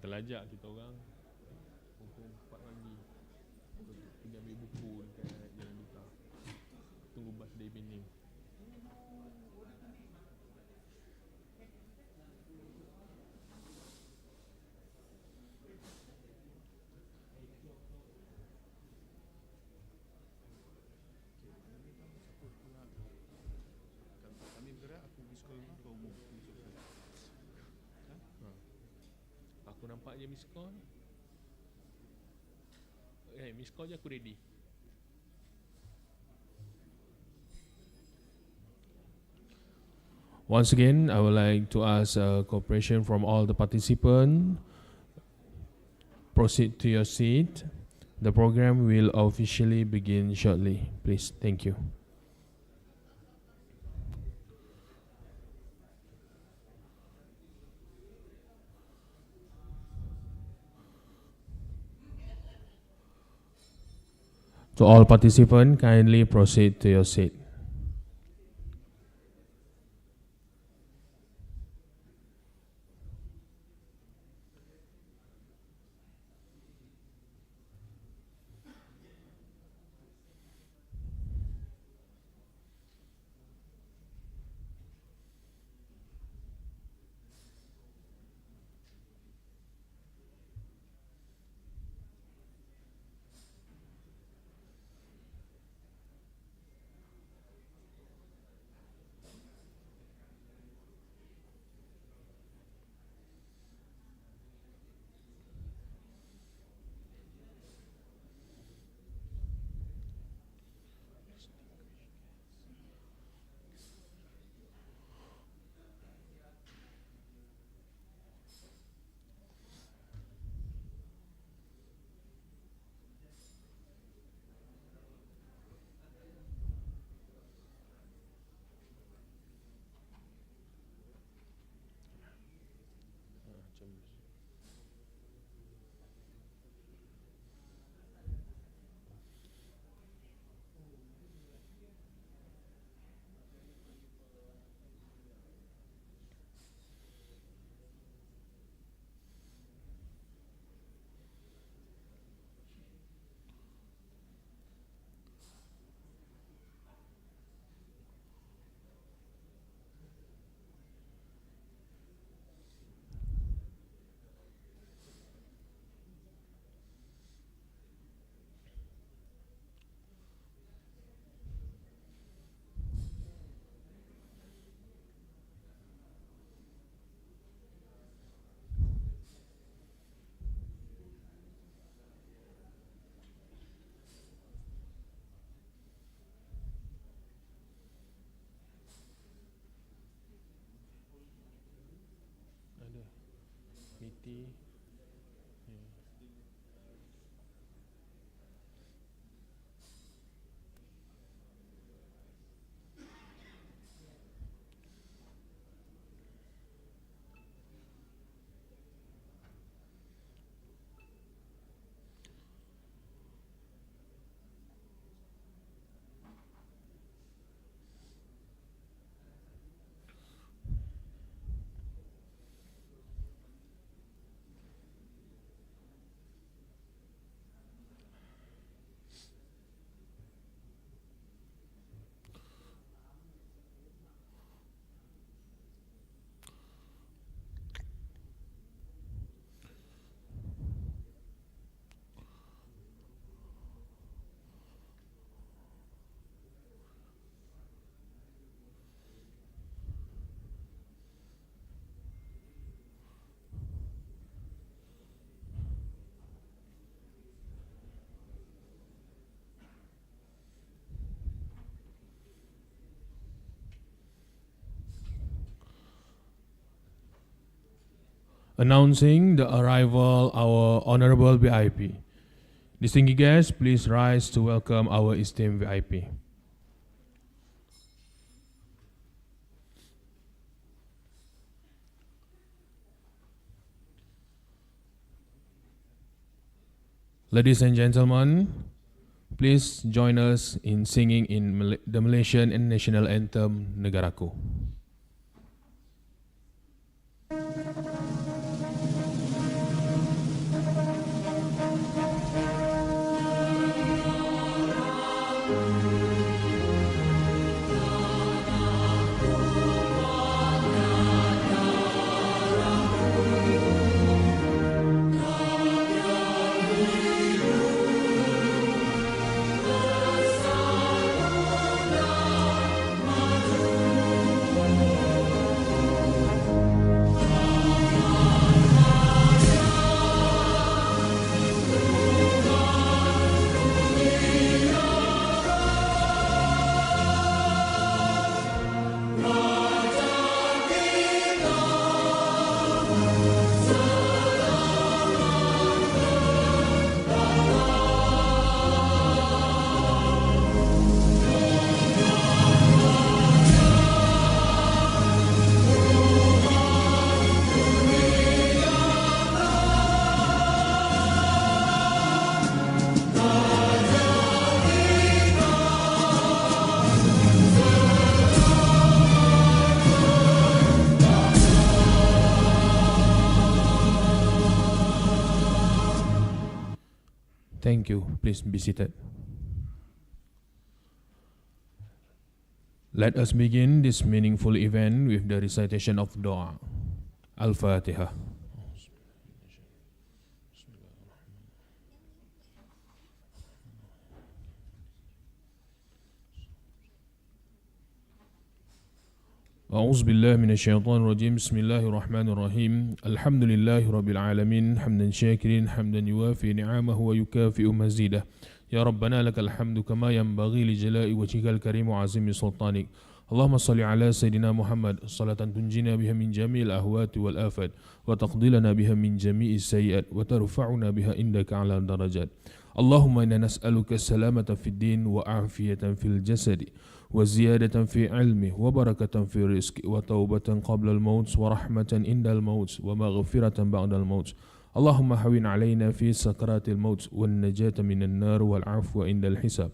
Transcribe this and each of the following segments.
terlajak kita orang. Pukul 4 pagi pergi ambil buku dekat Jalan Duta. Tunggu bas dari Penang. Aku nampak je miss call. Miss call je aku ready. Once again, I would like to ask cooperation from all the participants. Proceed to your seat. The program will officially begin shortly. Please, thank you. To all participants, kindly proceed to your seat. Meeting. Announcing the arrival of our honorable VIP. Distinguished guests, please rise to welcome our esteemed VIP. Ladies and gentlemen, please join us in singing in the Malaysian and national anthem Negaraku. Thank you. Please be seated. Let us begin this meaningful event with the recitation of Dua. Al-Fatiha. أعوذ بالله من الشيطان الرجيم بسم الله الرحمن الرحيم الحمد لله رب العالمين حمدا شاكرين حمدا يوافي نعمه ويكافئ مزيده يا ربنا لك الحمد كما ينبغي لجلاء وجهك الكريم وعظيم سلطانك اللهم صل على سيدنا محمد صلاة تنجينا بها من جميع الأهوات والآفات وتقضي لنا بها من جميع السيئات وترفعنا بها عندك على الدرجات اللهم إنا نسألك السلامة في الدين وعافية في الجسد وزيادة في علمه وبركة في رزق وتوبة قبل الموت ورحمة عند الموت ومغفرة بعد الموت اللهم هون علينا في سكرات الموت والنجاة من النار والعفو عند الحساب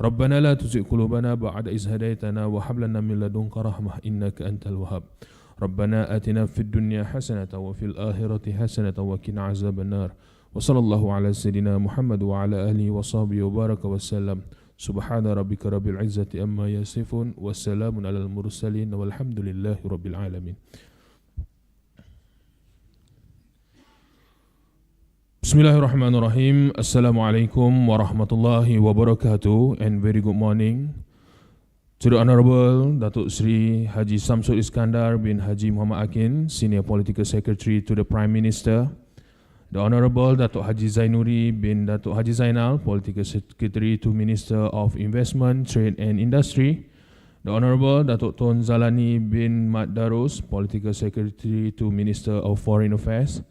ربنا لا تزغ قلوبنا بعد إذ هديتنا وهب لنا من لدنك رحمة إنك أنت الوهاب ربنا آتنا في الدنيا حسنة وفي الآخرة حسنة وقنا عذاب النار وصلى الله على سيدنا محمد وعلى آله وصحبه وبارك وسلم سبحان ربك رب العزة أما يصفون والسلام على المرسلين والحمد لله رب العالمين. Bismillahirrahmanirrahim. Assalamualaikum warahmatullahi wabarakatuh and very good morning to the Honorable Datuk Seri Haji Samsul Iskandar bin Haji Muhammad Akin, Senior Political Secretary to the Prime Minister, the Honorable Datuk Haji Zainuri bin Datuk Haji Zainal, Political Secretary to Minister of Investment, Trade and Industry, the Honorable Datuk Tun Zalani bin Mat Darus, Political Secretary to Minister of Foreign Affairs,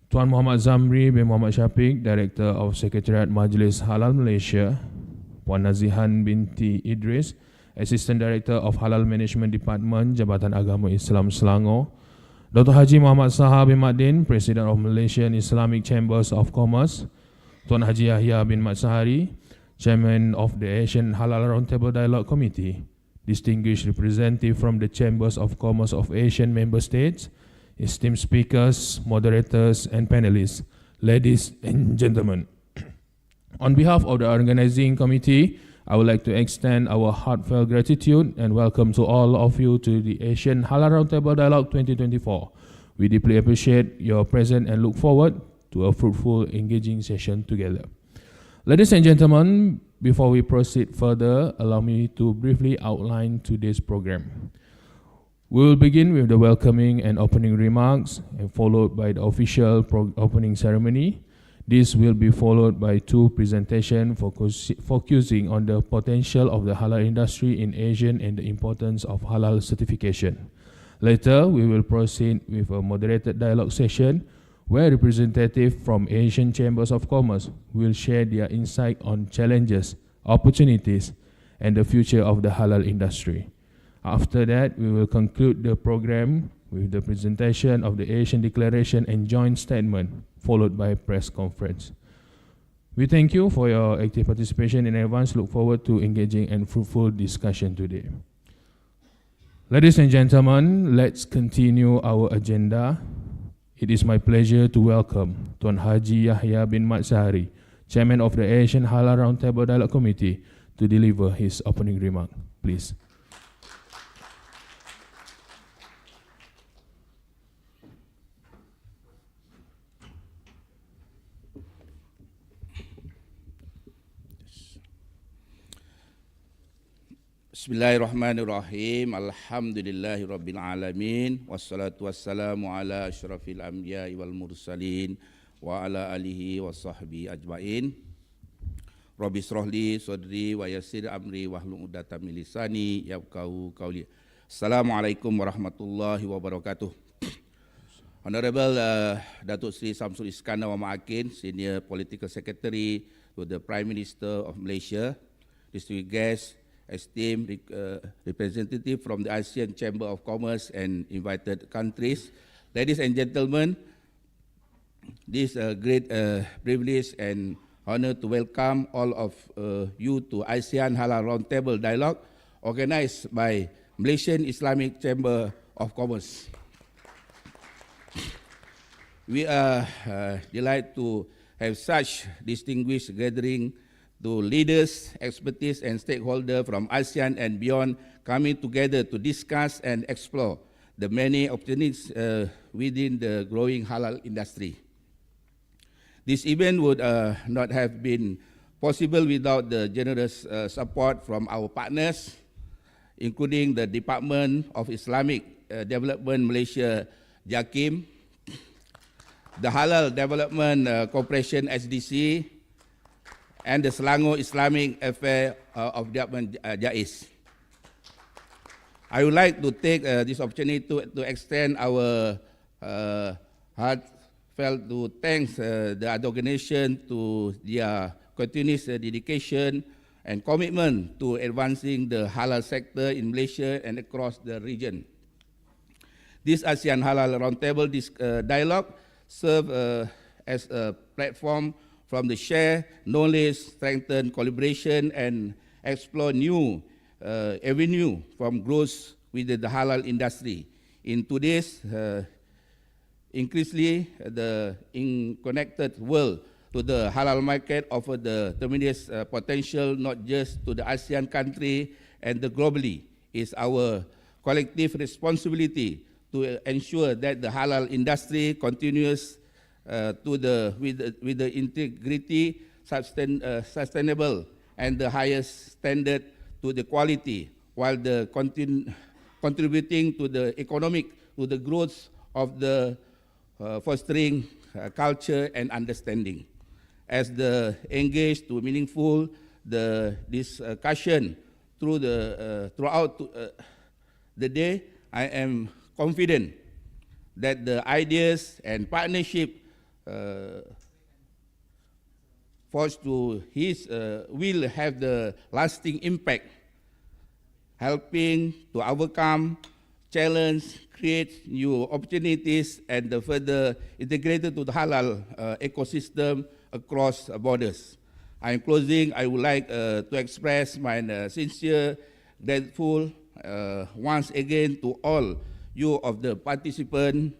Tuan Muhammad Zamri bin Muhammad Syafiq, Director of Secretariat Majlis Halal Malaysia, Puan Nazihan binti Idris, Assistant Director of Halal Management Department, Jabatan Agama Islam Selangor, Dr. Haji Muhammad Saha bin Madin, President of Malaysian Islamic Chambers of Commerce, Tuan Haji Yahya bin Mat Sahari, Chairman of the Asian Halal Roundtable Dialogue Committee, distinguished representative from the Chambers of Commerce of Asian Member States, esteemed speakers, moderators and panelists, ladies and gentlemen. On behalf of the organizing committee, I would like to extend our heartfelt gratitude and welcome to all of you to the Asian Halal Roundtable Dialogue 2024. We deeply appreciate your presence and look forward to a fruitful, engaging session together. Ladies and gentlemen, before we proceed further, allow me to briefly outline today's program. We will begin with the welcoming and opening remarks and followed by the official opening ceremony. This will be followed by two presentations focusing on the potential of the halal industry in Asia and the importance of halal certification. Later, we will proceed with a moderated dialogue session where representatives from Asian Chambers of Commerce will share their insight on challenges, opportunities, and the future of the halal industry. After that, we will conclude the program with the presentation of the Asian Declaration and joint statement, followed by a press conference. We thank you for your active participation in advance. Look forward to engaging and fruitful discussion today. Ladies and gentlemen, let's continue our agenda. It is my pleasure to welcome Tuan Haji Yahya bin Mat Sahari, Chairman of the Asian Halal Roundtable Dialogue Committee, to deliver his opening remark. Please. Bismillahirrahmanirrahim. Alhamdulillahirabbil alamin wassalatu wassalamu ala asyrafil anbiya'i wal mursalin wa ala alihi washabbihi ajmain. Rabbi shrahli sadri wa yassir amri wahlul 'uqdatam min lisani yafqahu qawli. Assalamualaikum warahmatullahi wabarakatuh. Honorable Datuk Seri Samsul Iskandar Muhammad Akin, Senior Political Secretary to the Prime Minister of Malaysia, distinguished guests, esteemed representative from the Asean Chamber of Commerce and invited countries. Ladies and gentlemen, this is a great privilege and honor to welcome all of you to Asean Halal Roundtable Dialogue organized by Malaysian Islamic Chamber of Commerce. We are delighted to have such distinguished gathering to leaders, expertise, and stakeholders from ASEAN and beyond coming together to discuss and explore the many opportunities within the growing halal industry. This event would not have been possible without the generous support from our partners, including the Department of Islamic Development Malaysia, JAKIM, the Halal Development Corporation, SDC, and the Selangor Islamic Affairs of Development, JAIS. I would like to take this opportunity to extend our heartfelt to thanks the other organization to their continuous dedication and commitment to advancing the halal sector in Malaysia and across the region. This ASEAN Halal Roundtable dialogue serves as a platform from the share knowledge, strengthen collaboration, and explore new avenue from growth within the halal industry. In today's increasingly the connected world, to the halal market offer the tremendous potential not just to the ASEAN country and the globally. It's our collective responsibility to ensure that the halal industry continues with the integrity, sustainable, and the highest standard to the quality, while the contributing to the economic, to the growth of the fostering culture and understanding. As the engaged to meaningful the discussion throughout the day, I am confident that the ideas and partnership forged to his will have the lasting impact, helping to overcome challenge, create new opportunities, and further integrated to the halal ecosystem across borders. In closing, I would like to express my sincere gratitude once again to all you of the participants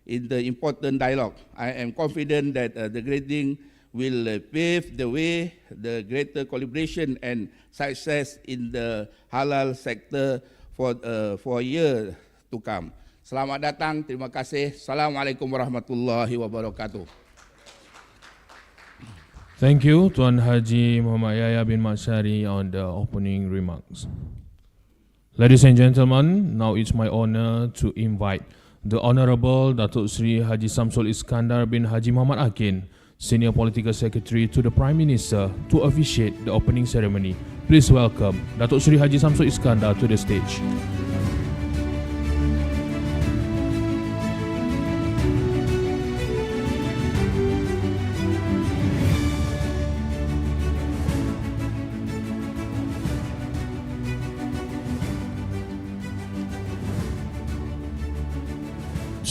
in the important dialogue. I am confident that the grading will pave the way, the greater collaboration and success in the halal sector for years to come. Selamat datang, terima kasih. Assalamualaikum warahmatullahi wabarakatuh. Thank you, Tuan Haji Muhammad Yahya bin Mat Seri on the opening remarks. Ladies and gentlemen, now it's my honor to invite the Honorable Datuk Seri Haji Samsul Iskandar bin Haji Muhammad Akin, Senior Political Secretary to the Prime Minister, to officiate the opening ceremony. Please welcome Datuk Seri Haji Samsul Iskandar to the stage.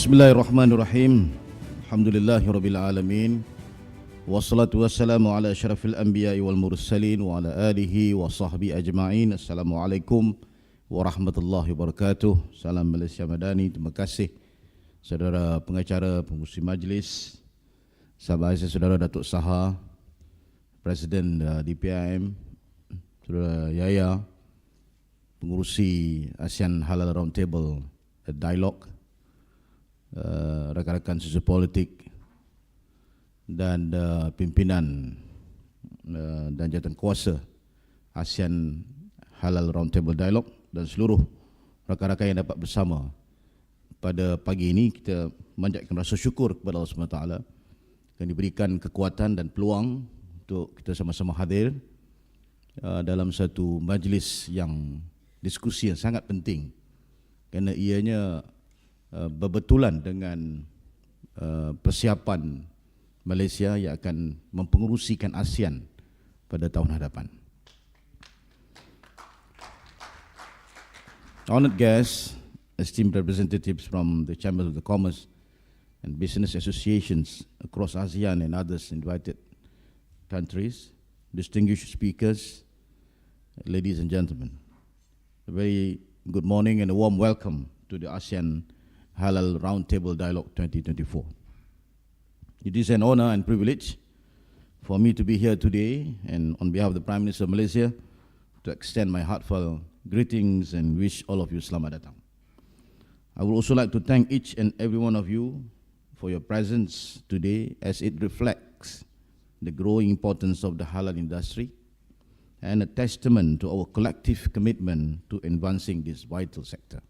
Bismillahirrahmanirrahim. Alhamdulillahirabbil alamin. Wassalatu wassalamu ala asyrafil anbiya'i wal mursalin wa ala alihi wa sahbihi ajma'in. Assalamualaikum warahmatullahi wabarakatuh. Salam Malaysia Madani. Terima kasih saudara pengacara, pengurusi majlis, sahabat saya saudara Datuk Saha, Presiden DPIM, saudara Yaya, pengurusi ASEAN Halal Roundtable Dialogue, rakan-rakan susu politik dan pimpinan dan jawatan kuasa ASEAN Halal Roundtable Dialogue dan seluruh rakan-rakan yang dapat bersama pada pagi ini. Kita memanjatkan rasa syukur kepada Allah SWT yang diberikan kekuatan dan peluang untuk kita sama-sama hadir dalam satu majlis yang diskusi yang sangat penting, kerana ianya berbetulan dengan persiapan Malaysia yang akan mempengerusikan ASEAN pada tahun hadapan. Honoured guests, esteemed representatives from the Chambers of the Commerce and business associations across ASEAN and others invited countries, distinguished speakers, ladies and gentlemen, a very good morning and a warm welcome to the ASEAN Halal Roundtable Dialogue 2024. It is an honor and privilege for me to be here today, and on behalf of the Prime Minister of Malaysia, to extend my heartfelt greetings and wish all of you selamat datang. I would also like to thank each and every one of you for your presence today, as it reflects the growing importance of the halal industry and a testament to our collective commitment to advancing this vital sector.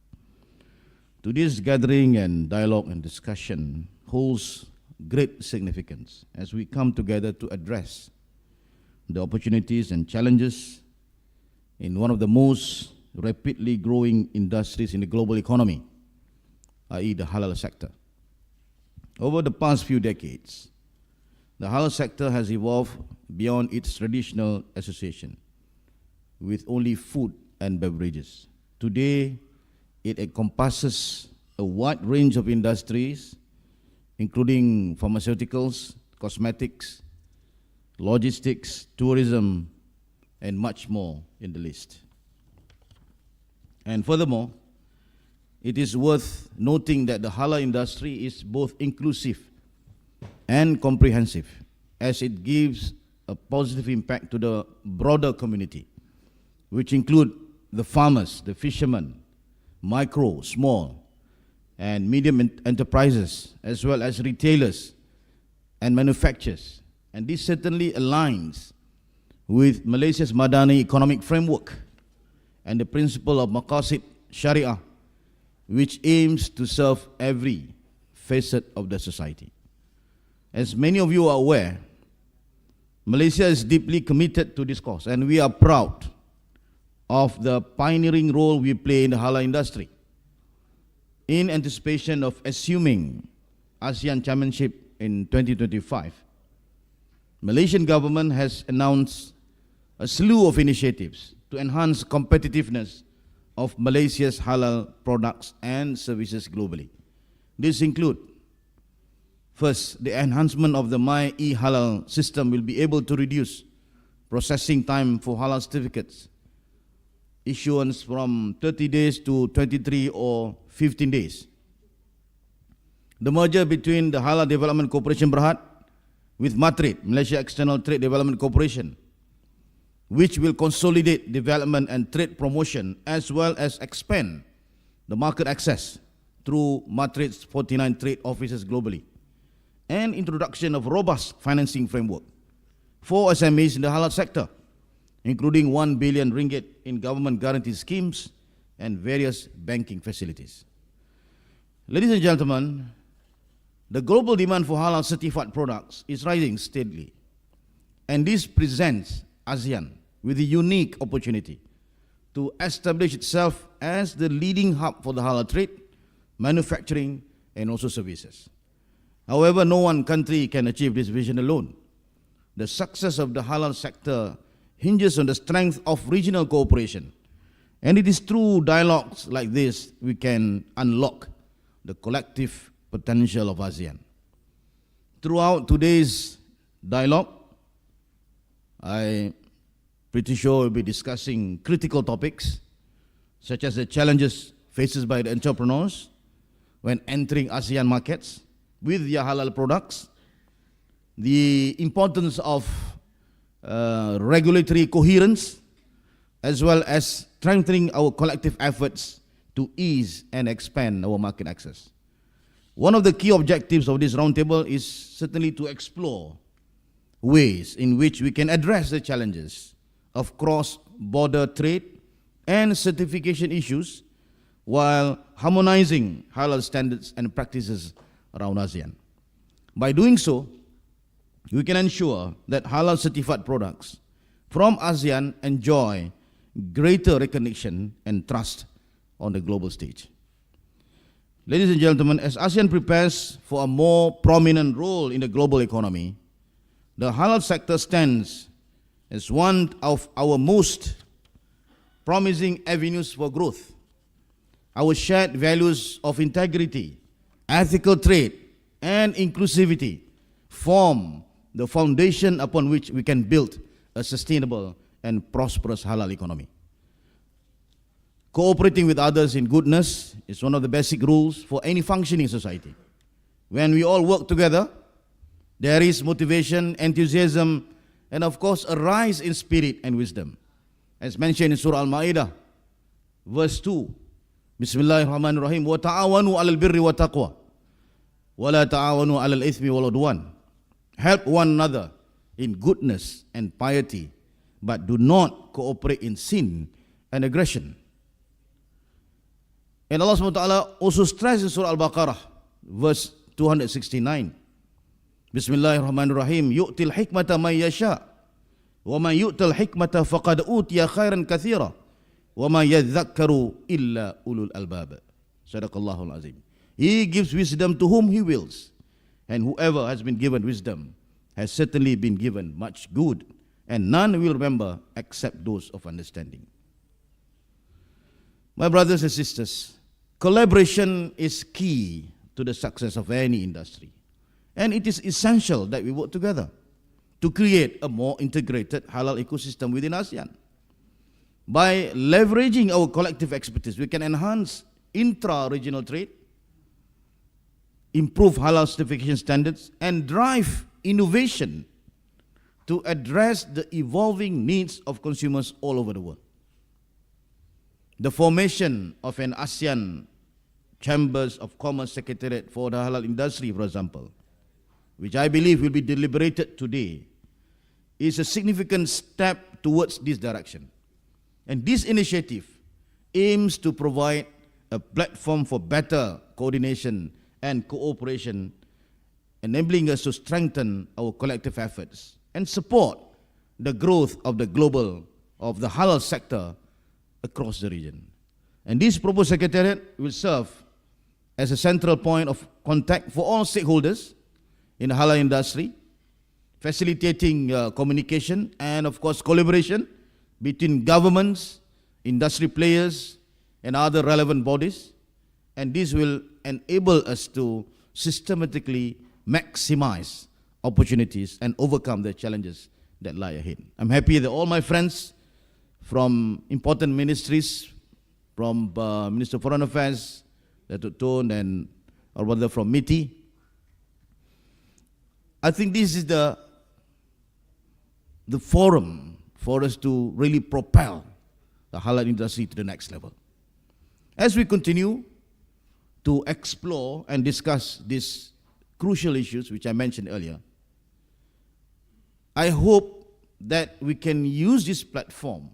Today's gathering and dialogue and discussion holds great significance as we come together to address the opportunities and challenges in one of the most rapidly growing industries in the global economy, i.e. the halal sector. Over the past few decades, the halal sector has evolved beyond its traditional association with only food and beverages. Today, it encompasses a wide range of industries, including pharmaceuticals, cosmetics, logistics, tourism, and much more in the list. And furthermore, it is worth noting that the halal industry is both inclusive and comprehensive, as it gives a positive impact to the broader community, which include the farmers, the fishermen, micro, small, and medium enterprises, as well as retailers and manufacturers. And this certainly aligns with Malaysia's Madani economic framework and the principle of Maqasid Sharia, which aims to serve every facet of the society. As many of you are aware, Malaysia is deeply committed to this cause, and we are proud of the pioneering role we play in the halal industry. In anticipation of assuming ASEAN Chairmanship in 2025, Malaysian government has announced a slew of initiatives to enhance competitiveness of Malaysia's halal products and services globally. These include, first, the enhancement of the My e-Halal system will be able to reduce processing time for halal certificates, issuance from 30 days to 23 or 15 days. The merger between the Halal Development Corporation Berhad with MATRADE, Malaysia External Trade Development Corporation, which will consolidate development and trade promotion as well as expand the market access through MATRADE's 49 trade offices globally, and introduction of robust financing framework for SMEs in the halal sector, including 1 billion ringgit in government guarantee schemes and various banking facilities. Ladies and gentlemen, the global demand for halal certified products is rising steadily, and this presents ASEAN with a unique opportunity to establish itself as the leading hub for the halal trade, manufacturing, and also services. However, no one country can achieve this vision alone. The success of the halal sector hinges on the strength of regional cooperation, and it is through dialogues like this we can unlock the collective potential of ASEAN. Throughout today's dialogue, I'm pretty sure we'll be discussing critical topics such as the challenges faced by the entrepreneurs when entering ASEAN markets with their halal products, the importance of regulatory coherence, as well as strengthening our collective efforts to ease and expand our market access. One of the key objectives of this roundtable is certainly to explore ways in which we can address the challenges of cross-border trade and certification issues while harmonizing halal standards and practices around ASEAN. By doing so, we can ensure that halal certified products from ASEAN enjoy greater recognition and trust on the global stage. Ladies and gentlemen, as ASEAN prepares for a more prominent role in the global economy, the halal sector stands as one of our most promising avenues for growth. Our shared values of integrity, ethical trade, and inclusivity form the foundation upon which we can build a sustainable and prosperous halal economy. Cooperating with others in goodness is one of the basic rules for any functioning society. When we all work together, There is motivation, enthusiasm, and of course a rise in spirit and wisdom. As mentioned in Surah Al-Ma'idah, verse 2, Bismillahirrahmanirrahim, wa ta'awanu 'alal birri wa taqwa, wa la ta'awanu 'alal ithmi wal 'udwan. Help one another in goodness and piety, but do not cooperate in sin and aggression. And Allah SWT also stressed in Surah Al-Baqarah, verse 269, Bismillahirrahmanirrahim, yu'til hikmata man yasha, wa man yu'tal hikmata faqad utiya khairan kathira, wa man yadhakkaru illa ulul albab. Sadaqallahul azim. He gives wisdom to whom He wills, and whoever has been given wisdom has certainly been given much good, and none will remember except those of understanding. My brothers and sisters, collaboration is key to the success of any industry, and it is essential that we work together to create a more integrated halal ecosystem within ASEAN. By leveraging our collective expertise, we can enhance intra-regional trade, improve halal certification standards, and drive innovation to address the evolving needs of consumers all over the world. The formation of an ASEAN Chambers of Commerce Secretariat for the halal industry, for example, which I believe will be deliberated today, is a significant step towards this direction. And this initiative aims to provide a platform for better coordination and cooperation, enabling us to strengthen our collective efforts and support the growth of the halal sector across the region. And this proposed secretariat will serve as a central point of contact for all stakeholders in the halal industry, facilitating communication and of course collaboration between governments, industry players, and other relevant bodies. And this will enable us to systematically maximize opportunities and overcome the challenges that lie ahead. I'm happy that all my friends from important ministries, from Minister of Foreign Affairs, Datuk Tun, and our brother from MITI, I think this is the forum for us to really propel the halal industry to the next level. As we continue to explore and discuss these crucial issues which I mentioned earlier, I hope that we can use this platform,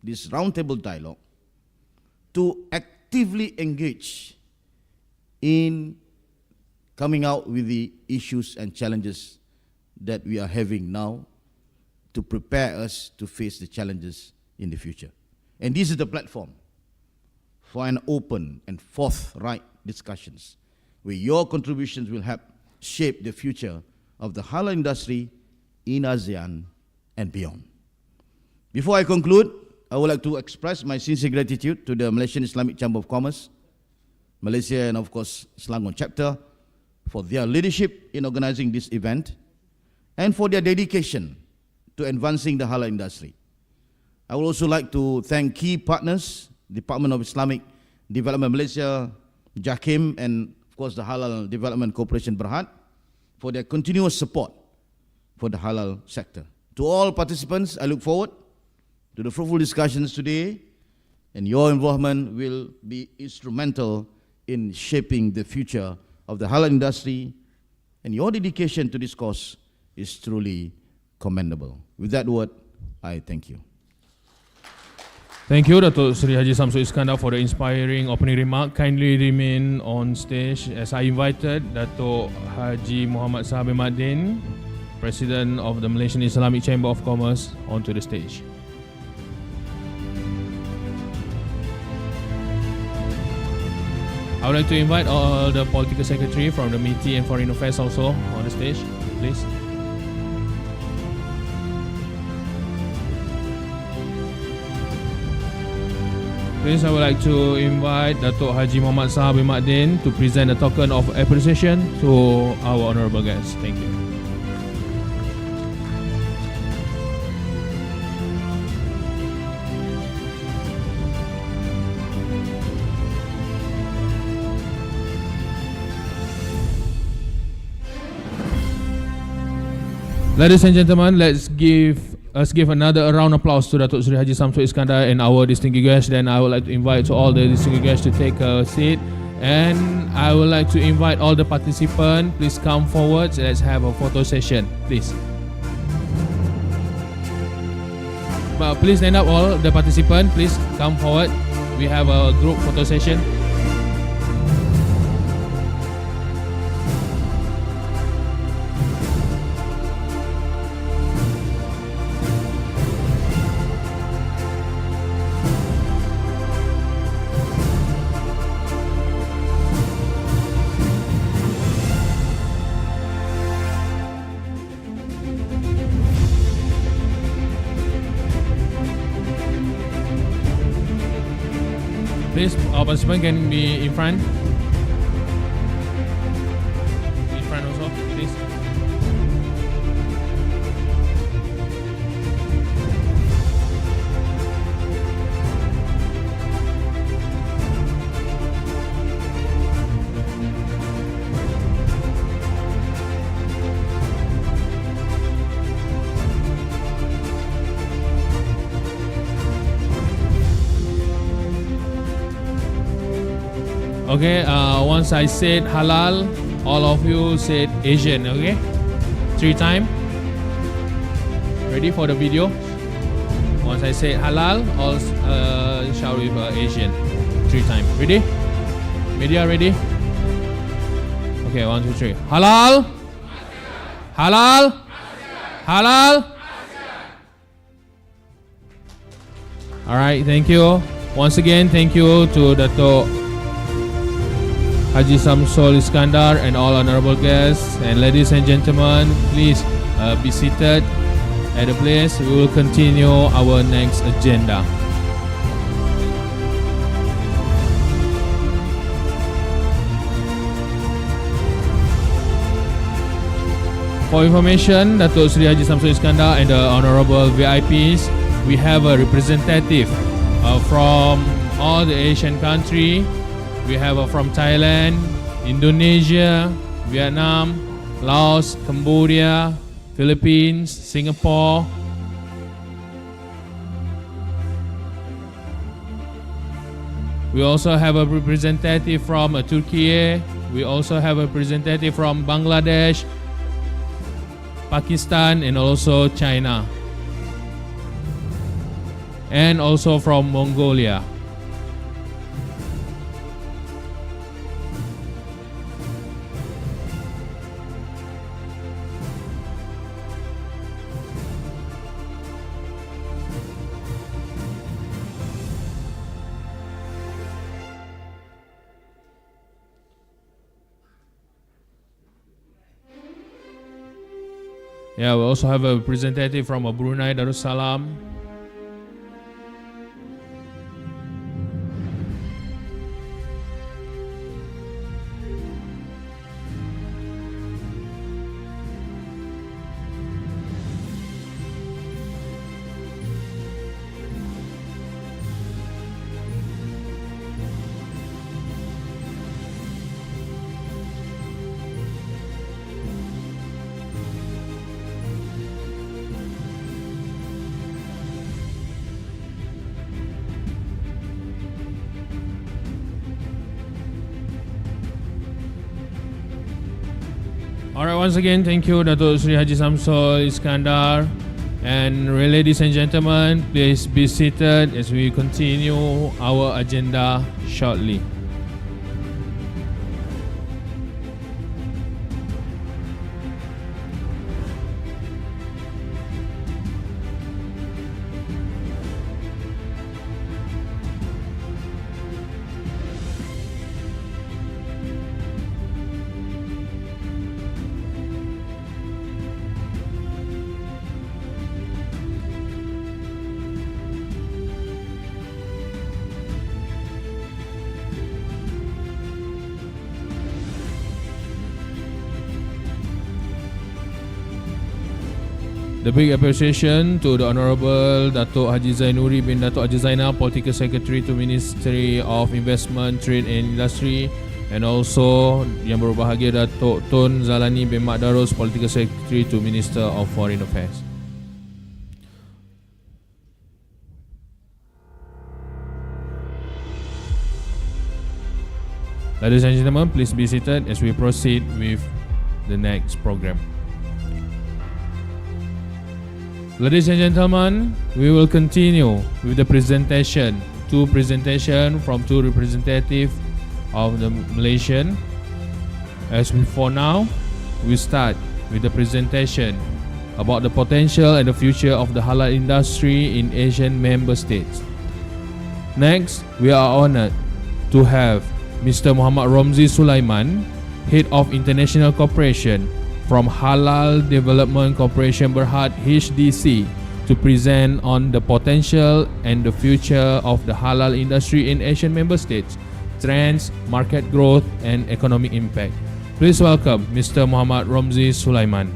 this roundtable dialogue, to actively engage in coming out with the issues and challenges that we are having now to prepare us to face the challenges in the future. And this is the platform for an open and forthright discussions where your contributions will help shape the future of the halal industry in ASEAN and beyond. Before I conclude, I would like to express my sincere gratitude to the Malaysian Islamic Chamber of Commerce, Malaysia, and of course Selangor chapter for their leadership in organizing this event and for their dedication to advancing the halal industry. I would also like to thank key partners, Department of Islamic Development Malaysia, JAKIM, and of course the Halal Development Corporation Berhad for their continuous support for the halal sector. To all participants, I look forward to the fruitful discussions today, and your involvement will be instrumental in shaping the future of the halal industry, and your dedication to this cause is truly commendable. With that word, I thank you. Thank you, Datuk Seri Haji Samsul Iskandar, for the inspiring opening remark. Kindly remain on stage as I invited Datuk Haji Muhammad Sahabir Madin, President of the Malaysian Islamic Chamber of Commerce, onto the stage. I would like to invite all the political secretary from the MITI and Foreign Affairs also on the stage, please. Please, I would like to invite Datuk Haji Muhammad Sahabir Madin to present a token of appreciation to our honourable guests. Thank you. Ladies and gentlemen, let's give another round of applause to Datuk Seri Haji Samsul Iskandar and our distinguished guests. Then I would like to invite all the distinguished guests to take a seat. And I would like to invite all the participants, please come forward. Let's have a photo session, please. But please stand up, all the participants, please come forward. We have a group photo session. Please, our participant can be in front. In front also, please. Okay, once I said halal, all of you said Asian, okay? 3 times. Ready for the video? Once I say halal, all shout with Asian. 3 times. Ready? Media ready? Okay, 1, 2, 3. Halal? Halal? Halal? Alright, thank you. Once again, thank you to Dato' Haji Samsul Iskandar and all honorable guests. And ladies and gentlemen, please be seated at the place. We will continue our next agenda. For information, Datuk Seri Haji Samsul Iskandar and the honorable VIPs, we have a representative from all the Asian countries. We have from Thailand, Indonesia, Vietnam, Laos, Cambodia, Philippines, Singapore. We also have a representative from Turkey. We also have a representative from Bangladesh, Pakistan, and also China. And also from Mongolia. Yeah, we also have a representative from Brunei Darussalam. Alright, once again, thank you, Datuk Seri Haji Samsul Iskandar. And ladies and gentlemen, please be seated as we continue our agenda shortly. The big appreciation to the Honorable Datuk Haji Zainuri bin Datuk Haji Zainal, Political Secretary to Ministry of Investment, Trade and Industry, And also yang berbahagia Datuk Tun Zalani bin Mat Darus, Political Secretary to Minister of Foreign Affairs. Ladies and gentlemen, please be seated as we proceed with the next program. Ladies and gentlemen, we will continue with the presentation. Two presentation from two representatives of the Malaysian. As for now, we start with the presentation about the potential and the future of the halal industry in Asian member states. Next, we are honored to have Mr. Muhammad Romzi Sulaiman, Head of International Cooperation from Halal Development Corporation Berhad HDC, to present on the potential and the future of the halal industry in Asian member states, trends, market growth, and economic impact. Please welcome Mr. Muhammad Romzi Sulaiman.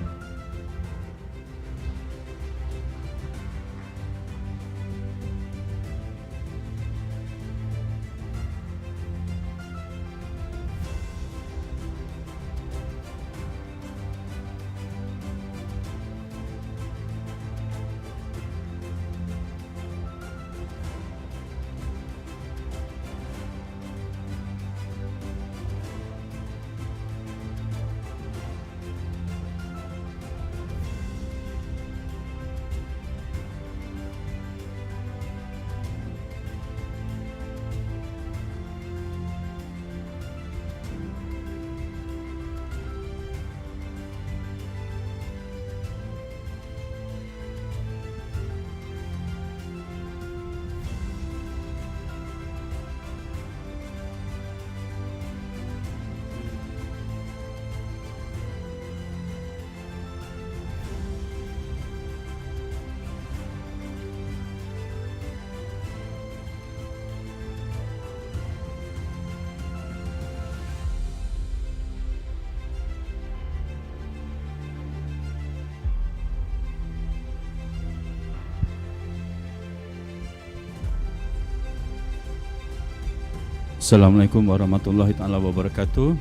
Assalamualaikum warahmatullahi taala wabarakatuh.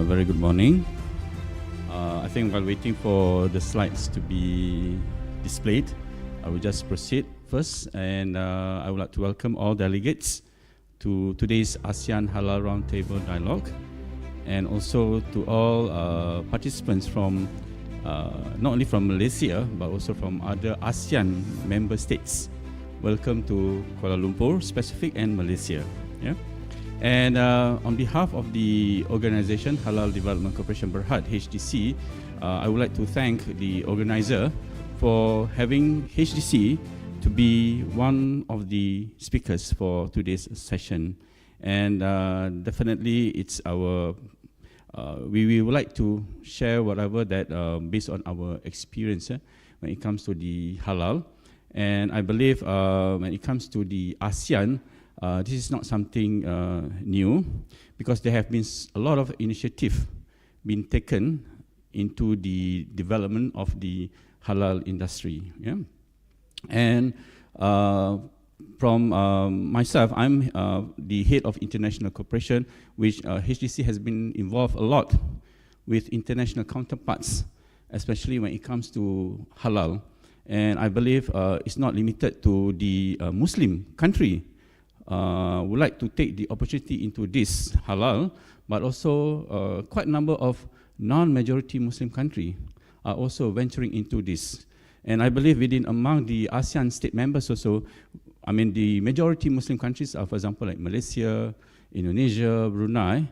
Very good morning. I think while waiting for the slides to be displayed, I will just proceed first, and I would like to welcome all delegates to today's ASEAN Halal Roundtable Dialogue, and also to all participants from not only from Malaysia but also from other ASEAN member states. Welcome to Kuala Lumpur, Pacific, and Malaysia. Yeah. And on behalf of the organization Halal Development Corporation Berhad HDC, I would like to thank the organizer for having HDC to be one of the speakers for today's session. And definitely it's our we would like to share whatever that based on our experience when it comes to the halal. And I believe when it comes to the ASEAN, this is not something new, because there have been a lot of initiative been taken into the development of the halal industry. Yeah? And from myself, I'm the head of international cooperation, which HDC has been involved a lot with international counterparts, especially when it comes to halal. And I believe it's not limited to the Muslim country. Would like to take the opportunity into this halal, but also quite a number of non-majority Muslim countries are also venturing into this. And I believe within among the ASEAN state members also, I mean the majority Muslim countries are, for example, like Malaysia, Indonesia, Brunei,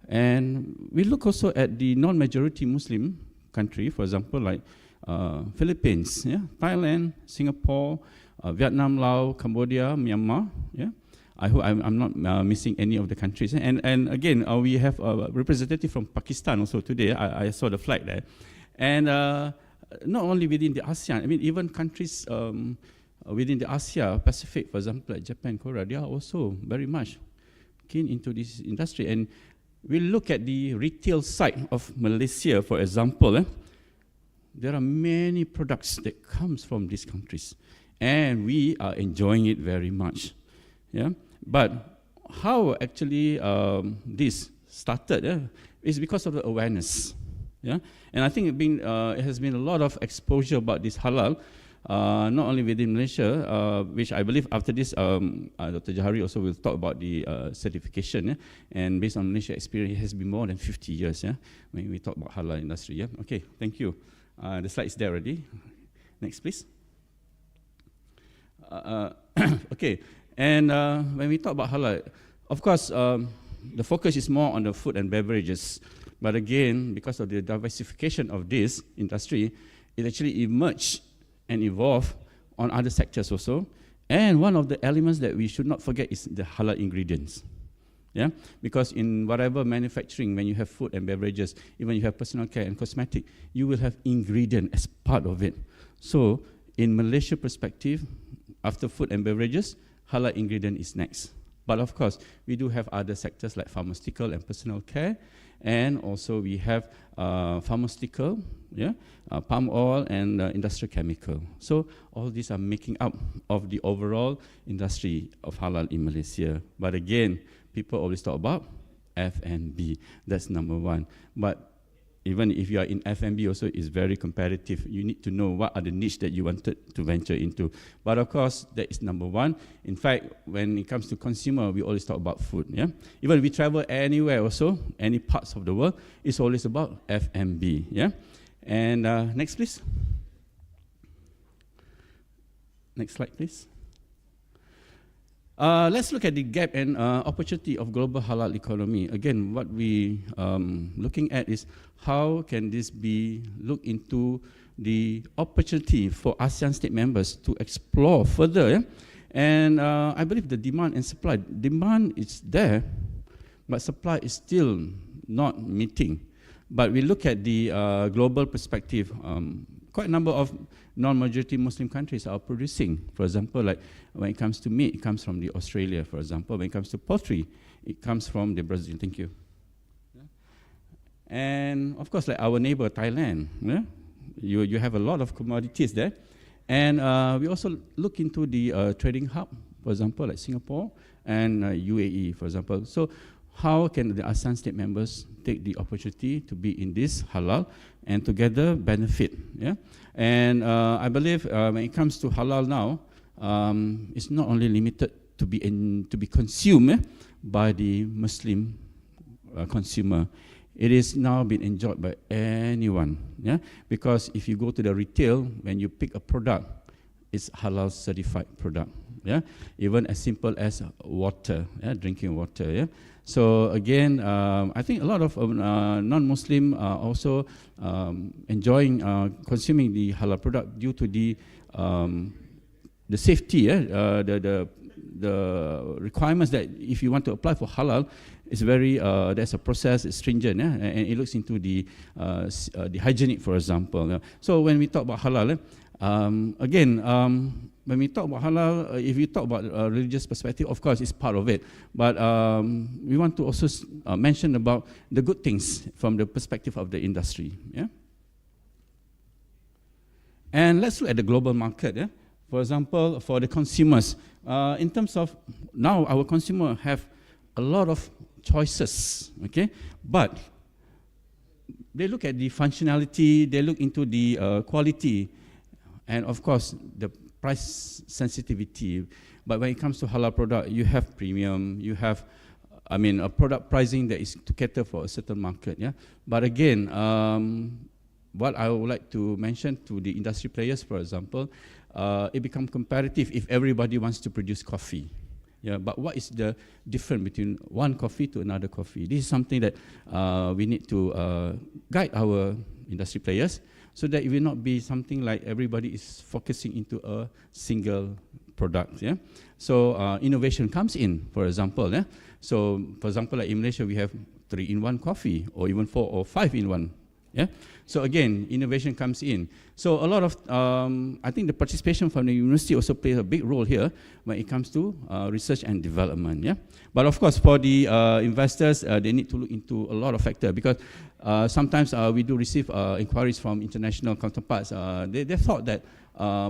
and we look also at the non-majority Muslim country, for example, like Philippines, yeah, Thailand, Singapore, Vietnam, Laos, Cambodia, Myanmar, yeah. I hope I'm not missing any of the countries. And again, we have a representative from Pakistan also today. I saw the flag there. And not only within the ASEAN, I mean, even countries within the Asia Pacific, for example, like Japan, Korea, they are also very much keen into this industry. And we look at the retail side of Malaysia, for example, there are many products that comes from these countries, and we are enjoying it very much. Yeah. But how actually this started, is because of the awareness. Yeah, and I think it has been a lot of exposure about this halal, not only within Malaysia, which I believe after this, Dr. Jahari also will talk about the certification, and based on Malaysia experience, it has been more than 50 years, when we talk about halal industry. Okay, thank you. The slide is there already. Next, please. Okay, and when we talk about halal, of course, the focus is more on the food and beverages. But again, because of the diversification of this industry, it actually emerged and evolved on other sectors also. And one of the elements that we should not forget is the halal ingredients. Yeah, because in whatever manufacturing, when you have food and beverages, even you have personal care and cosmetic, you will have ingredient as part of it. So, in Malaysia perspective, after food and beverages, halal ingredient is next. But of course, we do have other sectors like pharmaceutical and personal care, and also we have pharmaceutical, palm oil, and industrial chemical. So all these are making up of the overall industry of halal in Malaysia. But again, people always talk about F&B. That's number one. But even if you are in F&B also, it's very competitive. You need to know what are the niche that you wanted to venture into. But of course, that is number one. In fact, when it comes to consumer, we always talk about food. Yeah? Even if we travel anywhere also, any parts of the world, it's always about F&B. Yeah? And next, please. Next slide, please. Let's look at the gap and opportunity of global halal economy. Again, what we looking at is how can this be looked into the opportunity for ASEAN state members to explore further. Yeah? And I believe the demand and supply. Demand is there, but supply is still not meeting. But we look at the global perspective, quite a number of non-majority Muslim countries are producing. For example, like when it comes to meat, it comes from the Australia, for example. When it comes to poultry, it comes from the Brazil. Thank you. Yeah. And of course, like our neighbor, Thailand, you have a lot of commodities there. And we also look into the trading hub, for example, like Singapore and UAE, for example. So how can the ASEAN state members take the opportunity to be in this halal and together benefit? Yeah? And I believe when it comes to halal now, it's not only limited to be consumed by the Muslim consumer. It is now being enjoyed by anyone. Yeah? Because if you go to the retail, when you pick a product, it's halal certified product. Yeah? Even as simple as water, drinking water. Yeah? So again, I think a lot of non-Muslim are also enjoying consuming the halal product due to the safety, the requirements that if you want to apply for halal, it's very there's a process, it's stringent, and it looks into the hygienic, for example. So when we talk about halal, again. When we talk about halal, if you talk about religious perspective, of course, it's part of it. But we want to also mention about the good things from the perspective of the industry. Yeah? And let's look at the global market. Yeah? For example, for the consumers, in terms of now our consumer have a lot of choices, okay? But they look at the functionality, they look into the quality, and of course, the price sensitivity. But when it comes to halal product, you have premium, you have, a product pricing that is to cater for a certain market. Yeah. But again, what I would like to mention to the industry players, for example, it becomes competitive if everybody wants to produce coffee. Yeah. But what is the difference between one coffee to another coffee? This is something that we need to guide our industry players, so that it will not be something like everybody is focusing into a single product. Yeah? So innovation comes in, for example. Yeah? So for example, like in Malaysia, we have 3-in-1 coffee, or even 4 or 5-in-1. Yeah? So again, innovation comes in. So a lot of, I think the participation from the university also plays a big role here when it comes to research and development. Yeah? But of course, for the investors, they need to look into a lot of factors, because sometimes we do receive inquiries from international counterparts. They thought that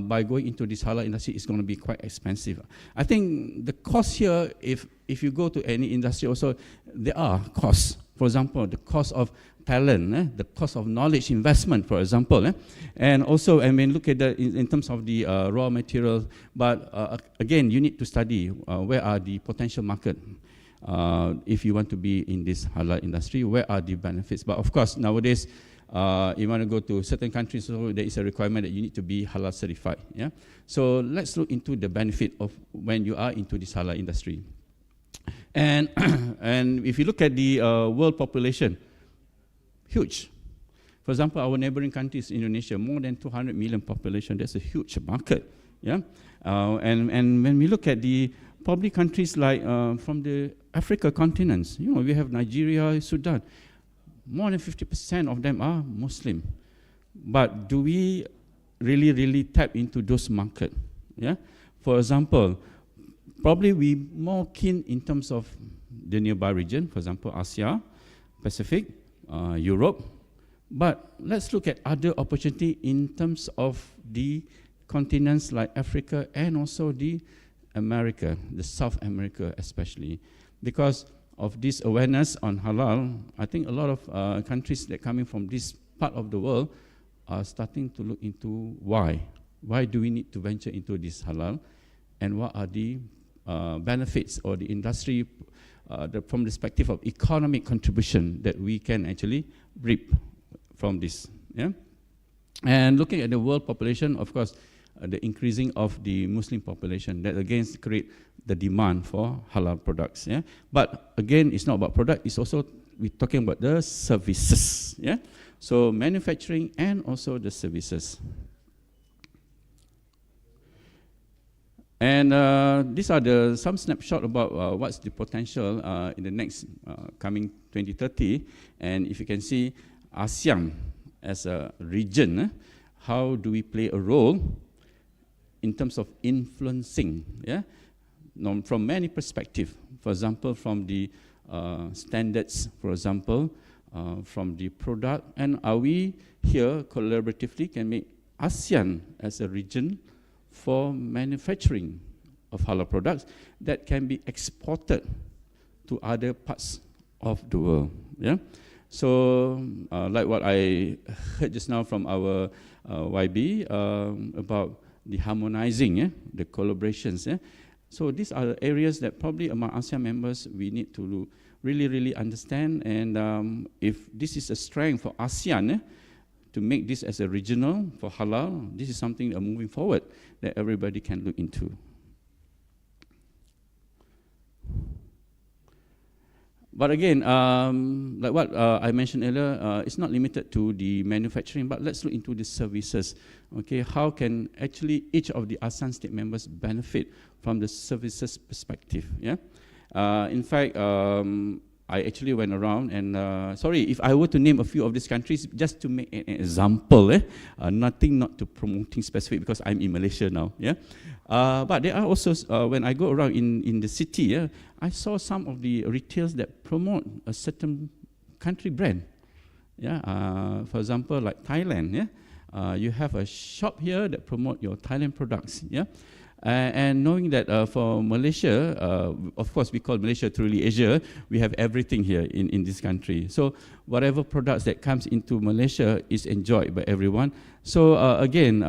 by going into this halal industry, it's going to be quite expensive. I think the cost here, if you go to any industry also, there are costs For example, the cost of talent, the cost of knowledge investment, for example, and also, I mean, look at the in terms of the raw material. But again, you need to study where are the potential market if you want to be in this halal industry. Where are the benefits? But of course, nowadays, you want to go to certain countries, so there is a requirement that you need to be halal certified. Yeah. So let's look into the benefit of when you are into this halal industry. And and if you look at the world population, huge. For example, our neighboring countries, Indonesia, more than 200 million population. That's a huge market. Yeah. And when we look at the probably countries like from the Africa continents, you know, we have Nigeria, Sudan. More than 50% of them are Muslim. But do we really tap into those markets? Yeah? For example, probably we more keen in terms of the nearby region, for example, Asia, Pacific, Europe. But let's look at other opportunity in terms of the continents like Africa and also the America, the South America especially. Because of this awareness on halal, I think a lot of countries that coming from this part of the world are starting to look into why. Why do we need to venture into this halal? And what are the benefits or the industry from the perspective of economic contribution that we can actually reap from this. Yeah? And looking at the world population, of course, the increasing of the Muslim population, that again create the demand for halal products. Yeah? But again, it's not about product, it's also, we're talking about the services. Yeah? So manufacturing and also the services. And these are some snapshot about what's the potential in the next coming 2030. And if you can see ASEAN as a region, how do we play a role in terms of influencing, yeah? From many perspectives. For example, from the standards, for example, from the product, and are we here collaboratively can make ASEAN as a region for manufacturing of halal products that can be exported to other parts of the world. Yeah. So, like what I heard just now from our YB about the harmonizing, the collaborations. So these are areas that probably among ASEAN members we need to really understand. And if this is a strength for ASEAN, to make this as a regional for halal, this is something that moving forward that everybody can look into. But again, like what I mentioned earlier, it's not limited to the manufacturing, but let's look into the services. Okay, how can actually each of the ASEAN state members benefit from the services perspective? Yeah. In fact, I actually went around and, sorry, if I were to name a few of these countries, just to make an example, nothing not to promoting specific because I'm in Malaysia now, yeah. But there are also, when I go around in the city, I saw some of the retailers that promote a certain country brand, yeah. For example, like Thailand, yeah. You have a shop here that promote your Thailand products, yeah. And knowing that for Malaysia, of course we call Malaysia truly Asia, we have everything here in this country. So whatever products that comes into Malaysia is enjoyed by everyone. So again,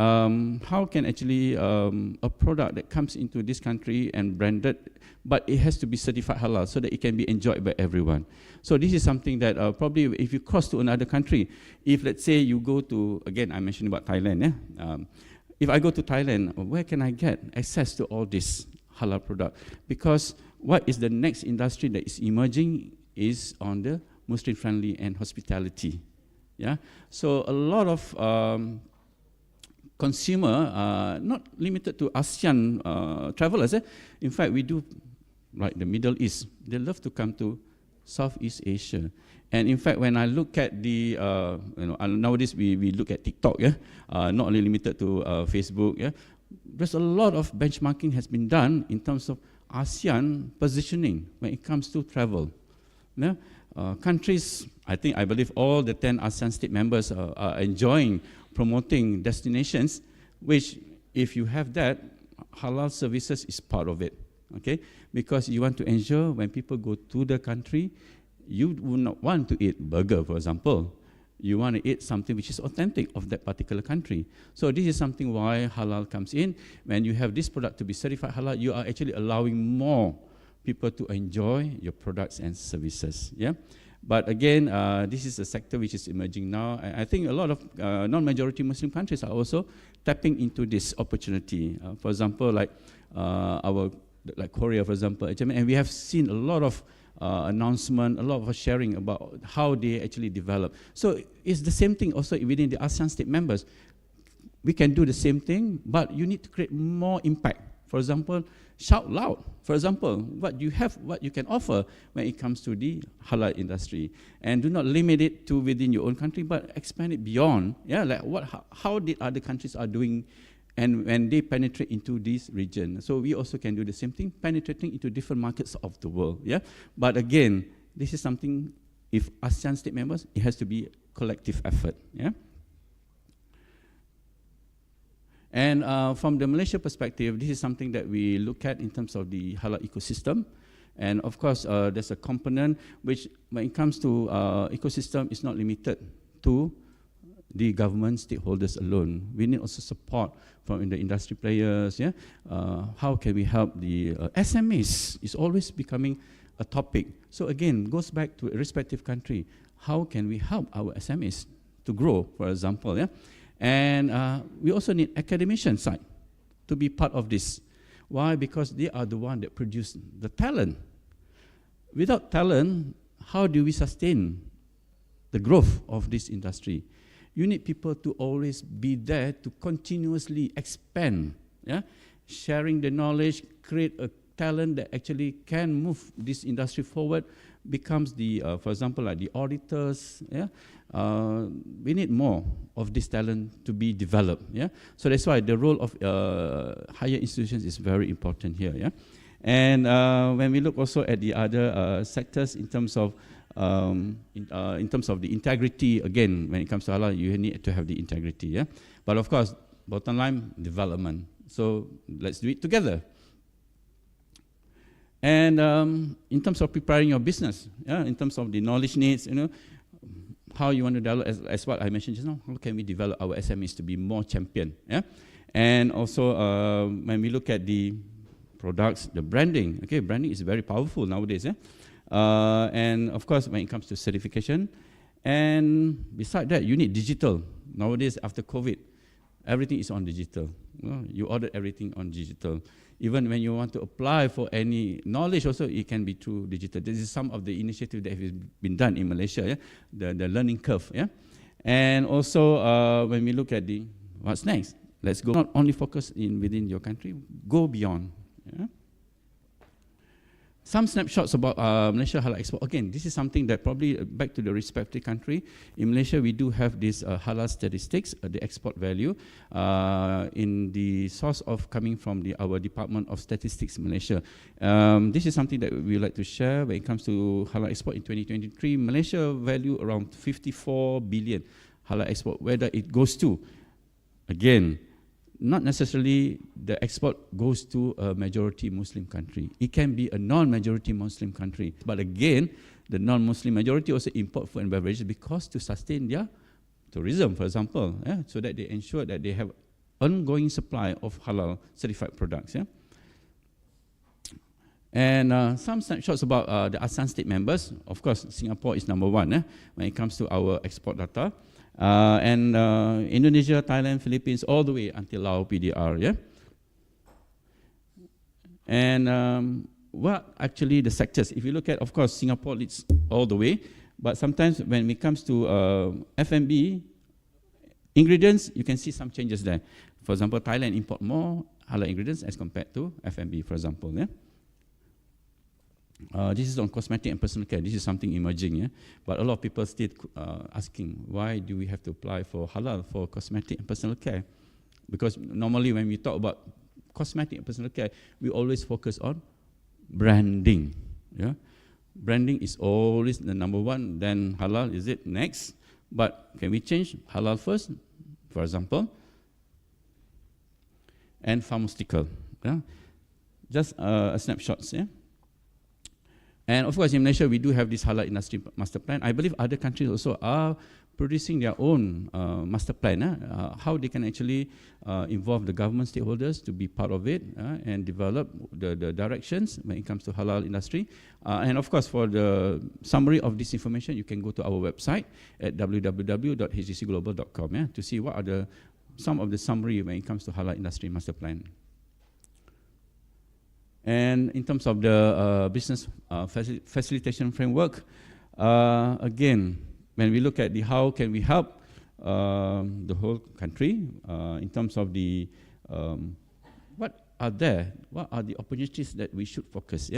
how can actually a product that comes into this country and branded, but it has to be certified halal so that it can be enjoyed by everyone. So this is something that probably if you cross to another country, if let's say you go to, again I mentioned about Thailand, yeah? If I go to Thailand, where can I get access to all this halal product? Because what is the next industry that is emerging is on the Muslim-friendly and hospitality. Yeah. So a lot of consumer, not limited to ASEAN travelers. In fact, we do, like the Middle East, they love to come to Southeast Asia. And in fact, when I look at the, nowadays we look at TikTok, yeah, not only limited to Facebook, yeah. There's a lot of benchmarking has been done in terms of ASEAN positioning when it comes to travel. Yeah. Countries, I believe all the 10 ASEAN state members are enjoying promoting destinations, which if you have that, halal services is part of it, okay? Because you want to ensure when people go to the country, You would not want to eat burger, for example. You want to eat something which is authentic of that particular country. So this is something why halal comes in. When you have this product to be certified halal, you are actually allowing more people to enjoy your products and services. Yeah. But again, this is a sector which is emerging now. I think a lot of non-majority Muslim countries are also tapping into this opportunity. For example, like Korea, for example, and we have seen a lot of announcement, a lot of sharing about how they actually develop. So it's the same thing also within the ASEAN state members. We can do the same thing, but you need to create more impact. For example, shout loud. For example, what you have, what you can offer when it comes to the halal industry, and do not limit it to within your own country, but expand it beyond. Yeah, like how did other countries are doing, and when they penetrate into this region. So we also can do the same thing, penetrating into different markets of the world. Yeah, but again, this is something. If ASEAN state members, it has to be collective effort. Yeah. And from the Malaysia perspective, this is something that we look at in terms of the halal ecosystem. And of course, there's a component which, when it comes to ecosystem, is not limited to the government stakeholders alone. We need also support from the industry players. Yeah, how can we help the SMEs? Is always becoming a topic. So again, goes back to a respective country. How can we help our SMEs to grow, for example? Yeah. And we also need academician side to be part of this. Why? Because they are the one that produce the talent. Without talent, how do we sustain the growth of this industry? You need people to always be there to continuously expand, yeah? Sharing the knowledge, create a talent that actually can move this industry forward, becomes the, for example, like the auditors, yeah? We need more of this talent to be developed. Yeah, so that's why the role of higher institutions is very important here. Yeah, and when we look also at the other sectors in terms of the integrity, again, when it comes to halal, you need to have the integrity. Yeah, but of course, bottom line, development. So let's do it together. And in terms of preparing your business, yeah, in terms of the knowledge needs, you know, how you want to develop, as what I mentioned just now, how can we develop our SMEs to be more champion? Yeah? And also, when we look at the products, the branding, okay, branding is very powerful nowadays. Yeah? And of course, when it comes to certification, and beside that, you need digital. Nowadays, after COVID, everything is on digital. You order everything on digital. Even when you want to apply for any knowledge also, it can be through digital. This is some of the initiatives that have been done in Malaysia, yeah? The learning curve. Yeah? And also, when we look at the what's next, let's go not only focus within your country, go beyond. Yeah? Some snapshots about Malaysia Halal Export. Again, this is something that probably back to the respective country. In Malaysia, we do have this halal statistics, the export value, in the source of coming from our Department of Statistics Malaysia. This is something that we like to share when it comes to halal export in 2023. Malaysia value around 54 billion halal export. Whether it goes to, again, not necessarily the export goes to a majority Muslim country. It can be a non-majority Muslim country. But again, the non-Muslim majority also import food and beverages because to sustain their tourism, for example, yeah, so that they ensure that they have ongoing supply of halal certified products. Yeah? And some snapshots about the ASEAN state members. Of course, Singapore is number one when it comes to our export data. And Indonesia, Thailand, Philippines, all the way until Laos PDR, yeah? And what actually the sectors, if you look at, of course, Singapore leads all the way, but sometimes when it comes to F&B ingredients, you can see some changes there. For example, Thailand import more halal ingredients as compared to F&B, for example, yeah? This is on cosmetic and personal care. This is something emerging, yeah? But a lot of people still asking, why do we have to apply for halal for cosmetic and personal care? Because normally when we talk about cosmetic and personal care, we always focus on branding. Yeah? Branding is always the number one, then halal is it next. But can we change halal first, for example? And pharmaceutical. Yeah? Just a snapshot, yeah? And of course, in Malaysia, we do have this halal industry master plan. I believe other countries also are producing their own master plan, how they can actually involve the government stakeholders to be part of it and develop the directions when it comes to halal industry. And of course, for the summary of this information, you can go to our website at www.hdcglobal.com to see what are some of the summary when it comes to halal industry master plan. And in terms of the business facilitation framework, again, when we look at how can we help the whole country in terms of the what are the opportunities that we should focus,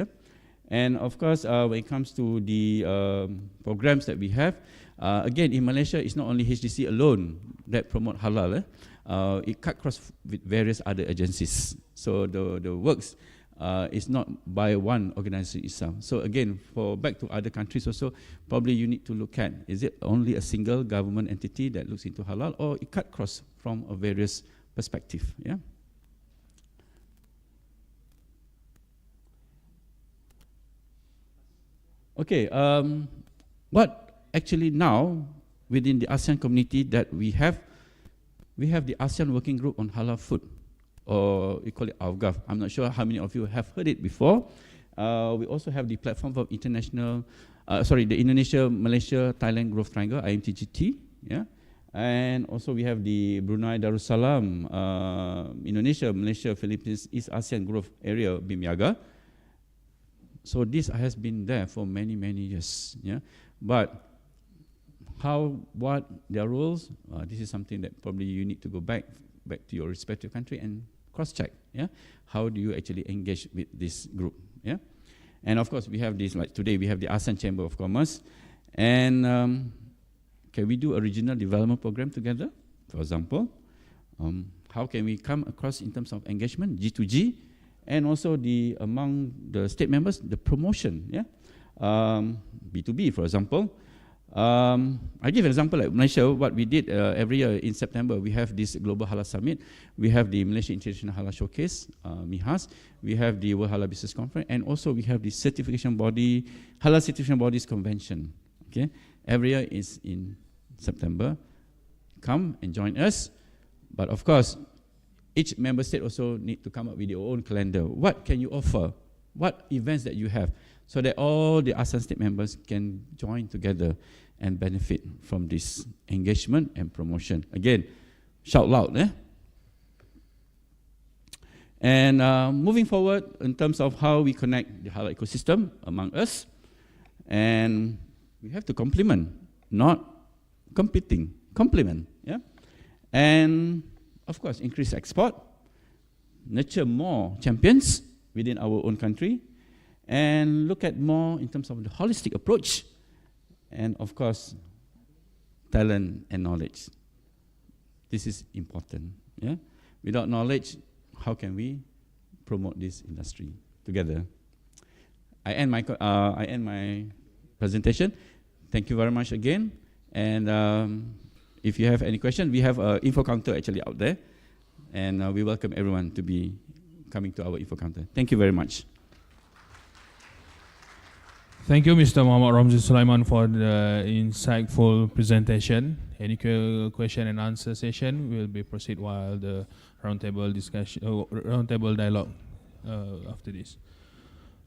and of course when it comes to the programs that we have, again in Malaysia it's not only HDC alone that promote halal, it cut across with various other agencies, so the works it's not by one organization itself. So again, back to other countries also, probably you need to look at, is it only a single government entity that looks into halal, or it cut across from a various perspective, Okay, what actually now within the ASEAN community that we have the ASEAN Working Group on Halal Food, or we call it AWGAF. I'm not sure how many of you have heard it before. We also have the platform for the Indonesia, Malaysia, Thailand Growth Triangle, IMTGT, and also we have the Brunei Darussalam, Indonesia, Malaysia, Philippines, East ASEAN Growth Area, BIMYAGA. So this has been there for many, many years, But what their roles, this is something that probably you need to go back to your respective country and cross-check, How do you actually engage with this group, And of course, we have this, like today, we have the ASEAN Chamber of Commerce, and can we do a regional development program together, for example? How can we come across in terms of engagement, G2G, and also among the state members, the promotion, B2B, for example. I give an example like Malaysia, what we did every year in September, we have this Global Halal Summit, we have the Malaysia International Halal Showcase, MIHAS, we have the World Halal Business Conference, and also we have the Halal Certification Bodies Convention. Okay, every year is in September. Come and join us, but of course, each member state also need to come up with their own calendar. What can you offer? What events that you have? So that all the ASEAN state members can join together and benefit from this engagement and promotion. Again, shout loud, And moving forward in terms of how we connect the halal ecosystem among us, and we have to complement, not competing, complement, And of course, increase export, nurture more champions within our own country, and look at more in terms of the holistic approach, and of course, talent and knowledge. This is important. Without knowledge, how can we promote this industry together? I end my presentation. Thank you very much again. And if you have any questions, we have an info counter actually out there, and we welcome everyone to be coming to our info counter. Thank you very much. Thank you, Mr. Muhammad Ramzi Sulaiman, for the insightful presentation. Any question and answer session will be proceed while the roundtable discussion, roundtable dialogue after this.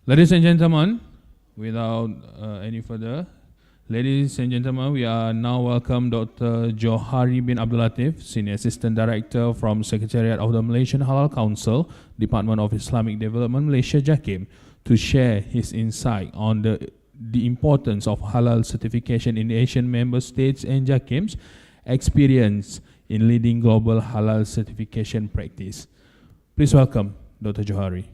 Ladies and gentlemen, without any further, ladies and gentlemen, we are now welcome Dr. Johari bin Abdul Latif, Senior Assistant Director from Secretariat of the Malaysian Halal Council, Department of Islamic Development, Malaysia, JAKIM, to share his insight on the importance of halal certification in Asian member states and JAKIM's experience in leading global halal certification practice. Please welcome Dr. Johari.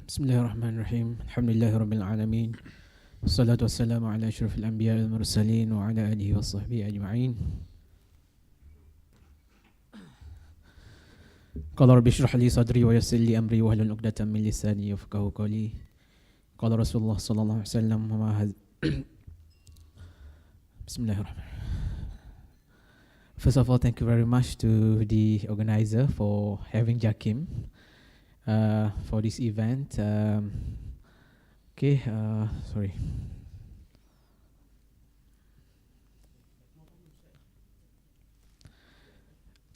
Bismillahirrahmanirrahim. Alhamdulillahirabbil alamin. Wassalatu wassalamu ala asyrafil anbiya wal mursalin wa ala alihi washabbihi ajma'in. Qala rabbi shrah li sadri wa yassir li amri wa hlul 'uqdatam min lisani yafqahu qawli. Qala Rasulullah sallallahu alaihi wasallam. Bismillahirrahmanirrahim. First of all, thank you very much to the organizer for having Jakim for this event. Sorry.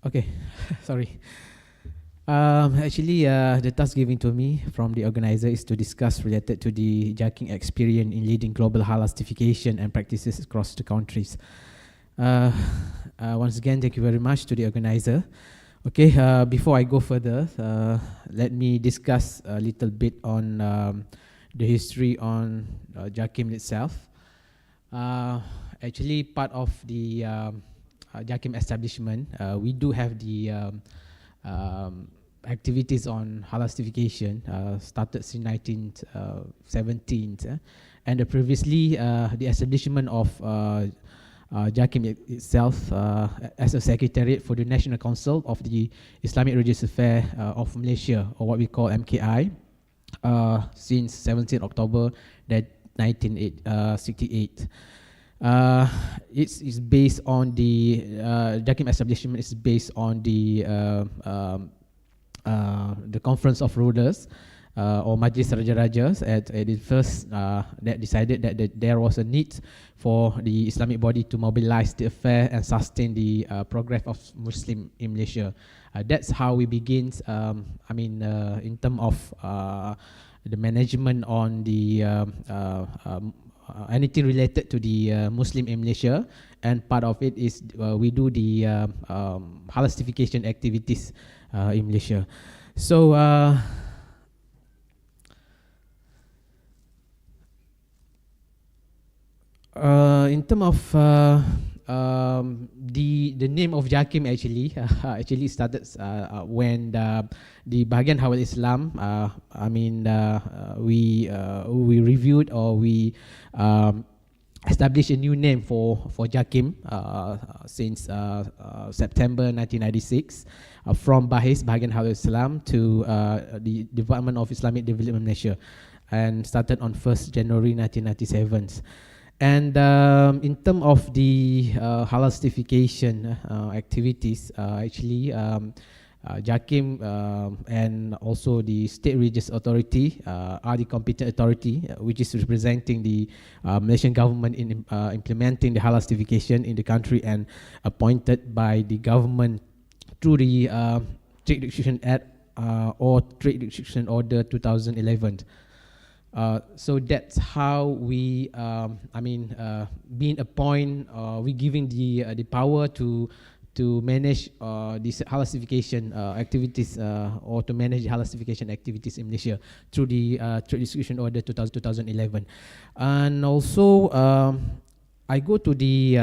Okay, sorry. Actually, the task given to me from the organizer is to discuss related to the Jakim experience in leading global halal certification and practices across the countries. Once again, thank you very much to the organizer. Okay, before I go further, let me discuss a little bit on the history on Jakim itself. Actually, part of the Jakim establishment, we do have the activities on halal certification started since 1917, and previously the establishment of Jakim itself as a secretariat for the National Council of the Islamic Religious Affairs of Malaysia, or what we call MKI, since 17 October 1968. It's based on the Jakim establishment is based on the Conference of Rulers or Majlis Raja-Rajas at the first that decided that there was a need for the Islamic body to mobilize the affair and sustain the progress of Muslim in Malaysia. That's how we begin. In terms of the management on the anything related to the Muslim in Malaysia, and part of it is we do the halal certification activities in Malaysia. So in terms of the name of Jakim actually started when the Bahagian Halal Islam we reviewed, or we established a new name for Jakim since September 1996 from Bahagian Halal Islam to the Department of Islamic Development Malaysia, and started on 1st January 1997. And in terms of the halal certification activities, Jakim and also the State Religious Authority are the competent authority which is representing the Malaysian government in implementing the halal certification in the country, and appointed by the government through the Trade Restriction Act or Trade Restriction Order 2011. So that's how we, being appointed, we giving the power to manage this halal certification activities, or to manage the halal certification activities in Malaysia through the Trade Restriction Order 2011. And also, I go to the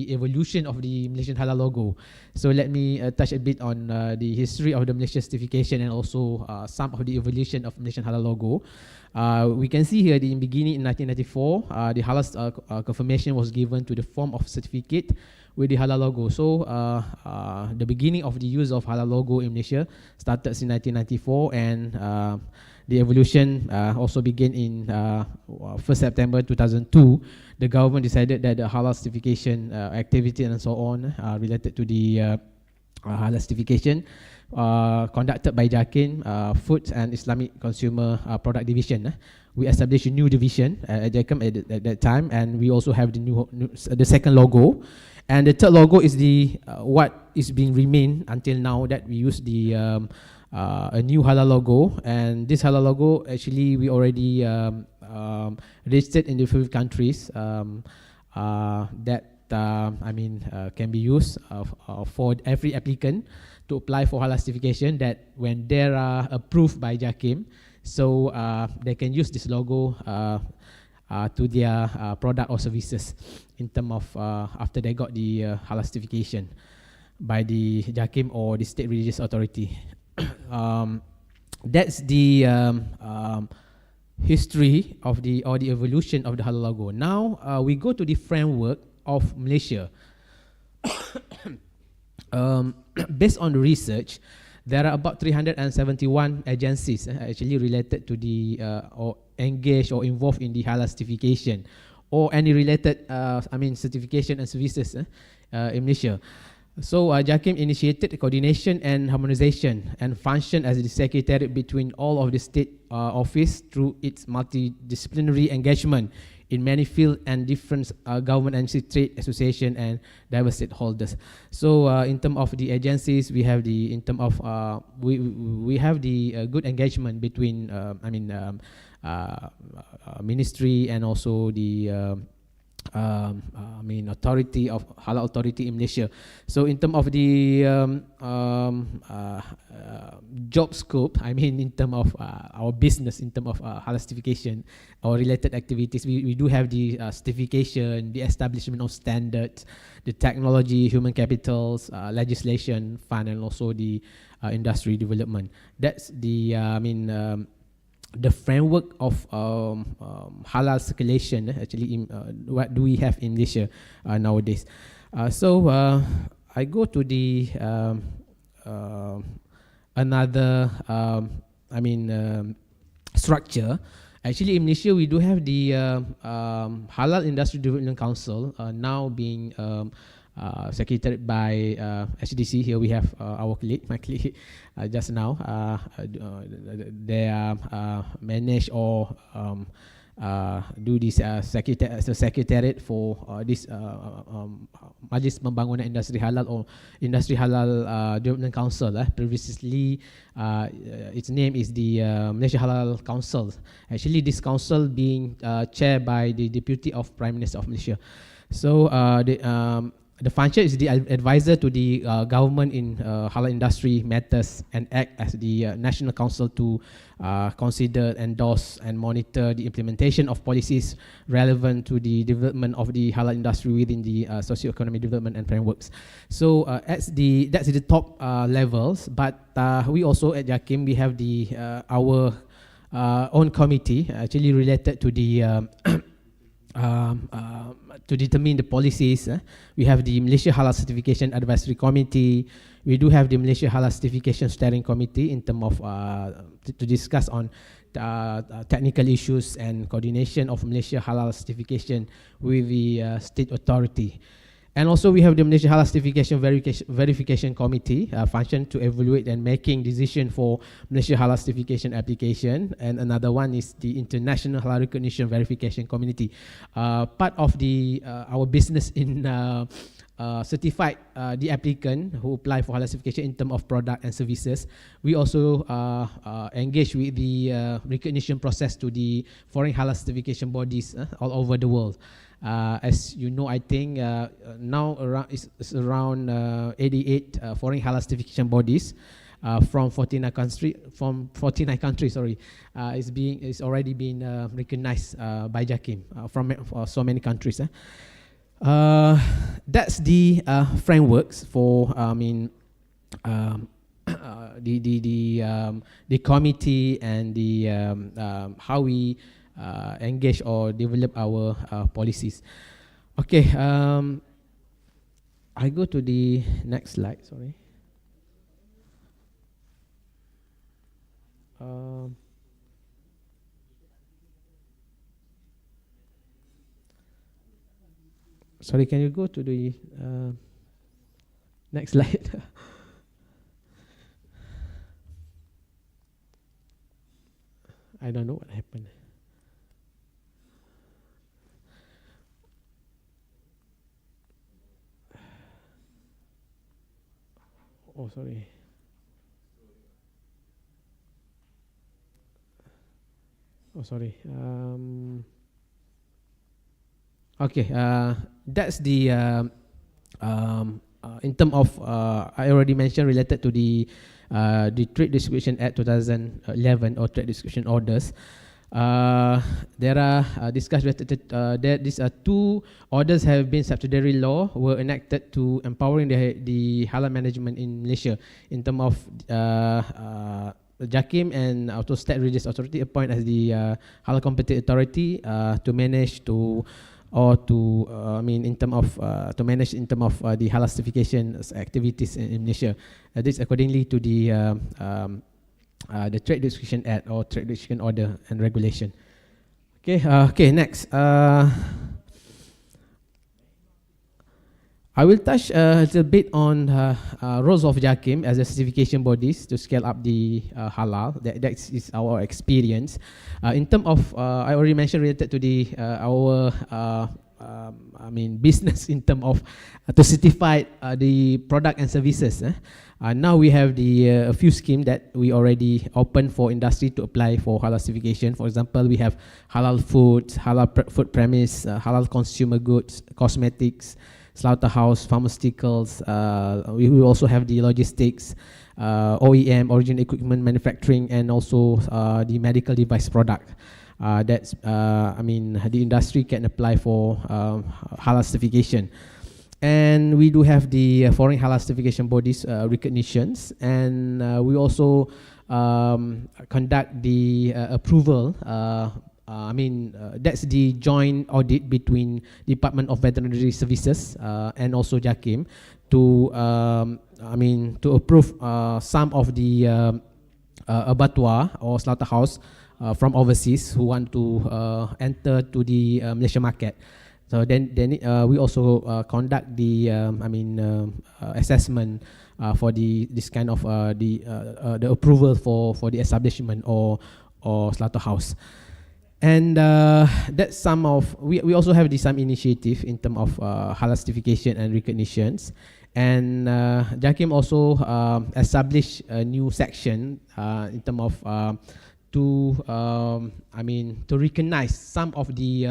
evolution of the Malaysian halal logo. So let me touch a bit on the history of the Malaysian certification, and also some of the evolution of Malaysian halal logo. We can see here in beginning in 1994, the halal confirmation was given to the form of certificate with the halal logo. So the beginning of the use of halal logo in Malaysia started in 1994, and the evolution also began in 1st September 2002. The government decided that the halal certification activity and so on related to the halal certification conducted by Jakim, Food and Islamic Consumer Product Division. We established a new division at Jakim at that time, and we also have the second logo. And the third logo is the what is being remained until now, that we use the a new halal logo. And this halal logo, actually, we already registered in the 5 countries that can be used for every applicant to apply for halal certification, that when they are approved by Jakim, so they can use this logo to their product or services in terms of after they got the halal certification by the Jakim or the State Religious Authority. That's the history of the evolution of the halal logo. Now we go to the framework of Malaysia. Based on the research, There are about 371 agencies actually related to the or engaged or involved in the halal certification or any related certification and services in Malaysia. So JAKIM initiated coordination and harmonization and functioned as the secretariat between all of the state office through its multidisciplinary engagement in many fields and different government and trade association and diverse stakeholders. So in terms of the agencies, we have the we have the good engagement between ministry and also the authority of halal authority in Malaysia. So in terms of the job scope, in terms of our business, in terms of halal certification or related activities, we do have the certification, the establishment of standards, the technology, human capitals, legislation, fund, and also the industry development. That's the framework of halal circulation actually what do we have in Malaysia nowadays. So I go to the another structure. Actually in Malaysia we do have the Halal Industry Development Council now being secretaried by HDC. Here we have my colleague just now. They are manage or do this secretariat for this Majlis Pembangunan Industri Halal or Industri Halal Development Council. Previously, its name is the Malaysia Halal Council. Actually, this council being chaired by the Deputy of Prime Minister of Malaysia. So the function is the advisor to the government in halal industry matters and act as the national council to consider, endorse, and monitor the implementation of policies relevant to the development of the halal industry within the socio-economic development and frameworks. So that's the top levels, but we also at JAKIM, we have the our own committee actually related to the to determine the policies. We have the Malaysia Halal Certification Advisory Committee. We do have the Malaysia Halal Certification Steering Committee in terms of to discuss on technical issues and coordination of Malaysia Halal Certification with the state authority. And also we have the Malaysia Halal Certification Verification Committee function to evaluate and making decision for Malaysia Halal Certification application. And another one is the International Halal Recognition Verification Community. Part of the our business in certified the applicant who apply for halal certification in terms of product and services. We also engage with the recognition process to the foreign halal certification bodies all over the world. As you know, I think now it's around 88 foreign halal certification bodies from 49 countries. It's already been recognized by JAKIM from so many countries. That's the frameworks for the committee and the how we engage or develop our policies. Okay, I go to the next slide. Sorry. Sorry, can you go to the next slide? I don't know what happened. Oh, sorry. Oh, sorry. Okay, that's the in terms of I already mentioned related to the Trade Distribution Act 2011 or Trade Distribution Orders. There are discussed that these two orders have been subsidiary law were enacted to empowering the halal management in Malaysia in terms of JAKIM and also State Religious Authority appoint as the halal competent authority to manage to or to in term of to manage in term of the halal certification activities in Malaysia. This accordingly to the Trade Restriction Act or Trade Restriction Order and Regulation. Okay, next. I will touch a little bit on roles of JAKIM as a certification bodies to scale up the halal. That is our experience. In terms of, I already mentioned related to the our business in terms of to certify the product and services. Now we have the a few schemes that we already open for industry to apply for halal certification. For example, we have halal foods, halal food premise, halal consumer goods, cosmetics, slaughterhouse, pharmaceuticals. We will also have the logistics, OEM, origin equipment manufacturing, and also the medical device product. That's the industry can apply for halal certification. And we do have the foreign halal certification bodies recognitions, and we also conduct the approval. That's the joint audit between Department of Veterinary Services and also JAKIM to approve some of the abattoir or slaughterhouse from overseas who want to enter to the Malaysia market. So then we also conduct the assessment for this kind of the approval for the establishment or slaughterhouse. And that's some of, we also have some initiative in terms of halal certification and recognitions. And JAKIM also established a new section in terms of to recognize some of the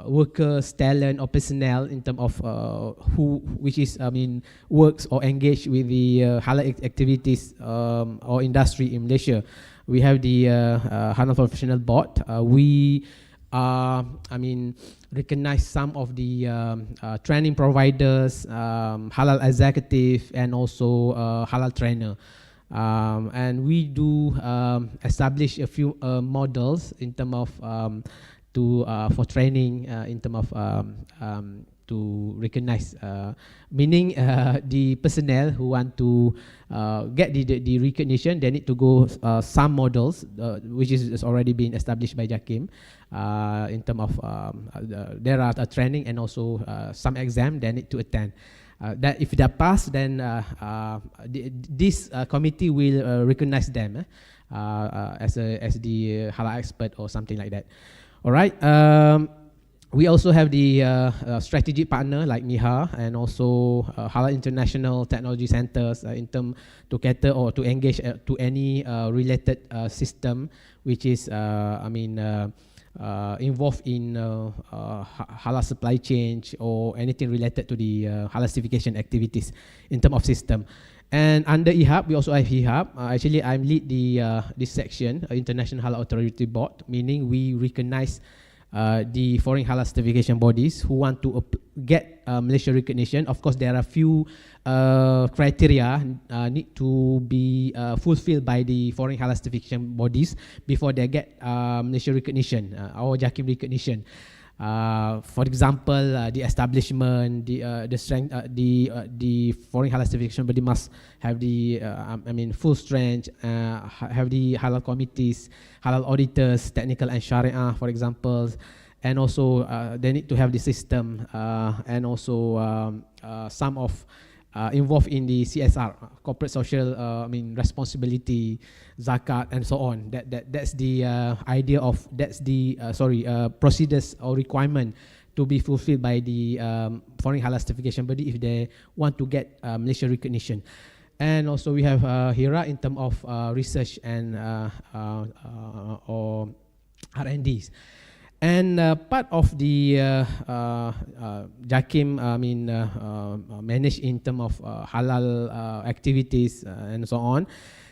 workers, talent, or personnel in terms of works or engage with the halal activities or industry in Malaysia. We have the Halal Professional Board. We recognize some of the training providers, halal executive, and also halal trainer. And we do establish a few models in terms of for training in terms of to recognize, meaning the personnel who want to get the recognition, they need to go some models which is already been established by JAKIM in terms of there are a training and also some exam they need to attend. That if they pass, then this committee will recognize them as the halal expert or something like that. All right. We also have the strategic partner like MIHA and also Halal International Technology Centers in terms to cater or to engage to any related system which is involved in halal supply chain or anything related to the halal certification activities in terms of system. And under IHAB, we also have IHAB. Actually, I lead this section, International Halal Authority Board, meaning we recognize the foreign halal certification bodies who want to get Malaysia recognition. Of course, there are a few criteria need to be fulfilled by the foreign halal certification bodies before they get Malaysia recognition, our JAKIM recognition. For example, the establishment, the strength, the foreign halal certification body must have the full strength, have the halal committees, halal auditors, technical and sharia, for example, and also they need to have the system and also some of involved in the CSR, corporate social responsibility, zakat, and so on. That's the idea of procedures or requirement to be fulfilled by the foreign halal certification body if they want to get Malaysia recognition. And also we have HIRA in terms of research and or R&Ds. And part of the JAKIM, managed in terms of halal activities and so on.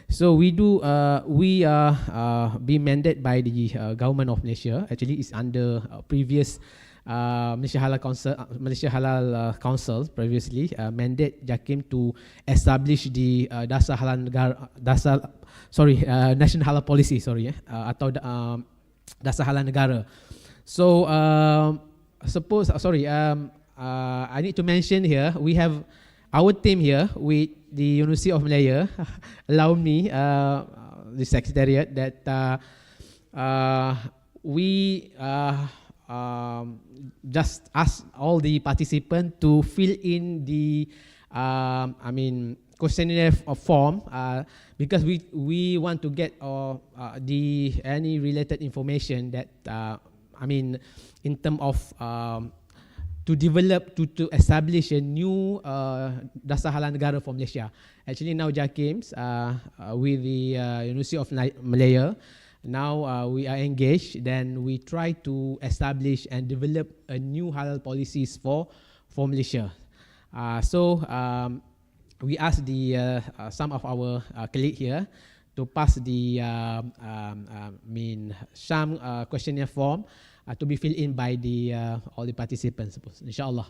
So we are being mandated by the government of Malaysia. Actually, it's under previous Malaysia Halal Council previously mandate JAKIM to establish the National Halal Policy, atau Dasar Halal Negara. So I need to mention here we have our team here with the University of Malaya. Allow me, the secretariat, that we just ask all the participants to fill in the questionnaire form, because we want to get any related information that in terms of to develop, to establish a new dasar halal negara for Malaysia. Actually now JAKIMS with the University of Malaya, now we are engaged, then we try to establish and develop a new halal policies for Malaysia. We asked some of our colleagues here to pass the some questionnaire form to be filled in by all the participants, inshallah.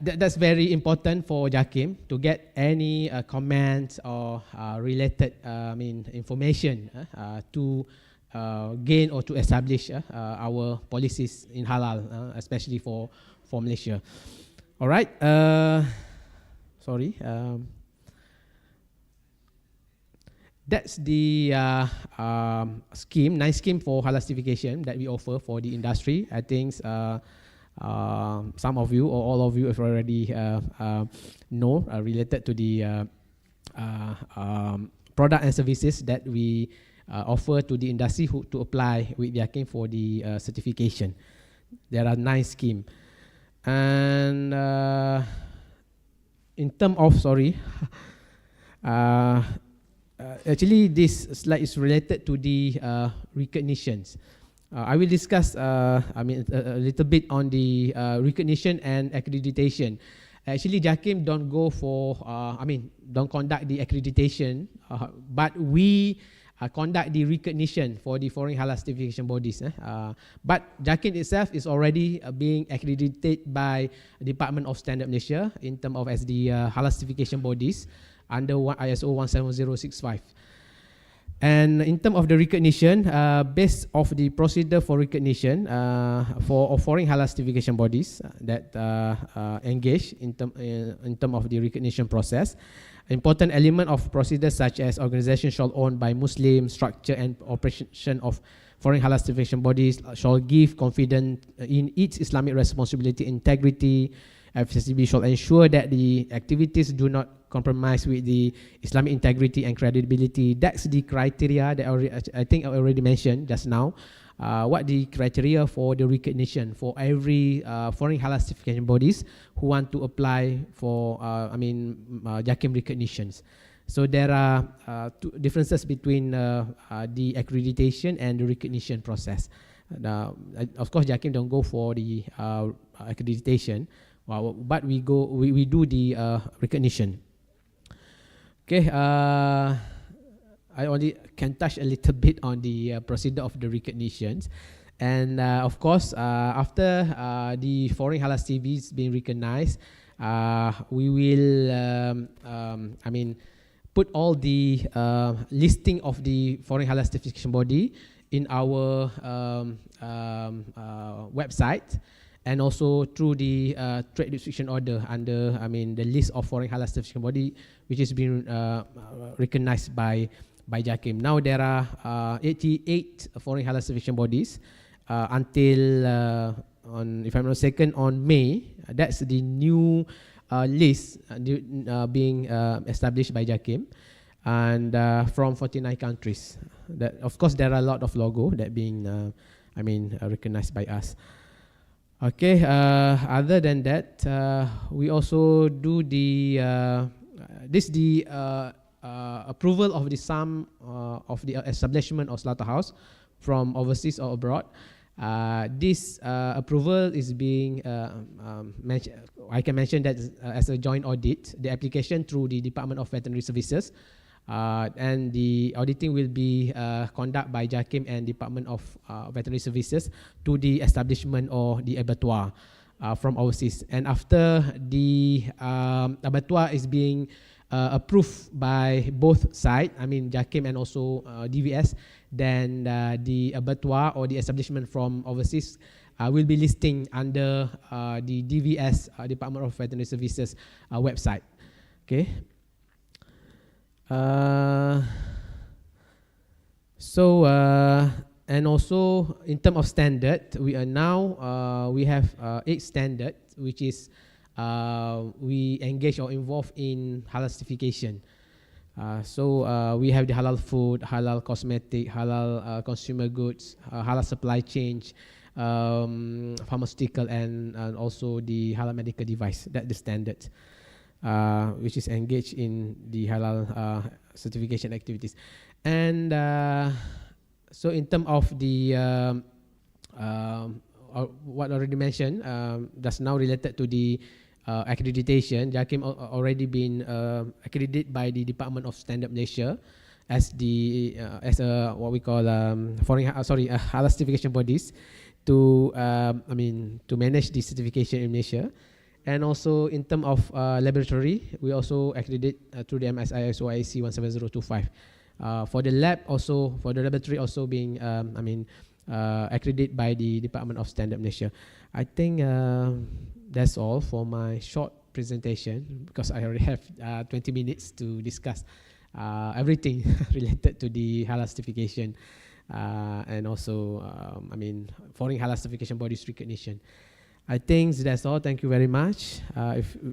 That's very important for JAKIM to get any comments or related information to gain or to establish our policies in halal, especially for Malaysia. All right. That's the scheme, nice scheme for halal certification that we offer for the industry. I think some of you or all of you have already know related to the product and services that we offer to the industry to apply with JAKIM for the certification. There are nice scheme. And in terms of, actually this slide is related to the recognitions. I will discuss a little bit on the recognition and accreditation. Actually JAKIM don't go for, don't conduct the accreditation, but we conduct the recognition for the foreign halal certification bodies. But JAKIM itself is already being accredited by Department of Standard Malaysia in terms of as the halal certification bodies under ISO 17065. And in terms of the recognition, based of the procedure for recognition for foreign halal certification bodies that engage in terms of the recognition process, important element of procedures such as organization shall owned by Muslim, structure and operation of foreign halal certification bodies shall give confidence in its Islamic responsibility, integrity. FCCB shall ensure that the activities do not compromise with the Islamic integrity and credibility. That's the criteria that I think I already mentioned just now. What the criteria for the recognition for every foreign halal certification bodies who want to apply for JAKIM recognitions. So there are two differences between the accreditation and the recognition process. Of course, JAKIM don't go for the accreditation, but we do the recognition. Okay, I only can touch a little bit on the procedure of the recognitions. And of course, after the foreign halal CVs being recognized, we will put all the listing of the foreign halal certification body in our website, and also through the trade restriction order under the list of foreign halal certification body which is being recognized by JAKIM. Now there are 88 foreign halal certification bodies until on, if I'm not mistaken, on May. That's the new list being established by JAKIM, and from 49 countries. That, of course, there are a lot of logo that being recognized by us. Okay, other than that, we also do the approval of the sum of the establishment of slaughterhouse from overseas or abroad. This approval is being I can mention that as a joint audit, the application through the Department of Veterinary Services, and the auditing will be conducted by JAKIM and Department of Veterinary Services to the establishment or the abattoir from overseas. And after the abattoir is being approved by both sides, JAKIM and also DVS, then the abattoir or the establishment from overseas will be listing under the DVS, Department of Veterinary Services website. Okay. And also in terms of standard, we are now we have 8 standards, which is we engage or involve in halal certification. We have the halal food, halal cosmetic, halal consumer goods, halal supply chain, pharmaceutical, and also the halal medical device. That's the standard, which is engaged in the halal certification activities. And so in terms of the what already mentioned, that's now related to the accreditation. Jakim already been accredited by the Department of Standard Malaysia as the as a what we call halal certification bodies to to manage the certification in Malaysia. And also in terms of laboratory, we also accredited through the MSI ISO IEC 17025. For the lab also, for the laboratory also being accredited by the Department of Standard Malaysia. I think that's all for my short presentation, because I already have 20 minutes to discuss everything related to the halal certification and also foreign halal certification bodies recognition. I think that's all. Thank you very much.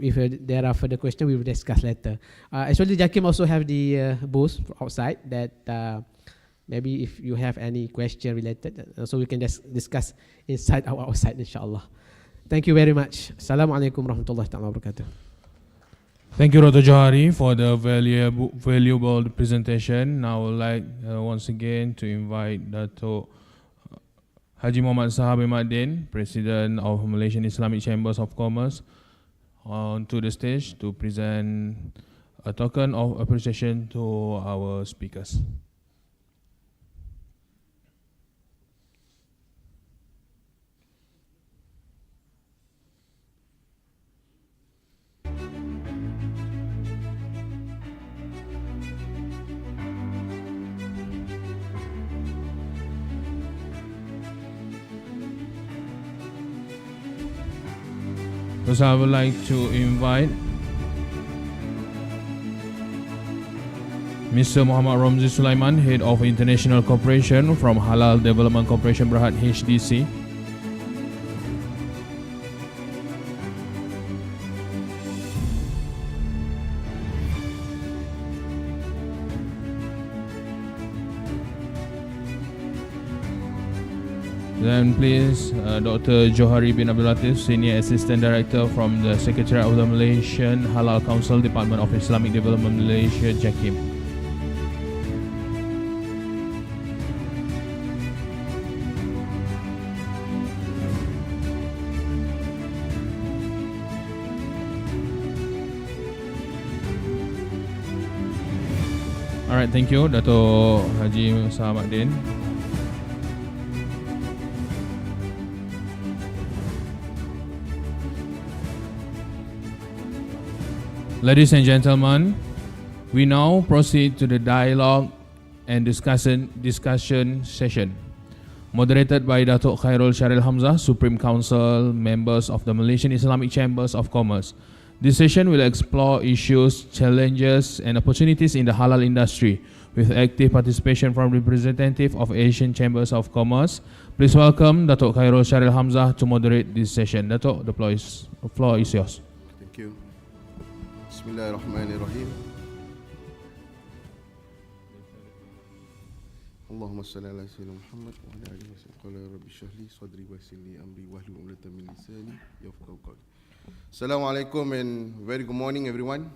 If there are further questions, we will discuss later. Actually, Jakim also have the booth outside that maybe if you have any question related, so we can discuss inside or outside, inshallah. Thank you very much. Assalamualaikum warahmatullahi wabarakatuh. Thank you, Dr. Johari, for the valuable presentation. Now I would like once again to invite Dato' Haji Muhammad Sahabi Madin, President of Malaysian Islamic Chambers of Commerce, onto the stage to present a token of appreciation to our speakers. First, I would like to invite Mr. Muhammad Ramzi Sulaiman, Head of International Cooperation from Halal Development Corporation Berhad HDC. Then please, Dr. Johari bin Abdul Latif, Senior Assistant Director from the Secretariat of the Malaysian Halal Council, Department of Islamic Development Malaysia, Jakim. Alright, thank you, Dato' Haji Sahabaddin. Ladies and gentlemen, we now proceed to the dialogue and discussion session, moderated by Dato' Khairul Syaril Hamzah, Supreme Council, members of the Malaysian Islamic Chambers of Commerce. This session will explore issues, challenges, and opportunities in the halal industry, with active participation from representatives of Asian Chambers of Commerce. Please welcome Dato' Khairul Syaril Hamzah to moderate this session. Dato', the floor is yours. Thank you. Bismillahirrahmanirrahim. Allahumma salli ala sayyidina Muhammad wa ala alihi wa sallam. Qala rabbi shrah li sadri wa yassir li amri wahlul 'uqdatam min lisani yafqahu qawli. Assalamualaikum and very good morning everyone.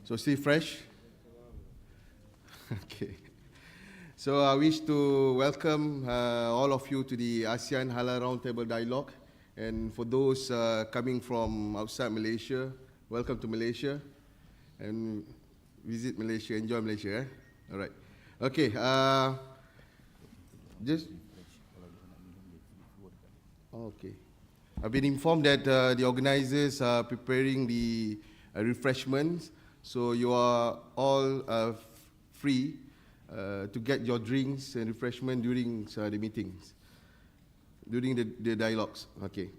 So still fresh? Okay. So I wish to welcome all of you to the Asean Halal Roundtable Dialogue, and for those coming from outside Malaysia, welcome to Malaysia, and visit Malaysia, enjoy Malaysia. All right. Okay. Okay. I've been informed that the organizers are preparing the refreshments, so you are all free to get your drinks and refreshment during the meetings, during the dialogues. Okay.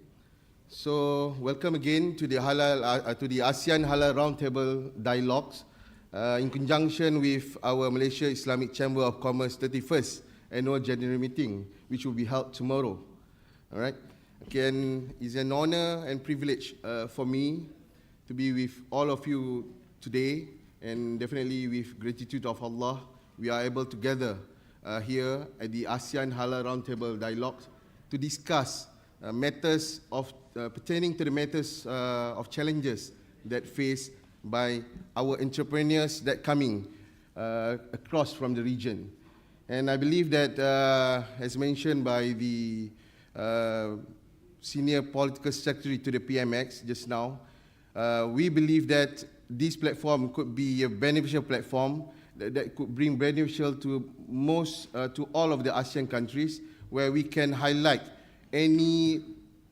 So welcome again to the ASEAN Halal Roundtable Dialogues in conjunction with our Malaysia Islamic Chamber of Commerce 31st Annual General Meeting, which will be held tomorrow. All right. Again, it's an honor and privilege for me to be with all of you today, and definitely with gratitude of Allah, we are able to gather here at the ASEAN Halal Roundtable Dialogues to discuss matters of pertaining to the matters of challenges that faced by our entrepreneurs that coming across from the region. And I believe that, as mentioned by the Senior Political Secretary to the PMX just now, we believe that this platform could be a beneficial platform that could bring beneficial to to all of the ASEAN countries, where we can highlight any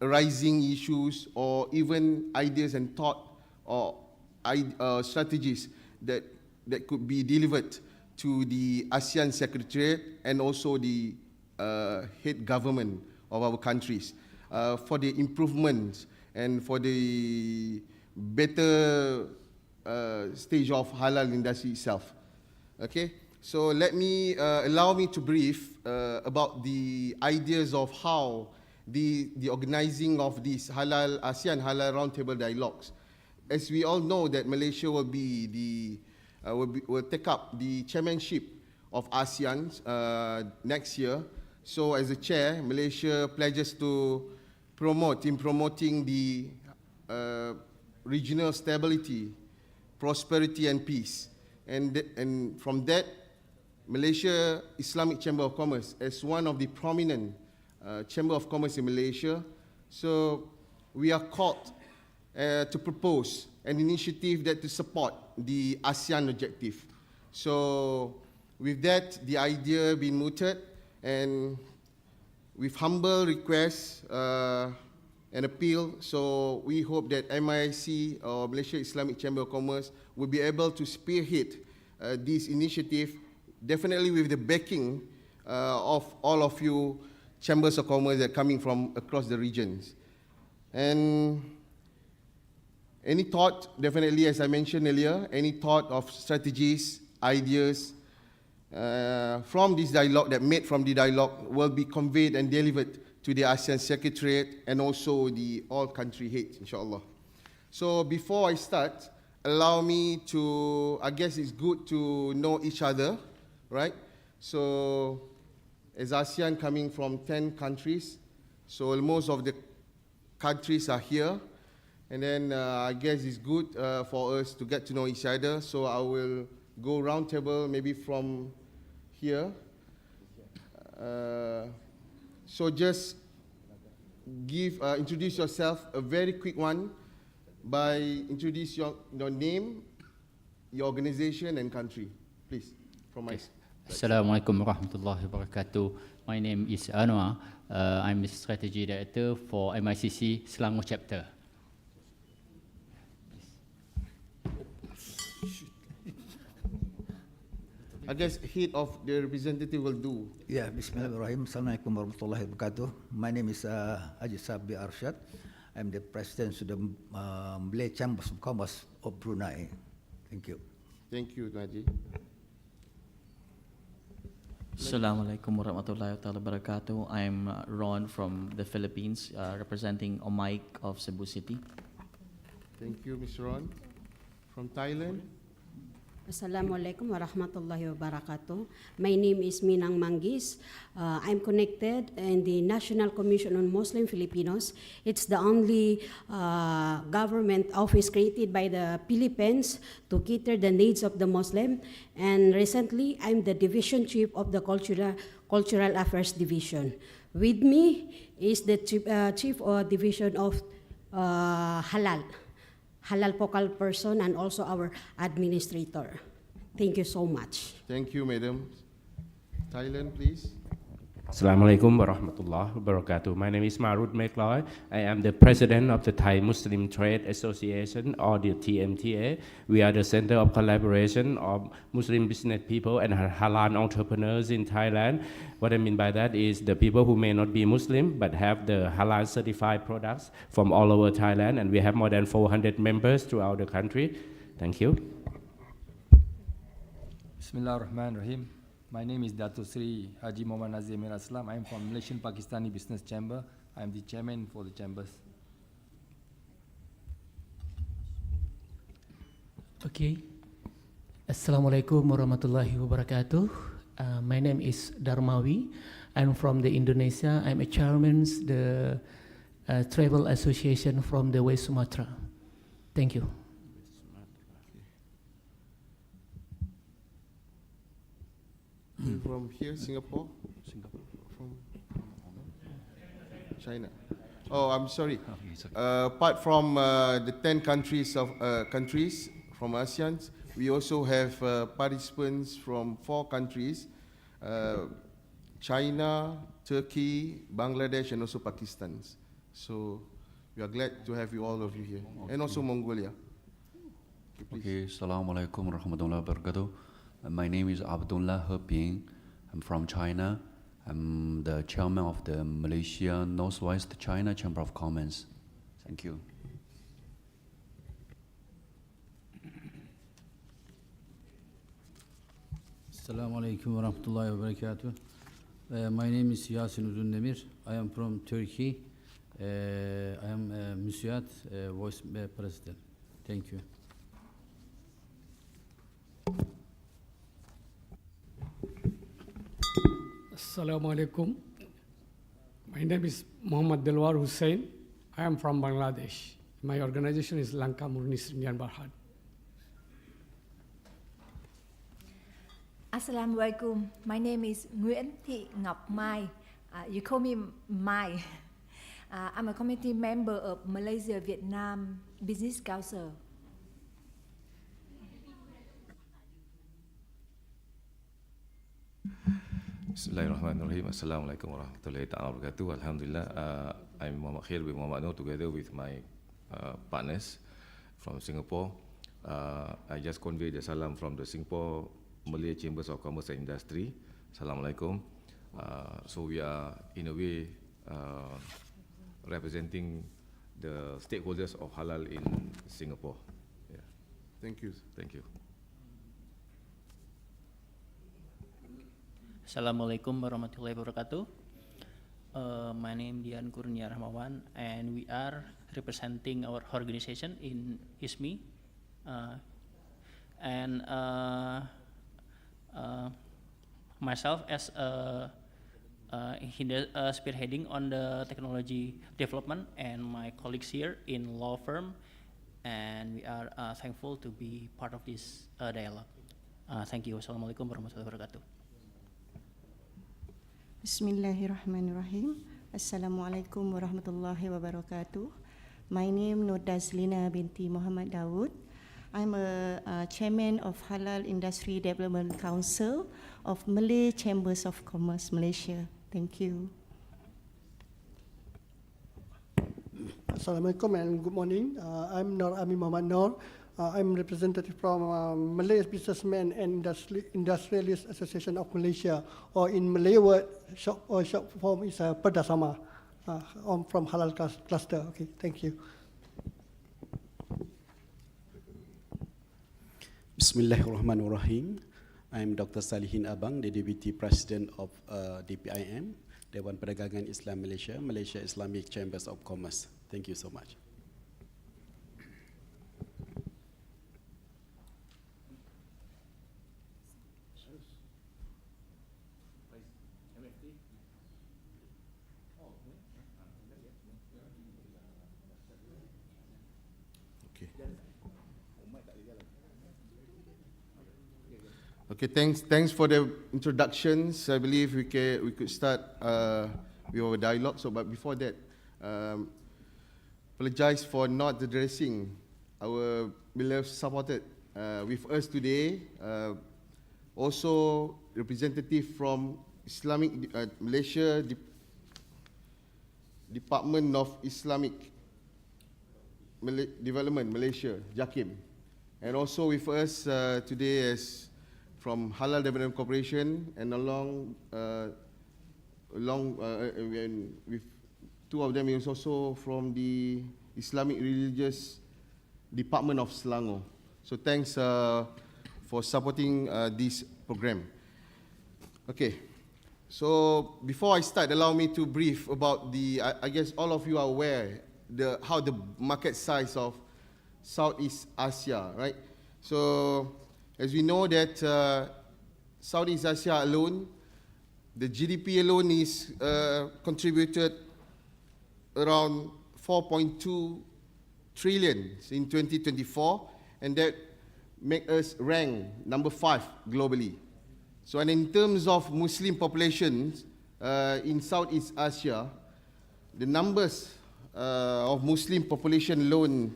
arising issues or even ideas and thought or strategies that could be delivered to the ASEAN Secretariat and also the head government of our countries for the improvement and for the better stage of halal industry itself. Okay, so allow me to brief about the ideas of how the organizing of these ASEAN Halal Roundtable Dialogues. As we all know that Malaysia will take up the chairmanship of ASEAN next year. So as a chair, Malaysia pledges to promoting the regional stability, prosperity and peace. And from that, Malaysia Islamic Chamber of Commerce, as one of the prominent Chamber of Commerce in Malaysia, so we are called to propose an initiative that to support the ASEAN objective. So with that, the idea being mooted, and with humble request and appeal, so we hope that MIC or Malaysia Islamic Chamber of Commerce will be able to spearhead this initiative, definitely with the backing of all of you chambers of commerce that are coming from across the regions. And any thought, definitely, as I mentioned earlier, any thought of strategies, ideas from this dialogue, that made from the dialogue, will be conveyed and delivered to the ASEAN Secretariat and also the all country heads, inshallah. So before I start, allow me to, I guess it's good to know each other, right? So as ASEAN coming from 10 countries, so most of the countries are here. And then I guess it's good for us to get to know each other. So I will go round table maybe from here. So just introduce yourself, a very quick one, by introduce your name, your organization and country, please, from my side. Assalamualaikum warahmatullahi wabarakatuh. My name is Anwar. I'm the Strategy Director for MICC Selangor Chapter. I guess head of the representative will do. Yeah, Bismillahirrahmanirrahim. Assalamualaikum warahmatullahi wabarakatuh. My name is Haji Sabtu Arshad. I'm the President of the Malay Chamber of Commerce of Brunei. Thank you. Thank you, Najib. Assalamualaikum warahmatullahi wabarakatuh. I'm Ron from the Philippines, representing OMIC of Cebu City. Thank you, Mr. Ron. From Thailand. Assalamualaikum warahmatullahi wabarakatuh. My name is Minang Manggis. I'm connected in the National Commission on Muslim Filipinos. It's the only government office created by the Philippines to cater the needs of the Muslim. And recently, I'm the Division Chief of the Cultural Affairs Division. With me is the Chief Division of Halal focal person, and also our administrator. Thank you so much. Thank you, madam. Thailand, please. Assalamualaikum warahmatullahi wabarakatuh. My name is Marut Mekloy. I am the president of the Thai Muslim Trade Association, or the TMTA. We are the center of collaboration of Muslim business people and halal entrepreneurs in Thailand. What I mean by that is the people who may not be Muslim but have the halal certified products from all over Thailand, and we have more than 400 members throughout the country. Thank you. Bismillahirrahmanirrahim. My name is Dato Seri Haji Muhammad Nazir Mir Aslam. I am from Malaysian Pakistani Business Chamber. I am the chairman for the chambers. Okay. Assalamualaikum warahmatullahi wabarakatuh. My name is Darmawi. I'm from the Indonesia. I'm a chairman of the travel association from the West Sumatra. Thank you. From here, Singapore? From China. Oh, I'm sorry. Apart from the 10 countries from ASEAN, we also have participants from 4 countries, China, Turkey, Bangladesh, and also Pakistan. So we are glad to have all of you here. Okay. And also Mongolia. Okay, Assalamualaikum warahmatullahi wabarakatuh. My name is Abdullah Heping. I'm from China. I'm the chairman of the Malaysia Northwest China Chamber of Commerce. Thank you. Assalamualaikum warahmatullahi wabarakatuh. My name is Yasin Uzundemir. I am from Turkey. I am Müsiat Vice President. Thank you. Assalamualaikum. My name is Muhammad Delwar Hussain. I am from Bangladesh. My organization is Lanka Murni Srinyan Barhad. Assalamualaikum. My name is Nguyễn Thị Ngọc Mai. You call me Mai. I'm a committee member of Malaysia Vietnam Business Council. Bismillahirrahmanirrahim. Assalamualaikum warahmatullahi wabarakatuh. Alhamdulillah, I'm Muhammad Khair bin Muhammad Noor together with my partners from Singapore. I just convey the salam from the Singapore Malay Chambers of Commerce and Industry. Assalamualaikum. So we are in a way representing the stakeholders of halal in Singapore. Yeah. Thank you. Thank you. Assalamualaikum warahmatullahi wabarakatuh. My name is Dian Kurnia Rahmawan, and we are representing our organization in ISMI. And myself as spearheading on the technology development, and my colleagues here in law firm, and we are thankful to be part of this dialogue. Thank you. Assalamualaikum warahmatullahi wabarakatuh. Bismillahirrahmanirrahim. Assalamualaikum warahmatullahi wabarakatuh. My name Nur Dazlina binti Muhammad Daud. I'm a chairman of Halal Industry Development Council of Malay Chambers of Commerce Malaysia. Thank you. Assalamualaikum and good morning. I'm Nur Ami Muhammad Nur. I'm representative from Malay Businessmen and Industrialist Association of Malaysia, or in Malay word, short form is Perdasama. I'm from Halal Cluster. Okay, thank you. Bismillahirrahmanirrahim. I'm Dr. Salihin Abang, the Deputy President of DPIM, Dewan Perdagangan Islam Malaysia, Malaysia Islamic Chambers of Commerce. Thank you so much. Okay, thanks for the introductions. I believe we could start with our dialogue. So, but before that, apologize for not addressing our beloved supported with us today. Also, representative from Malaysia Department of Islamic Development, Malaysia, JAKIM. And also with us today is from Halal Development Corporation, and with two of them is also from the Islamic Religious Department of Selangor. So thanks for supporting this program. Okay, so before I start, allow me to brief about I guess all of you are aware how the market size of Southeast Asia, right? So as we know that Southeast Asia alone, the GDP alone is contributed around 4.2 trillion in 2024, and that make us rank number 5 globally. So, and in terms of Muslim populations in Southeast Asia, the numbers of Muslim population alone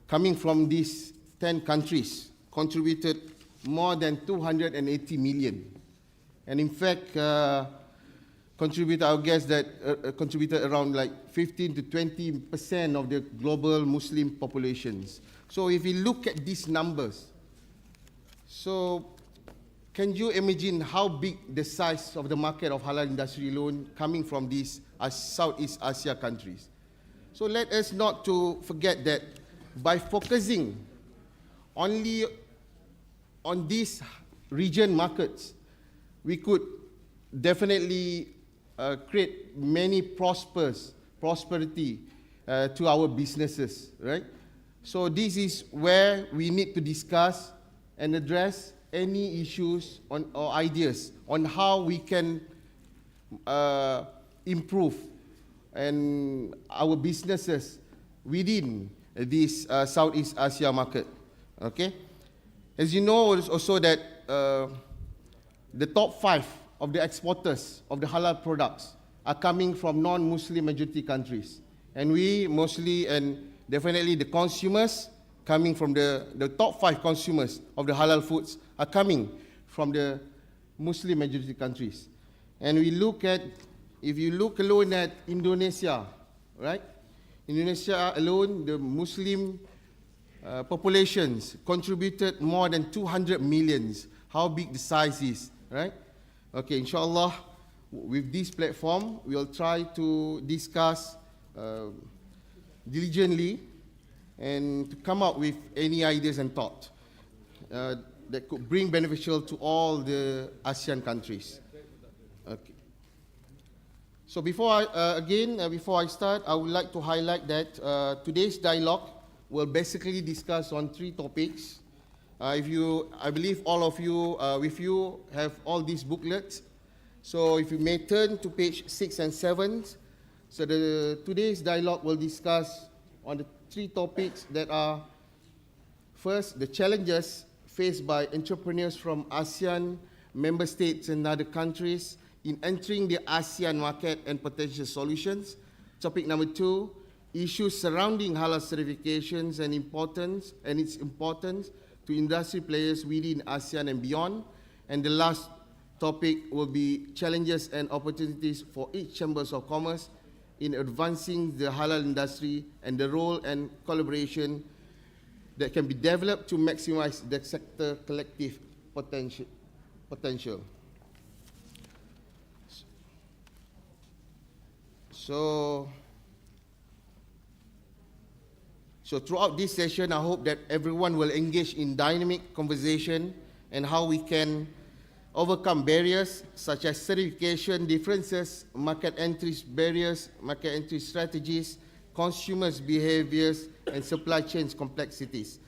coming from these 10 countries contributed more than 280 million. And in fact, contributed around like 15 to 20% of the global Muslim populations. So if you look at these numbers, so can you imagine how big the size of the market of halal industry alone coming from these Southeast Asia countries? So let us not to forget that by focusing only on these region markets, we could definitely create many prosperity to our businesses, right? So this is where we need to discuss and address any issues or ideas on how we can improve and our businesses within this Southeast Asia market. Okay, as you know also that the top 5 of the exporters of the halal products are coming from non-Muslim majority countries, and we mostly and definitely the consumers coming from the top 5 consumers of the halal foods are coming from the Muslim majority countries. And we look at, if you look alone at Indonesia, right? Indonesia alone, the Muslim populations contributed more than 200 millions. How big the size is, right? Okay, inshallah, with this platform, we'll try to discuss diligently and to come up with any ideas and thoughts that could bring beneficial to all the ASEAN countries. Okay. So before I start, I would like to highlight that today's dialogue will basically discuss on 3 topics. I believe all of you with you have all these booklets. So if you may turn to page 6 and 7. So today's dialogue will discuss on the 3 topics that are: first, the challenges faced by entrepreneurs from ASEAN member states and other countries in entering the ASEAN market and potential solutions. Topic number 2, issues surrounding halal certifications and its importance to industry players within ASEAN and beyond. And the last topic will be challenges and opportunities for each chambers of commerce in advancing the halal industry and the role and collaboration that can be developed to maximize the sector collective potential. So throughout this session, I hope that everyone will engage in dynamic conversation and how we can overcome barriers such as certification differences, market entry barriers, market entry strategies, consumers' behaviors, and supply chains complexities.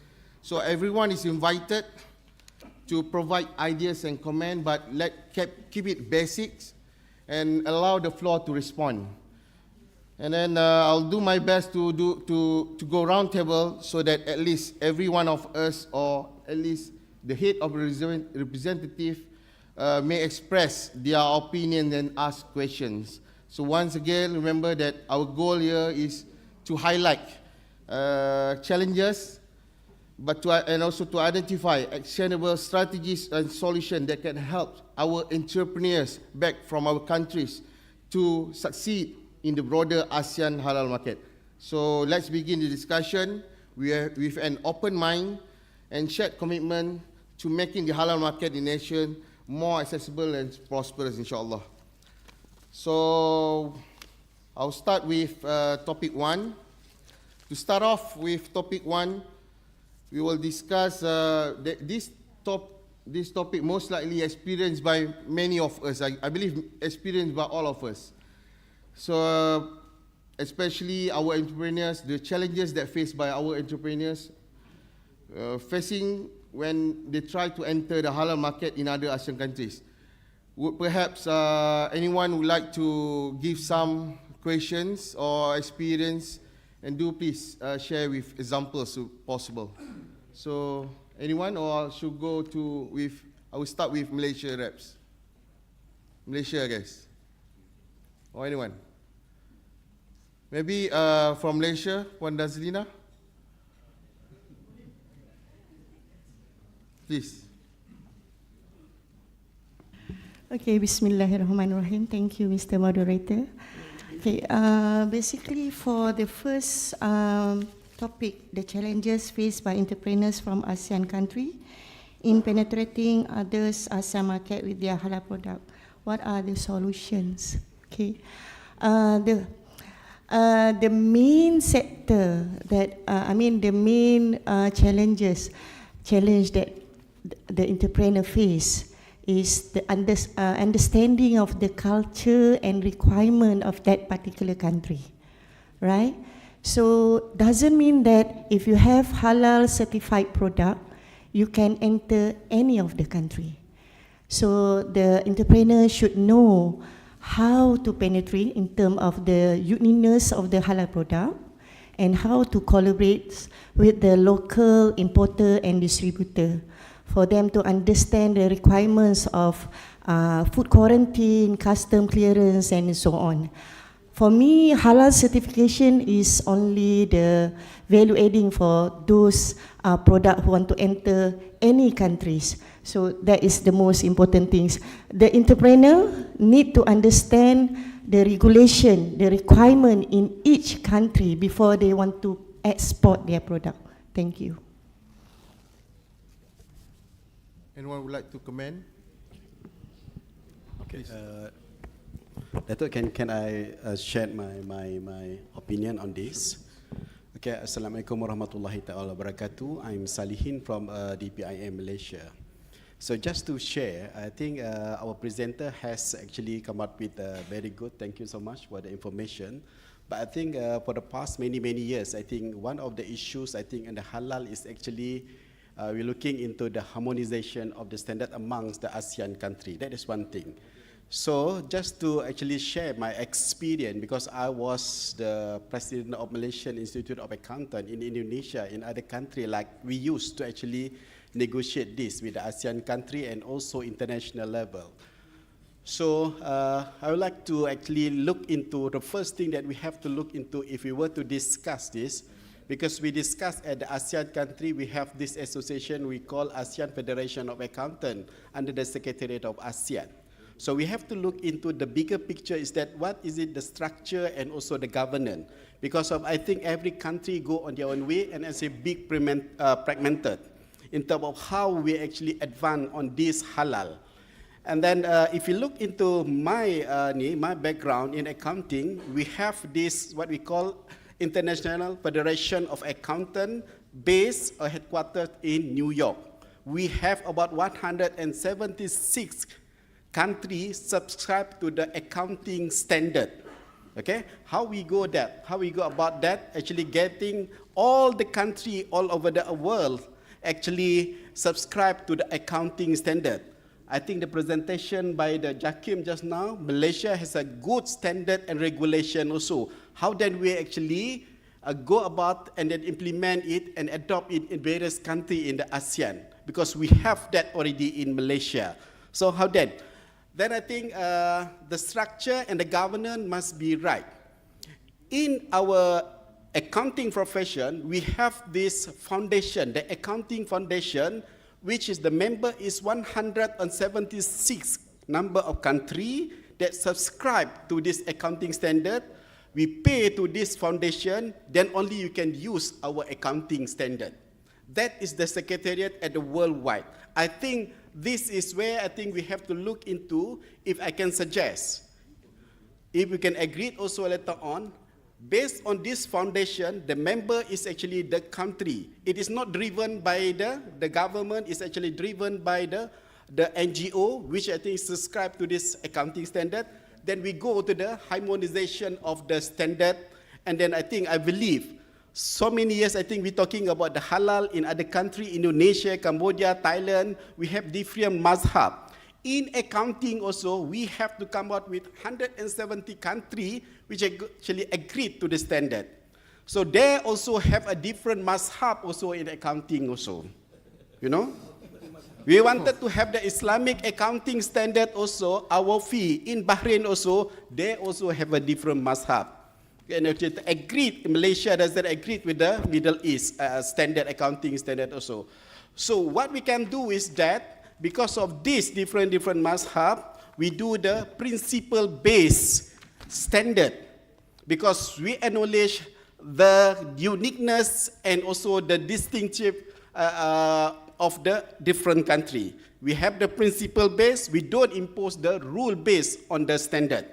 So everyone is invited to provide ideas and comment, but keep it basics and allow the floor to respond. And then I'll do my best to go roundtable so that at least every one of us, or at least the head of representative, may express their opinion and ask questions. So once again, remember that our goal here is to highlight challenges, and also to identify actionable strategies and solutions that can help our entrepreneurs back from our countries to succeed in the broader ASEAN halal market. So let's begin the discussion with an open mind and shared commitment to making the halal market in the nation more accessible and prosperous, inshallah. So I'll start with topic 1. To start off with topic 1, we will discuss this topic most likely experienced by many of us. I believe experienced by all of us. So especially our entrepreneurs, the challenges that faced by our entrepreneurs facing when they try to enter the halal market in other Asian countries. Would perhaps anyone would like to give some questions or experience, and do please share with examples if possible. So anyone, or I should go I will start with Malaysia reps. Malaysia, guys. Or anyone? Maybe from Malaysia, Puan Dazlina? Please. Okay, Bismillahirrahmanirrahim. Thank you, Mr. Moderator. Okay, basically for the first topic, the challenges faced by entrepreneurs from ASEAN country in penetrating others ASEAN market with their halal product. What are the solutions? Okay, the main sector that the main challenge that the entrepreneur face is the understanding of the culture and requirement of that particular country, right? So doesn't mean that if you have halal certified product, you can enter any of the country. So the entrepreneur should know how to penetrate in terms of the uniqueness of the halal product and how to collaborate with the local importer and distributor for them to understand the requirements of food quarantine, custom clearance, and so on. For me, halal certification is only the value adding for those products who want to enter any countries. So that is the most important things. The entrepreneur need to understand the regulation, the requirement in each country before they want to export their product. Thank you. Anyone would like to comment? Okay. Dato', can I share my opinion on this? Okay, Assalamualaikum warahmatullahi ta'ala wabarakatuh. I'm Salihin from DPIM Malaysia. So just to share, I think our presenter has actually come up with very good, thank you so much for the information. But I think for the past many years, I think one of the issues I think in the halal is actually we're looking into the harmonization of the standard amongst the ASEAN country. That is one thing. So just to actually share my experience, because I was the president of Malaysian Institute of Accountants in Indonesia, in other country, like we used to actually negotiate this with the ASEAN country and also international level. So I would like to actually look into the first thing that we have to look into if we were to discuss this, because we discussed at the ASEAN country, we have this association we call ASEAN Federation of Accountants under the Secretariat of ASEAN. So we have to look into the bigger picture is that what is it, the structure and also the governance. Because of, I think every country go on their own way and as a big fragmented in terms of how we actually advance on this halal. And then if you look into my background in accounting, we have this, what we call International Federation of Accountants based or headquartered in New York. We have about 176 countries subscribe to the accounting standard. Okay, how we go about that? Actually getting all the country all over the world actually subscribe to the accounting standard. I think the presentation by the Jakim just now, Malaysia has a good standard and regulation also. How then we actually go about and then implement it and adopt it in various countries in the ASEAN? Because we have that already in Malaysia. So how then? Then I think the structure and the governance must be right. In our accounting profession, we have this foundation, the accounting foundation, which is the member is 176 number of country that subscribe to this accounting standard. We pay to this foundation, then only you can use our accounting standard. That is the secretariat at the worldwide. I think this is where I think we have to look into, if I can suggest, if we can agree also later on, based on this foundation, the member is actually the country. It is not driven by the government, it's actually driven by the NGO, which I think subscribe to this accounting standard. Then we go to the harmonization of the standard, and then I believe, so many years I think we're talking about the halal in other countries, Indonesia, Cambodia, Thailand, we have different mazhab. In accounting also, we have to come out with 170 countries which actually agreed to the standard. So they also have a different mazhab also in accounting also, you know. We wanted to have the Islamic accounting standard also, our fee. In Bahrain also, they also have a different mazhab. And agreed, Malaysia doesn't agree with the Middle East standard, accounting standard also. So what we can do is that, because of this different mazhab, we do the principle-based standard, because we acknowledge the uniqueness and also the distinctive of the different country. We have the principle-based, we don't impose the rule-based on the standard.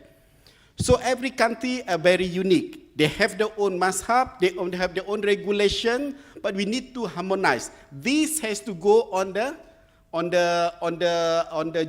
So every country are very unique. They have their own mazhab, they have their own regulation, but we need to harmonize. This has to go on the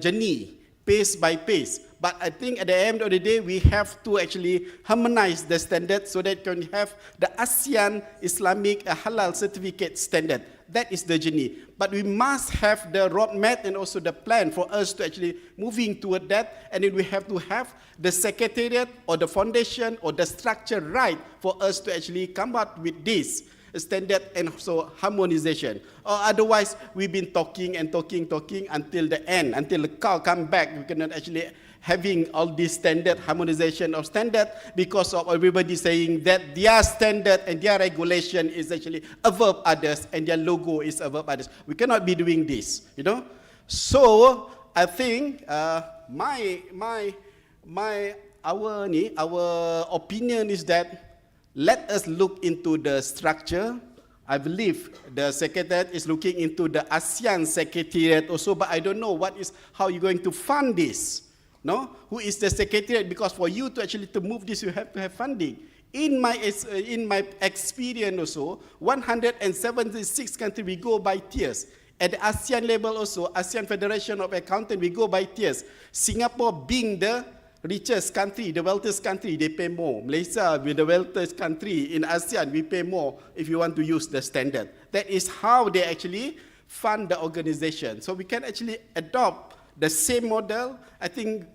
journey, pace by pace. But I think at the end of the day, we have to actually harmonize the standard so that we can have the ASEAN Islamic Halal certificate standard. That is the journey. But we must have the roadmap and also the plan for us to actually moving toward that. And then we have to have the secretariat or the foundation or the structure right for us to actually come up with this standard and also harmonization. Or otherwise, we've been talking until the end, until the cow come back. We cannot actually having all this standard, harmonization of standard, because of everybody saying that their standard and their regulation is actually above others and their logo is above others. We cannot be doing this, you know. So I think our opinion is that let us look into the structure. I believe the secretariat is looking into the ASEAN secretariat also, but I don't know how you're going to fund this. No, who is the secretariat? Because for you to actually to move this, you have to have funding. In my experience also, 176 countries we go by tiers. At the ASEAN level also, ASEAN Federation of Accountants, we go by tiers. Singapore being the richest country, the wealthiest country, they pay more. Malaysia, with the wealthiest country in ASEAN, we pay more if you want to use the standard. That is how they actually fund the organization. So we can actually adopt the same model. I think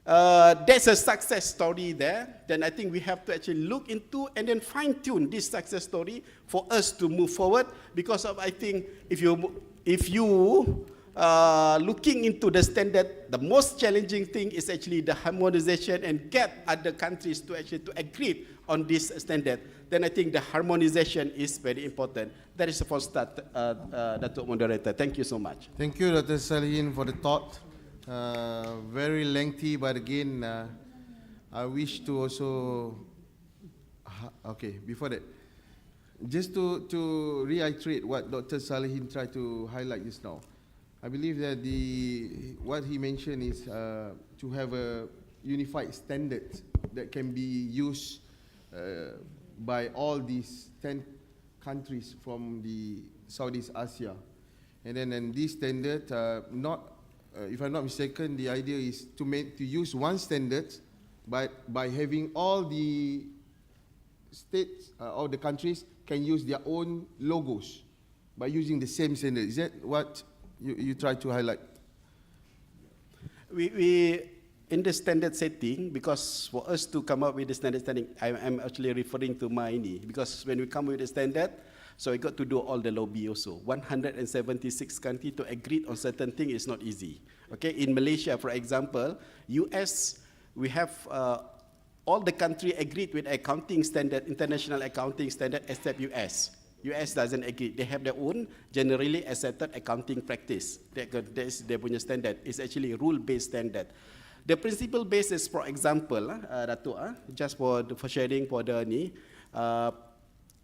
there's a success story there. Then I think we have to actually look into and then fine-tune this success story for us to move forward. Because of, I think, if you looking into the standard, the most challenging thing is actually the harmonization and get other countries to actually to agree on this standard. Then I think the harmonization is very important. That is for start, Datuk Moderator. Thank you so much. Thank you, Dr. Salihin, for the thought. Very lengthy, but again, I wish to also, okay, before that, just to reiterate what Dr. Salihin tried to highlight just now. I believe that what he mentioned is to have a unified standard that can be used by all these 10 countries from the Southeast Asia. And then this standard, if I'm not mistaken, the idea is to use one standard, but by having all the states or the countries can use their own logos by using the same standard. Is that what you try to highlight? We in the standard setting, because for us to come up with the standard setting, I'm actually referring to because when we come with the standard, so we got to do all the lobby also. 176 countries to agree on certain thing is not easy. Okay, in Malaysia, for example, US, we have all the country agreed with accounting standard, international accounting standard, except US. US doesn't agree. They have their own generally accepted accounting practice. That is their punya standard. It's actually rule-based standard. The principle basis, for example, Datuk, just for sharing for the ni,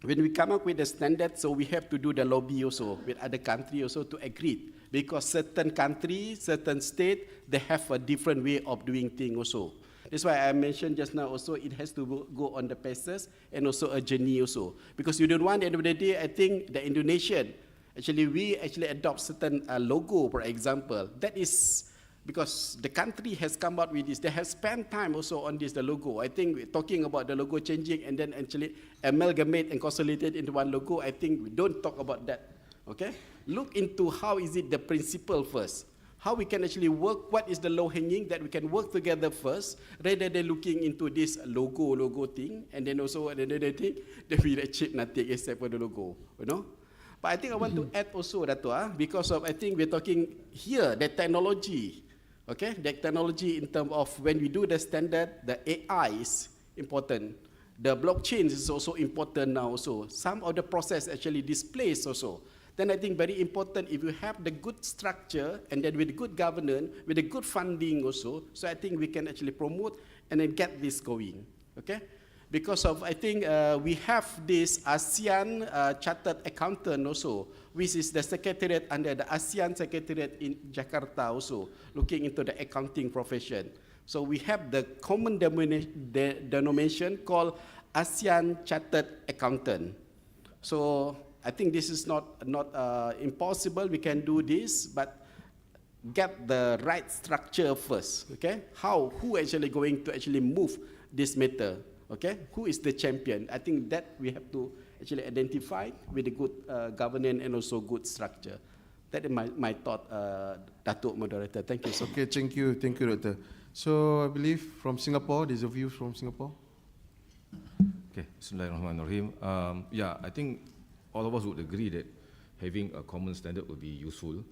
when we come up with the standard, so we have to do the lobby also with other countries also to agree, because certain countries, certain state, they have a different way of doing things also. That's why I mentioned just now also it has to go on the paces and also a journey also. Because you don't want, at the end of the day, I think the Indonesian, we adopt certain logo, for example. That is because the country has come out with this. They have spent time also on this, the logo. I think we're talking about the logo changing and then actually amalgamate and consolidate into one logo. I think we don't talk about that, okay? Look into how is it the principle first. How we can actually work, what is the low hanging that we can work together first, rather than looking into this logo thing, and then also another thing, then we achieve nothing except for the logo, you know? But I think I want to add also that, because of, I think we're talking here, the technology, okay? The technology in terms of when we do the standard, the AI is important. The blockchain is also important now also. Some of the process actually displaced also. Then I think very important if you have the good structure and then with good governance, with the good funding also, so I think we can actually promote and then get this going, okay? Because of, I think we have this ASEAN Chartered Accountant also, which is the secretariat under the ASEAN Secretariat in Jakarta also, looking into the accounting profession. So we have the common denomination called ASEAN Chartered Accountant. So I think this is not impossible. We can do this, but get the right structure first. Okay, who actually going to actually move this matter? Okay, who is the champion? I think that we have to actually identify with a good governance and also good structure. That is my thought, Datuk Moderator. Thank you. Okay, thank you, Doctor. So I believe from Singapore, there's a view from Singapore. Okay, Bismillahirrahmanirrahim. Yeah, I think all of us would agree that having a common standard would be useful,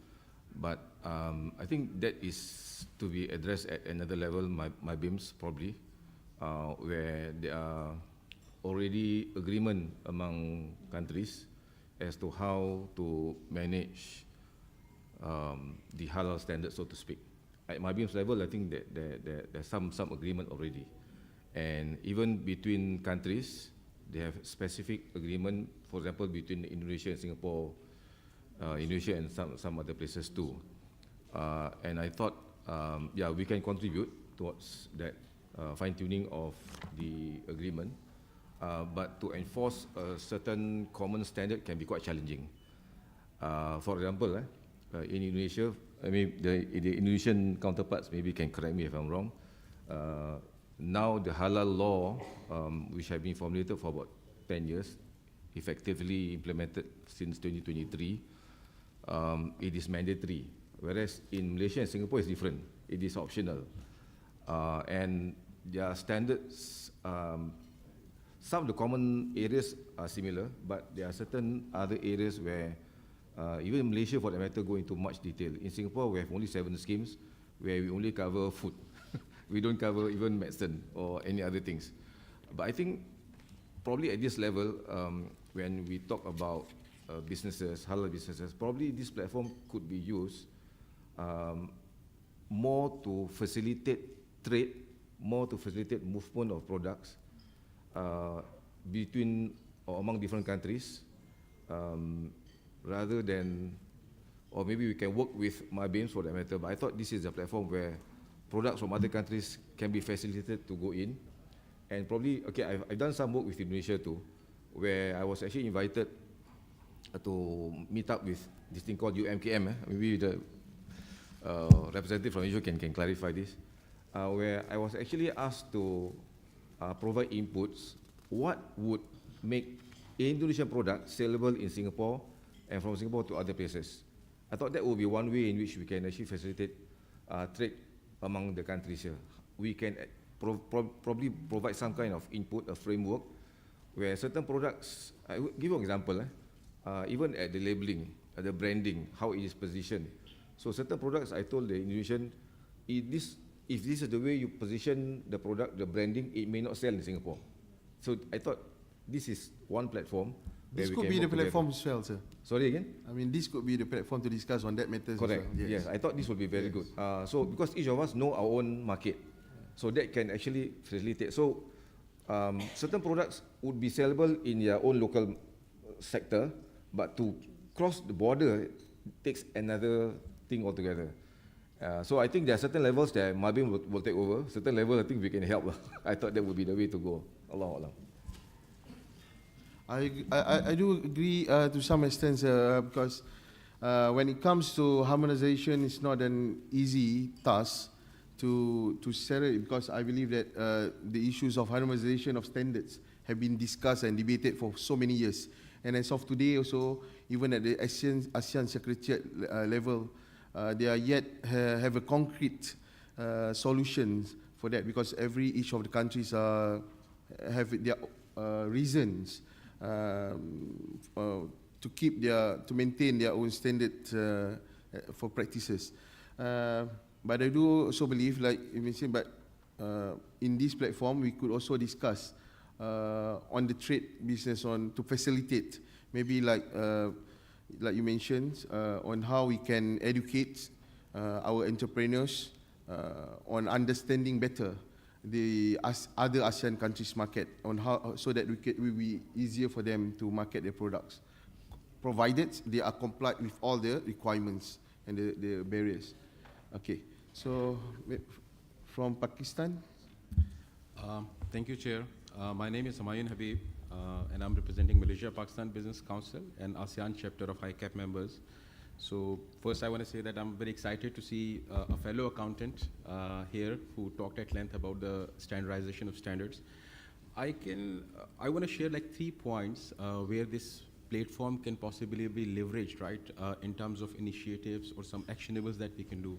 but I think that is to be addressed at another level, my BIMS probably, where there are already agreement among countries as to how to manage the halal standard, so to speak. At my BIMS level, I think that there's some agreement already. And even between countries, they have specific agreement, for example, between Indonesia and Singapore, Indonesia and some other places too. And I thought, yeah, we can contribute towards that fine-tuning of the agreement, but to enforce a certain common standard can be quite challenging. For example, in Indonesia, I mean, the Indonesian counterparts maybe can correct me if I'm wrong. Now the halal law, which has been formulated for about 10 years, effectively implemented since 2023, it is mandatory. Whereas in Malaysia and Singapore it's different. It is optional. And their standards, some of the common areas are similar, but there are certain other areas where even in Malaysia, for that matter, go into much detail. In Singapore, we have only 7 schemes where we only cover food. We don't cover even medicine or any other things. But I think probably at this level, when we talk about businesses, halal businesses, probably this platform could be used more to facilitate trade, more to facilitate movement of products between or among different countries, rather than, or maybe we can work with MyBIMS for that matter, but I thought this is a platform where products from other countries can be facilitated to go in. And probably, okay, I've done some work with Indonesia too, where I was actually invited to meet up with this thing called UMKM. Maybe the representative from Asia can clarify this, where I was actually asked to provide inputs, what would make Indonesian products saleable in Singapore and from Singapore to other places. I thought that would be one way in which we can actually facilitate trade among the countries here. We can probably provide some kind of input, a framework, where certain products, I will give you an example, even at the labeling, at the branding, how it is positioned. So certain products, I told the Indonesian, this if this is the way you position the product, the branding, it may not sell in Singapore. So I thought this is one platform. This could be the platform as well, sir. Sorry again? I mean, this could be the platform to discuss on that matters. Correct. As well. Yes, I thought this would be very good. So because each of us know our own market, so that can actually facilitate. So certain products would be sellable in their own local sector, but to cross the border takes another thing altogether. So I think there are certain levels that Mabim will take over. Certain levels I think we can help. I thought that would be the way to go. Allah Allah. I do agree to some extent, because when it comes to harmonization, it's not an easy task to settle it, because I believe that the issues of harmonization of standards have been discussed and debated for so many years. And as of today also, even at the ASEAN Secretariat level, they are yet have a concrete solutions for that, because each of the countries have their reasons to maintain their own standard for practices. But I do also believe, like you mentioned, but in this platform we could also discuss on the trade business to facilitate, maybe like you mentioned, on how we can educate our entrepreneurs on understanding better the other ASEAN countries' market, on how so that it will be easier for them to market their products, provided they are complied with all the requirements and the barriers. Okay, so from Pakistan. Thank you, Chair. My name is Humayun Habib, and I'm representing Malaysia-Pakistan Business Council and ASEAN chapter of ICAP members. So first I want to say that I'm very excited to see a fellow accountant here who talked at length about the standardization of standards. I want to share like 3 points where this platform can possibly be leveraged, right, in terms of initiatives or some actionables that we can do.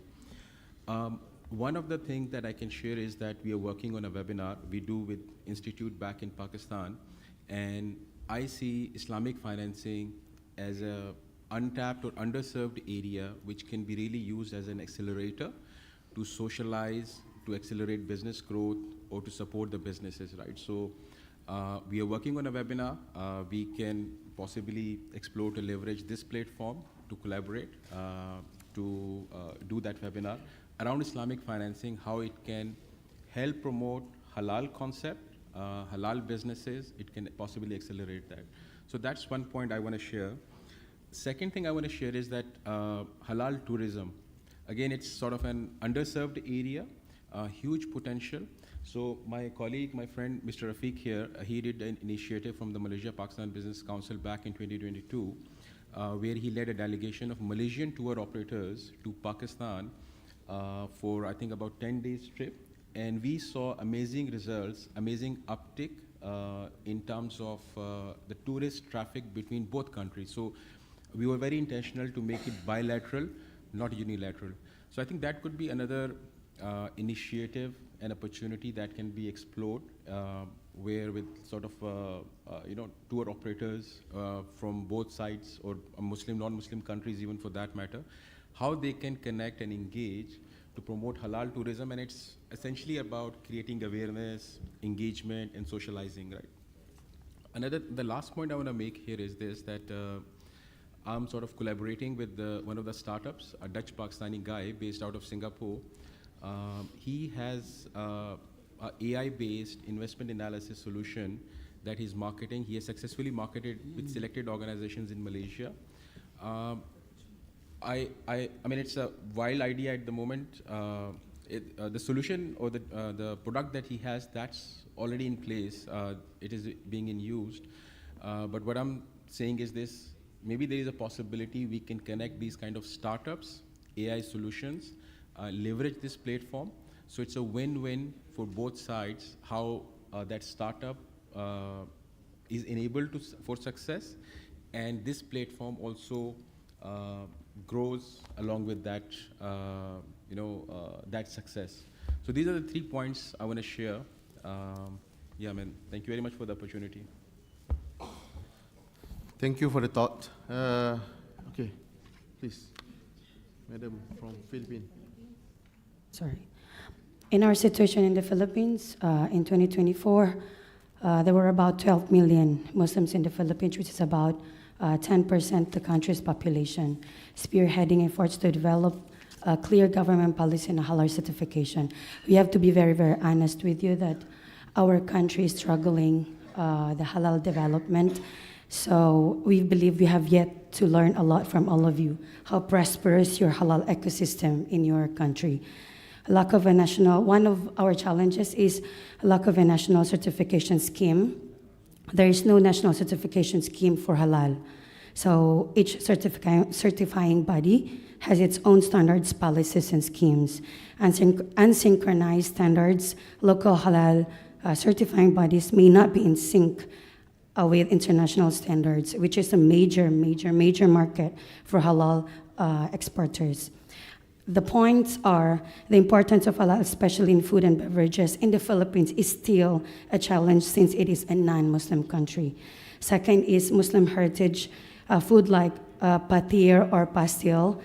One of the things that I can share is that we are working on a webinar we do with Institute back in Pakistan, and I see Islamic financing as a untapped or underserved area which can be really used as an accelerator to socialize, to accelerate business growth, or to support the businesses, right? So we are working on a webinar. We can possibly explore to leverage this platform to collaborate, to do that webinar around Islamic financing, how it can help promote halal concept, halal businesses. It can possibly accelerate that. So that's one point I want to share. Second thing I want to share is that halal tourism. Again, it's sort of an underserved area, huge potential. So my colleague, my friend, Mr. Rafiq here, he did an initiative from the Malaysia-Pakistan Business Council back in 2022, where he led a delegation of Malaysian tour operators to Pakistan for, I think, about 10 days trip. And we saw amazing results, amazing uptick in terms of the tourist traffic between both countries. So we were very intentional to make it bilateral, not unilateral. So I think that could be another initiative and opportunity that can be explored, where with sort of tour operators from both sides, or Muslim, non-Muslim countries even for that matter, how they can connect and engage to promote halal tourism. And it's essentially about creating awareness, engagement, and socializing, right? The last point I want to make here is this, that I'm sort of collaborating with one of the startups, a Dutch Pakistani guy based out of Singapore. He has an AI-based investment analysis solution that he's marketing. He has successfully marketed with selected organizations in Malaysia. I mean, it's a wild idea at the moment. The solution or the product that he has, that's already in place. It is being used. But what I'm saying is this: maybe there is a possibility we can connect these kind of startups, AI solutions, leverage this platform. So it's a win-win for both sides, how that startup is enabled for success, and this platform also grows along with that, that success. So these are the 3 points I want to share. Yeah, man, thank you very much for the opportunity. Thank you for the thought. Okay, please, Madam from Philippines. Sorry. In our situation in the Philippines, in 2024, there were about 12 million Muslims in the Philippines, which is about 10% the country's population, spearheading efforts to develop a clear government policy and a halal certification. We have to be very, very honest with you that our country is struggling the halal development. So we believe we have yet to learn a lot from all of you, how prosperous your halal ecosystem in your country. One of our challenges is lack of a national certification scheme. There is no national certification scheme for halal. So each certifying body has its own standards, policies, and schemes. Unsynchronized standards, local halal certifying bodies may not be in sync with international standards, which is a major market for halal exporters. The points are the importance of halal, especially in food and beverages, in the Philippines is still a challenge since it is a non-Muslim country. Second is Muslim heritage food like patir or pastil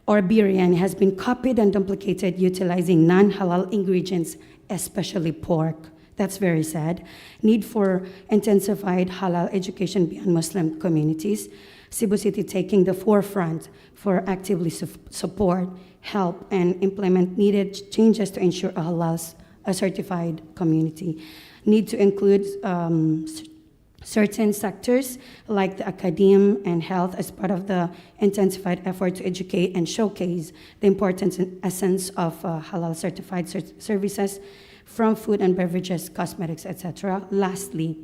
or biryani has been copied and duplicated utilizing non-halal ingredients, especially pork. That's very sad. Need for intensified halal education beyond Muslim communities. Cebu City taking the forefront for actively support, help, and implement needed changes to ensure a halal certified community. Need to include certain sectors like the academe and health as part of the intensified effort to educate and showcase the importance and essence of halal certified services from food and beverages, cosmetics, etc. Lastly,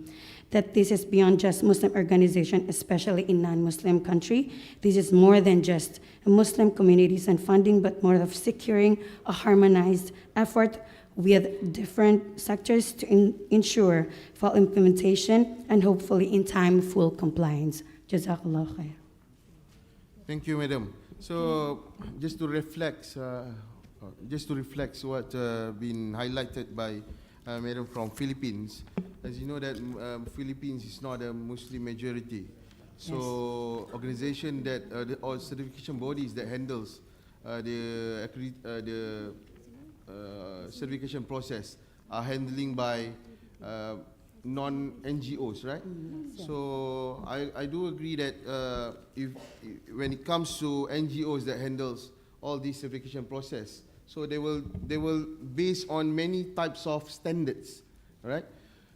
that this is beyond just Muslim organization, especially in non-Muslim country. This is more than just Muslim communities and funding, but more of securing a harmonized effort with different sectors to ensure full implementation and hopefully in time full compliance. Jazakallah khair. Thank you, Madam. So just to reflect what been highlighted by Madam from Philippines. As you know that Philippines is not a Muslim majority. So organization that or certification bodies that handles the certification process are handling by non-NGOs, right? So I do agree that when it comes to NGOs that handles all this certification process, so they will base on many types of standards, right?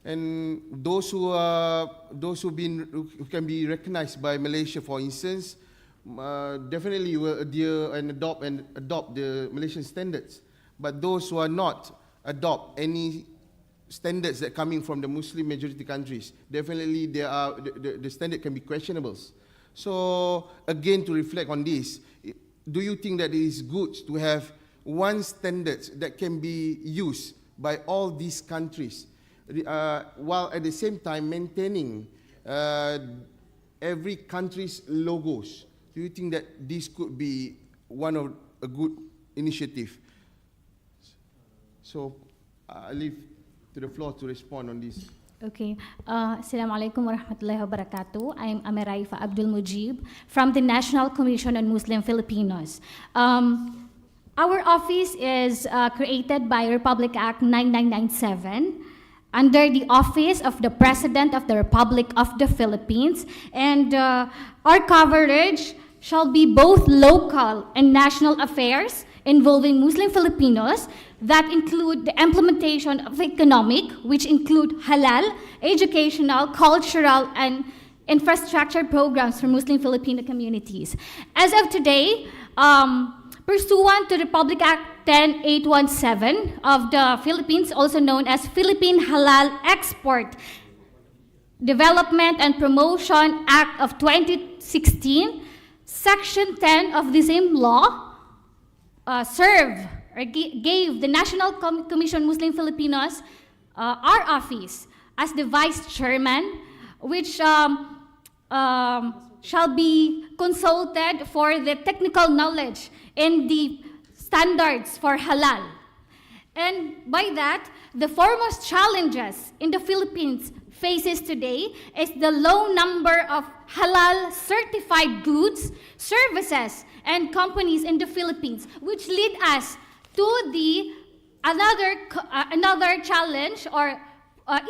And those who can be recognized by Malaysia, for instance, definitely will adhere and adopt the Malaysian standards. But those who are not adopt any standards that coming from the Muslim majority countries, definitely the standard can be questionable. So again, to reflect on this, do you think that it is good to have one standard that can be used by all these countries, while at the same time maintaining every country's logos? Do you think that this could be one of a good initiative? So I leave to the floor to respond on this. Okay. Assalamualaikum warahmatullahi wabarakatuh. I am Amiraifa Abdul Mujib from the National Commission on Muslim Filipinos. Our office is created by Republic Act 9997 under the office of the President of the Republic of the Philippines, and our coverage shall be both local and national affairs involving Muslim Filipinos that include the implementation of economic, which include halal, educational, cultural, and infrastructure programs for Muslim Filipino communities. As of today, pursuant to Republic Act 10817 of the Philippines, also known as Philippine Halal Export Development and Promotion Act of 2016, Section 10 of the same law gave the National Commission Muslim Filipinos our office as the vice chairman, which shall be consulted for the technical knowledge in the standards for halal. And by that, the foremost challenges in the Philippines faces today is the low number of halal certified goods, services, and companies in the Philippines, which lead us to the another challenge or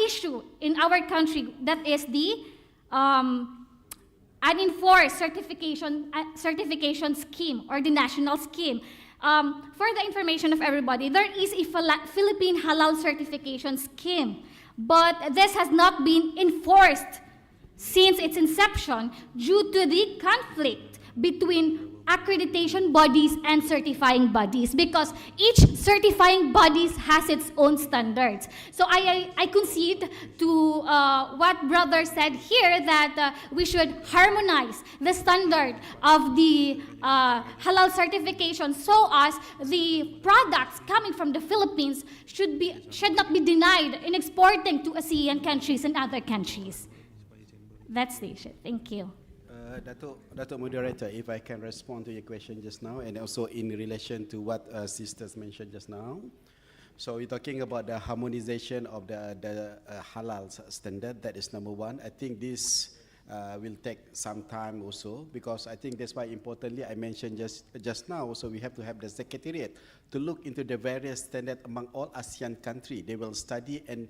issue in our country, that is the unenforced certification scheme or the national scheme. For the information of everybody, there is a Philippine Halal certification scheme, but this has not been enforced since its inception due to the conflict between accreditation bodies and certifying bodies, because each certifying bodies has its own standards. So I concede to what brother said here, that we should harmonize the standard of the halal certification, so as the products coming from the Philippines should not be denied in exporting to ASEAN countries and other countries. That's the issue. Thank you. Dato' Moderator, if I can respond to your question just now, and also in relation to what sisters mentioned just now. So we're talking about the harmonization of the halal standard. That is number one. I think this will take some time also, because I think that's why importantly I mentioned just now also we have to have the secretariat to look into the various standards among all ASEAN countries. They will study and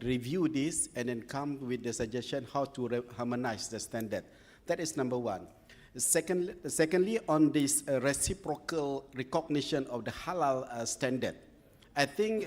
review this and then come with the suggestion how to harmonize the standard. That is number one. Secondly, on this reciprocal recognition of the halal standard, I think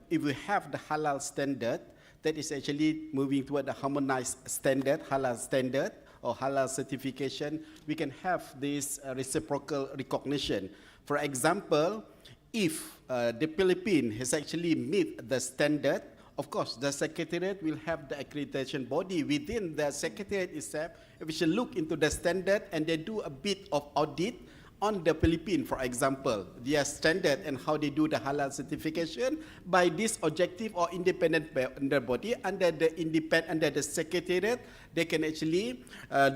if we have the halal standard, that is actually moving toward the harmonized standard, halal standard or halal certification, we can have this reciprocal recognition. For example, if the Philippines has actually met the standard, of course, the Secretariat will have the accreditation body within the Secretariat itself. We should look into the standard and they do a bit of audit on the Philippines, for example, their standard and how they do the halal certification by this objective or independent body under the Secretariat. They can actually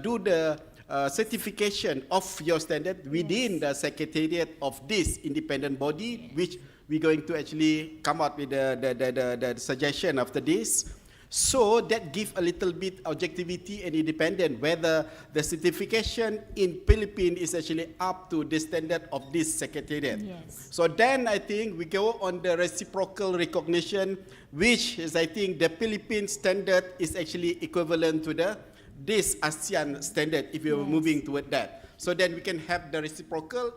do the certification of your standard within the Secretariat of this independent body, which we're going to actually come out with the suggestion after this. So that gives a little bit objectivity and independent whether the certification in Philippines is actually up to the standard of this secretariat. Yes. So then I think we go on the reciprocal recognition, which is I think the Philippine standard is actually equivalent to this ASEAN standard if you're moving toward that. So then we can have the reciprocal.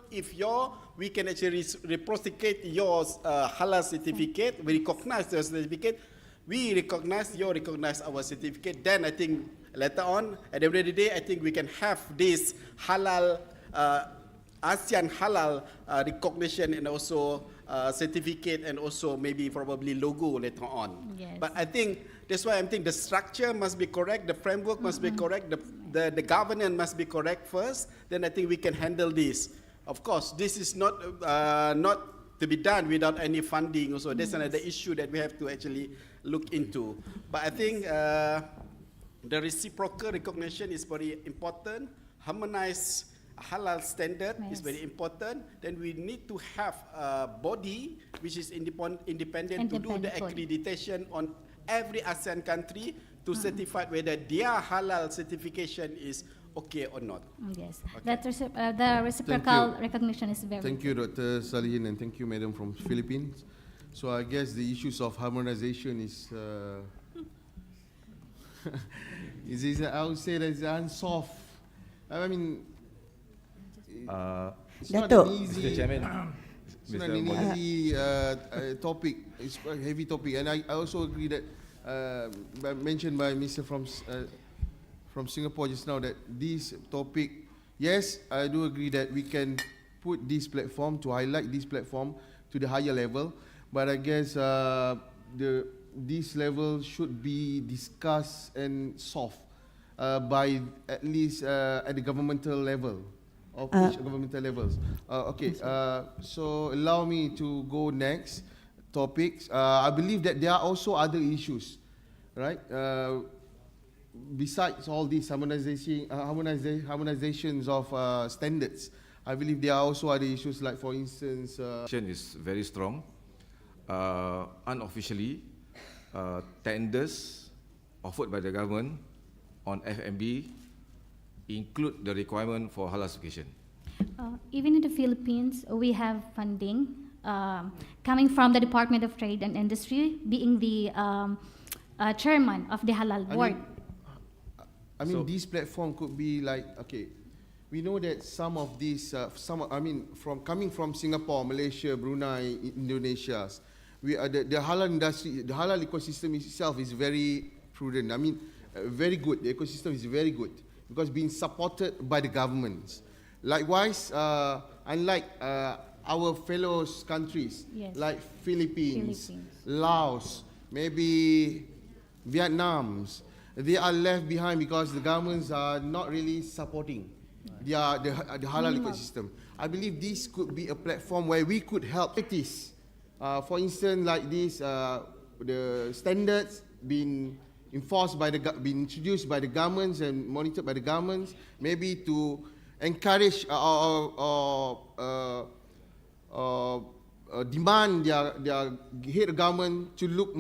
We can actually reciprocate your halal certificate. We recognize your certificate. We recognize our certificate. Then I think later on, at the end of the day, I think we can have this halal, ASEAN halal recognition and also certificate and also maybe probably logo later on. Yes. But I think that's why I think the structure must be correct, the framework must be correct, the governance must be correct first. Then I think we can handle this. Of course, this is not to be done without any funding. Also, that's another issue that we have to actually look into. But I think the reciprocal recognition is very important. Harmonized halal standard is very important. Then we need to have a body which is independent to do the accreditation on every ASEAN country to certify whether their halal certification is okay or not. Yes, okay. The reciprocal recognition is very Thank you, Dr. Salihin, and thank you, Madam from Philippines. So I guess the issues of harmonization is, I would say that it's unsolved. I mean, it's not an easy, Mr. Chairman. it's not an easy topic. It's a heavy topic, and I also agree that mentioned by Mr. from Singapore just now that this topic, yes, I do agree that we can put this platform to highlight this platform to the higher level, but I guess this level should be discussed and solved by at least at the governmental level. Of each governmental levels. Okay, so allow me to go next topics. I believe that there are also other issues, right? Besides all these harmonizations of standards, I believe there are also other issues, like for instance, is very strong. Unofficially, tenders offered by the government on F&B include the requirement for halal certification. Even in the Philippines, we have funding coming from the Department of Trade and Industry, being the chairman of the Halal board. I mean, this platform could be like, okay, we know that some of these, coming from Singapore, Malaysia, Brunei, Indonesia, we are the halal industry, the halal ecosystem itself is very prudent. I mean, very good. The ecosystem is very good because being supported by the governments. Likewise, unlike our fellow countries like Philippines, Laos, maybe Vietnam, they are left behind because the governments are not really supporting the halal ecosystem. I believe this could be a platform where we could help practice. For instance, like this, the standards being enforced by been introduced by the governments and monitored by the governments, maybe to encourage demand their head government to look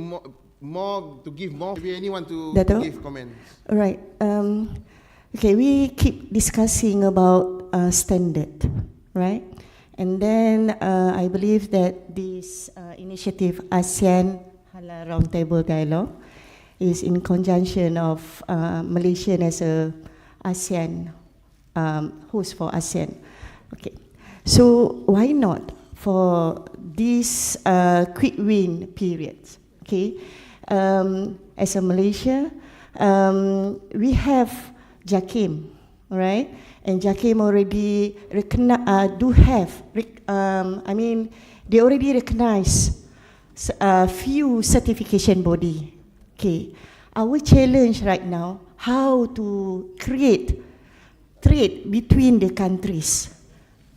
more to give more. Maybe anyone to give comments. Right. Okay, we keep discussing about standard, right? And then I believe that this initiative, ASEAN Halal Roundtable Dialogue, is in conjunction of Malaysia as a ASEAN host for ASEAN. Okay, so why not for this quick win period? Okay, as a Malaysia, we have JAKIM, right? And JAKIM already they already recognize a few certification body. Okay, our challenge right now, how to create trade between the countries,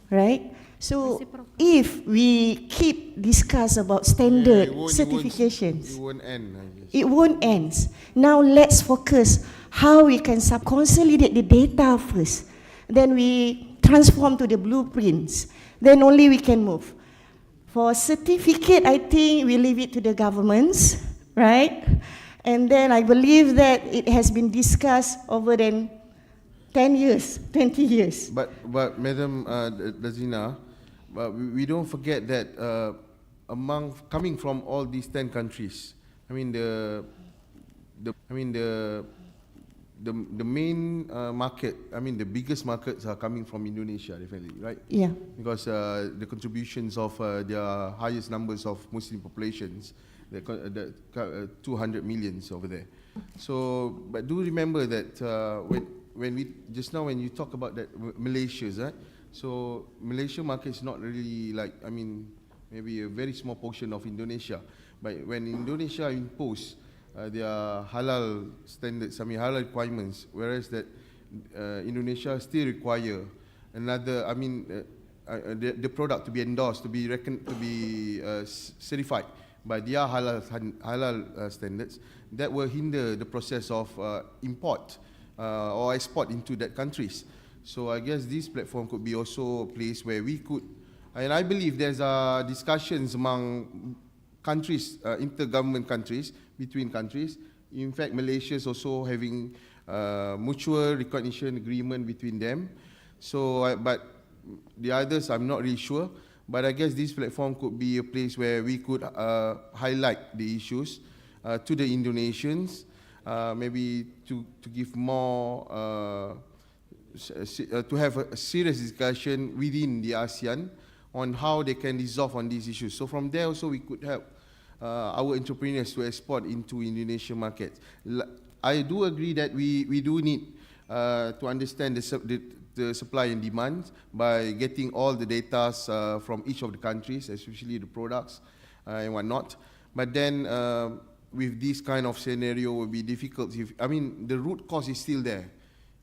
right? So if we keep discuss about standard certifications, it won't end. It won't end. Now let's focus how we can consolidate the data first. Then we transform to the blueprints. Then only we can move. For certificate, I think we leave it to the governments, right? And then I believe that it has been discussed over 10 years, 20 years. But Madam Dazina, we don't forget that coming from all these 10 countries, I mean the main market, I mean the biggest markets are coming from Indonesia, definitely, right? Yeah. Because the contributions of their highest numbers of Muslim populations, the 200 millions over there. So, but do remember that when we just now when you talk about that Malaysia, right? So Malaysia market is not really like, I mean, maybe a very small portion of Indonesia. But when Indonesia impose their halal standards, I mean halal requirements, whereas that Indonesia still require another, I mean, the product to be endorsed, to be certified by their halal standards, that will hinder the process of import or export into that countries. So I guess this platform could be also a place where we could, and I believe there's discussions among countries, intergovernment countries, between countries. In fact, Malaysia is also having mutual recognition agreement between them. So, but the others, I'm not really sure. But I guess this platform could be a place where we could highlight the issues to the Indonesians, maybe to give more, to have a serious discussion within the ASEAN on how they can resolve on these issues. So from there also we could help our entrepreneurs to export into Indonesian markets. I do agree that we do need to understand the supply and demand by getting all the data from each of the countries, especially the products and whatnot. But then with this kind of scenario, it will be difficult. I mean, the root cause is still there.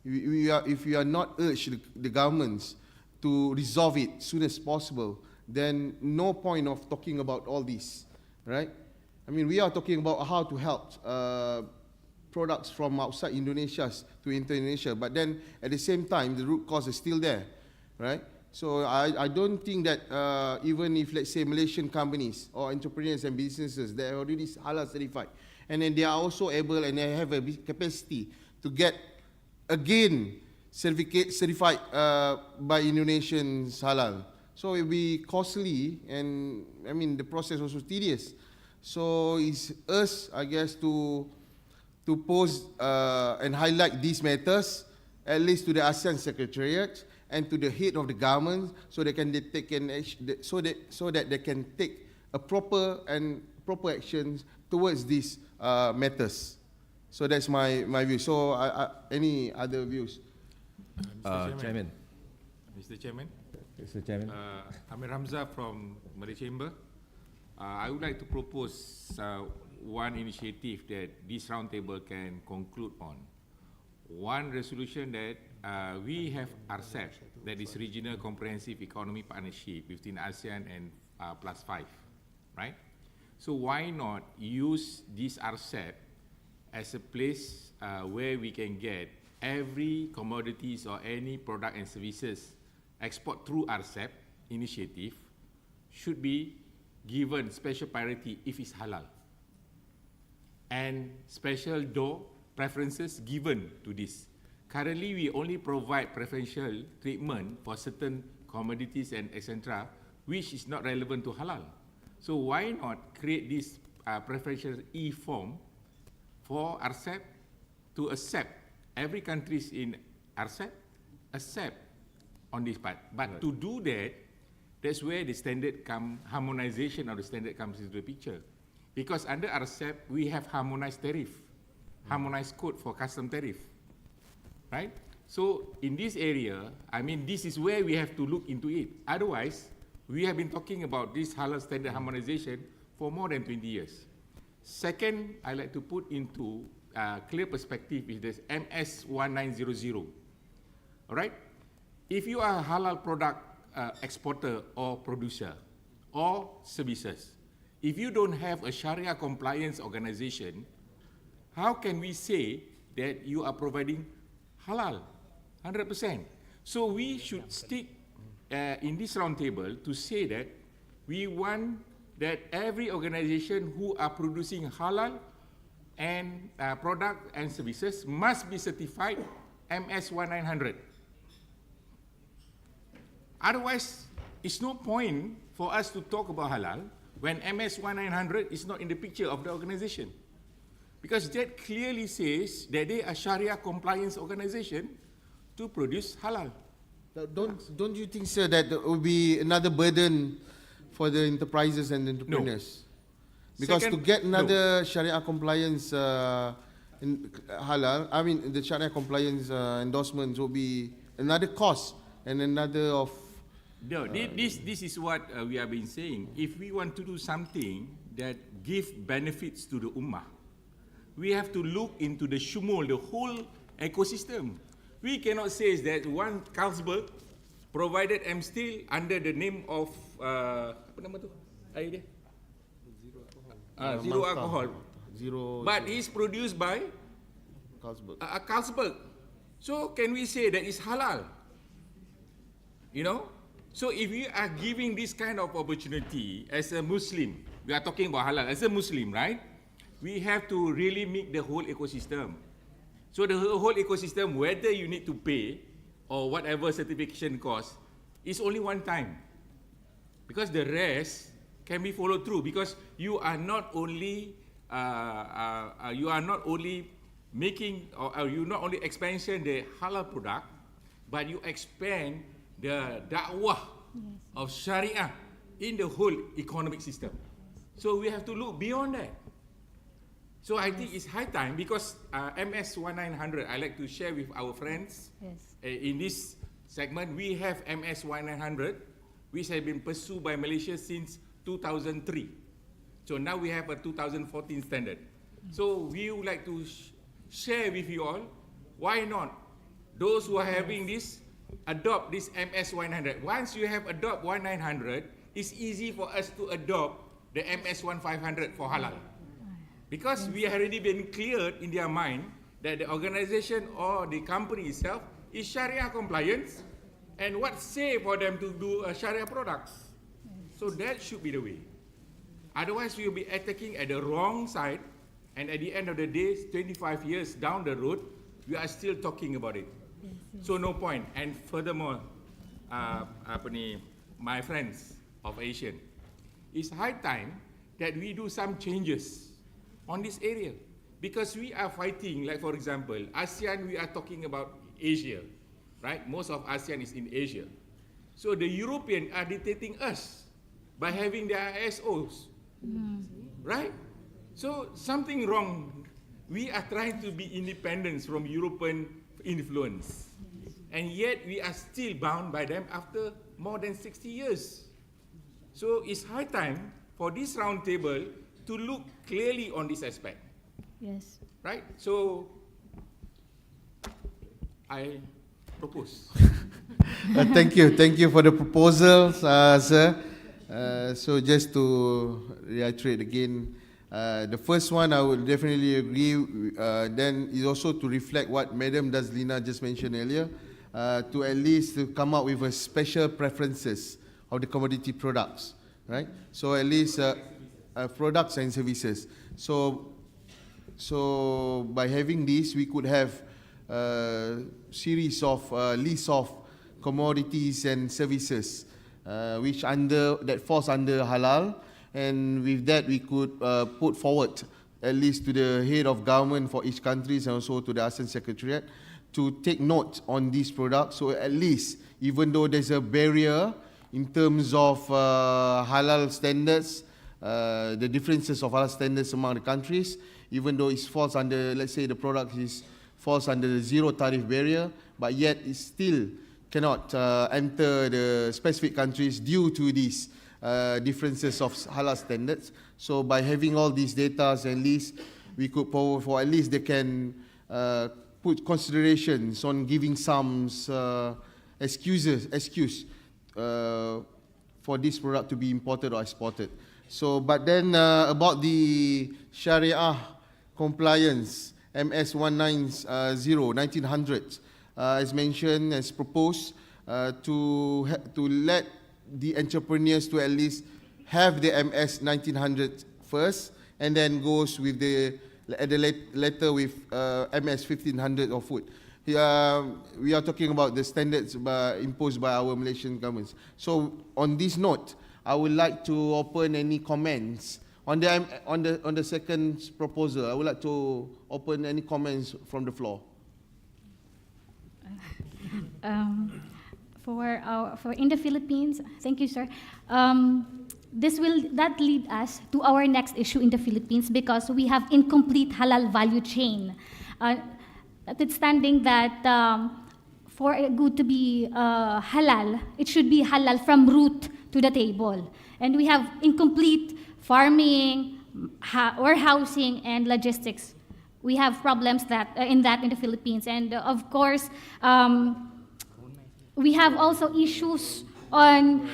If we are not urged the governments to resolve it as soon as possible, then no point of talking about all this, right? I mean, we are talking about how to help products from outside Indonesia to enter Indonesia, but then at the same time, the root cause is still there, right? So I don't think that even if, let's say, Malaysian companies or entrepreneurs and businesses, they are already halal certified, and then they are also able and they have a capacity to get again certified by Indonesian halal. So it will be costly, and I mean the process also tedious. So it's us, I guess, to pose and highlight these matters, at least to the ASEAN Secretariat and to the head of the government, so that they can take a proper actions towards these matters. So that's my view. So any other views? Chairman. Mr. Chairman. Mr. Chairman. Amir Hamza from Malay Chamber. I would like to propose one initiative that this roundtable can conclude on. One resolution that we have RCEP, that is Regional Comprehensive Economic Partnership between ASEAN and +5, right? So why not use this RCEP as a place where we can get every commodities or any product and services export through RCEP initiative should be given special priority if it's halal, and special door preferences given to this. Currently, we only provide preferential treatment for certain commodities and etc., which is not relevant to halal. So why not create this preferential e-form for RCEP to accept every countries in RCEP accept on this part. But to do that, that's where the standard harmonization of the standard comes into the picture. Because under RCEP, we have harmonized tariff, harmonized code for custom tariff, right? So in this area, I mean, this is where we have to look into it. Otherwise, we have been talking about this halal standard harmonization for more than 20 years. Second, I like to put into clear perspective is this MS1900, all right? If you are a halal product exporter or producer or services, if you don't have a Sharia compliance organization, how can we say that you are providing halal 100%? So we should stick in this roundtable to say that we want that every organization who are producing halal and product and services must be certified MS1900. Otherwise, it's no point for us to talk about halal when MS1900 is not in the picture of the organization. Because that clearly says that they are Sharia compliance organization to produce halal. Don't you think, sir, that it will be another burden for the enterprises and entrepreneurs? No. Because to get another Sharia compliance in halal, I mean the Sharia compliance endorsements will be another cost and another of. No, this is what we have been saying. If we want to do something that give benefits to the ummah, we have to look into the shumul, the whole ecosystem. We cannot say that one Carlsberg provided still under the name of apa nama tu? Air dia? Zero alcohol. But it's produced by Carlsberg. So can we say that it's halal? You know? So if you are giving this kind of opportunity as a Muslim, we are talking about halal, as a Muslim, right? We have to really make the whole ecosystem. So the whole ecosystem, whether you need to pay or whatever certification cost, is only one time. Because the rest can be followed through, because you are not only making, or you not only expansion the halal product, but you expand the da'wah of Sharia in the whole economic system. So we have to look beyond that. So I think it's high time, because MS1900, I like to share with our friends in this segment, we have MS1900, which has been pursued by Malaysia since 2003. So now we have a 2014 standard. So we would like to share with you all, why not those who are having this, adopt this MS1900. Once you have adopt 1900, it's easy for us to adopt the MS1500 for halal. Because we have already been cleared in their mind that the organization or the company itself is Sharia compliance, and what's safe for them to do Sharia products. So that should be the way. Otherwise, we will be attacking at the wrong side, and at the end of the day, 25 years down the road, we are still talking about it. So no point. And furthermore, my friends of Asian, it's high time that we do some changes on this area. Because we are fighting, like for example, ASEAN, we are talking about Asia, right? Most of ASEAN is in Asia. So the Europeans are dictating us by having their ISOs, right? So something wrong. We are trying to be independent from European influence. And yet we are still bound by them after more than 60 years. So it's high time for this roundtable to look clearly on this aspect. Yes. Right? So I propose. Thank you for the proposal, sir. So just to reiterate again, the first one I would definitely agree. Then is also to reflect what Madam Dazlina just mentioned earlier, to at least to come up with a special preferences of the commodity products, right? So at least products and services. So by having this, we could have a series of list of commodities and services that falls under halal, and with that we could put forward at least to the head of government for each country and also to the ASEAN Secretariat to take note on these products. So at least, even though there's a barrier in terms of halal standards, the differences of halal standards among the countries, even though it falls under, let's say the product falls under the zero tariff barrier, but yet it still cannot enter the specific countries due to these differences of halal standards. So by having all these data at least, we could for at least they can put considerations on giving some excuse for this product to be imported or exported. So, but then about the Sharia compliance, MS 190, 1900, as mentioned, as proposed, to let the entrepreneurs to at least have the MS 1900 first, and then goes with the letter with MS 1500 of food. We are talking about the standards imposed by our Malaysian governments. So on this note, I would like to open any comments on the second proposal. I would like to open any comments from the floor. For in the Philippines, thank you, sir. That lead us to our next issue in the Philippines, because we have incomplete halal value chain. Notwithstanding that for a good to be halal, it should be halal from root to the table. And we have incomplete farming, warehousing, and logistics. We have problems in the Philippines. And of course, we have also issues on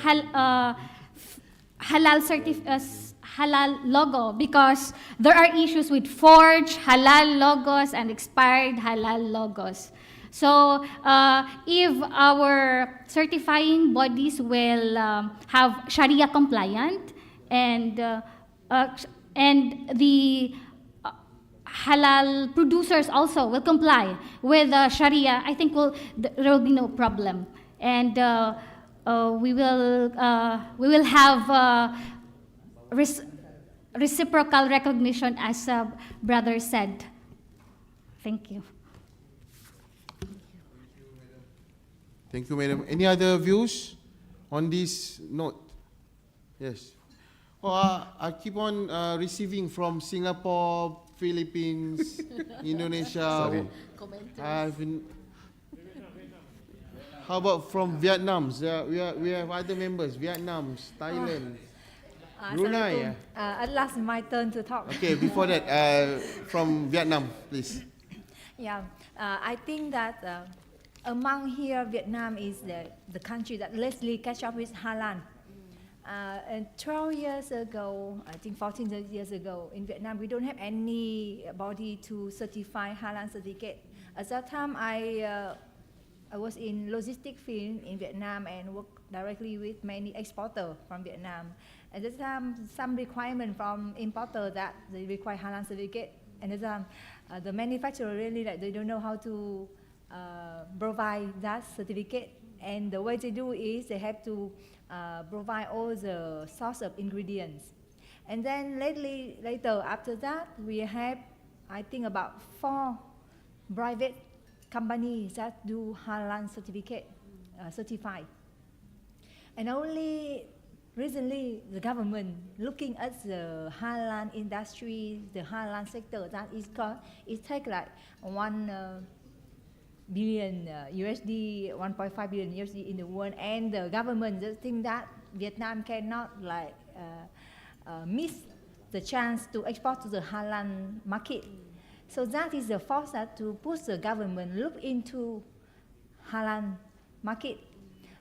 halal logo, because there are issues with forged halal logos and expired halal logos. So if our certifying bodies will have Sharia compliant, and the halal producers also will comply with Sharia, I think there will be no problem, and we will have reciprocal recognition, as brother said. Thank you. Thank you, madam. Any other views on this note? Yes. Oh, I keep on receiving from Singapore, Philippines, Indonesia. How about from Vietnam? We have other members, Vietnam, Thailand, Brunei. At last, my turn to talk. Okay, before that, from Vietnam, please. Yeah, I think that among here, Vietnam is the country that lately catch up with halal. And 12 years ago, I think 14 years ago, in Vietnam, we don't have any body to certify halal certificate. At that time, I was in logistic field in Vietnam and worked directly with many exporters from Vietnam. At that time, some requirement from importer that they require halal certificate. And at that time, the manufacturer really they don't know how to provide that certificate. And the way they do is they have to provide all the source of ingredients. And then later after that, we have, I think, about 4 private companies that do Halal certified. And only recently, the government looking at the Halal industry, the Halal sector, that is called, it take like 1 billion USD, 1.5 billion USD in the world, and the government just think that Vietnam cannot like miss the chance to export to the Halal market. So that is the force that to push the government look into Halal market.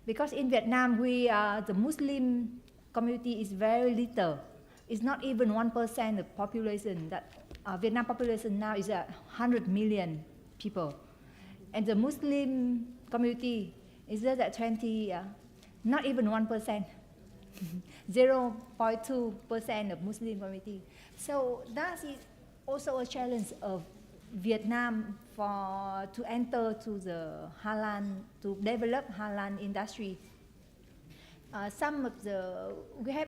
Because in Vietnam, the Muslim community is very little. It's not even 1% of population. That Vietnam population now is 100 million people. And the Muslim community is just at 20, not even 1%. 0.2% of Muslim community. So that is also a challenge of Vietnam to enter to the Halal, to develop Halal industry. We have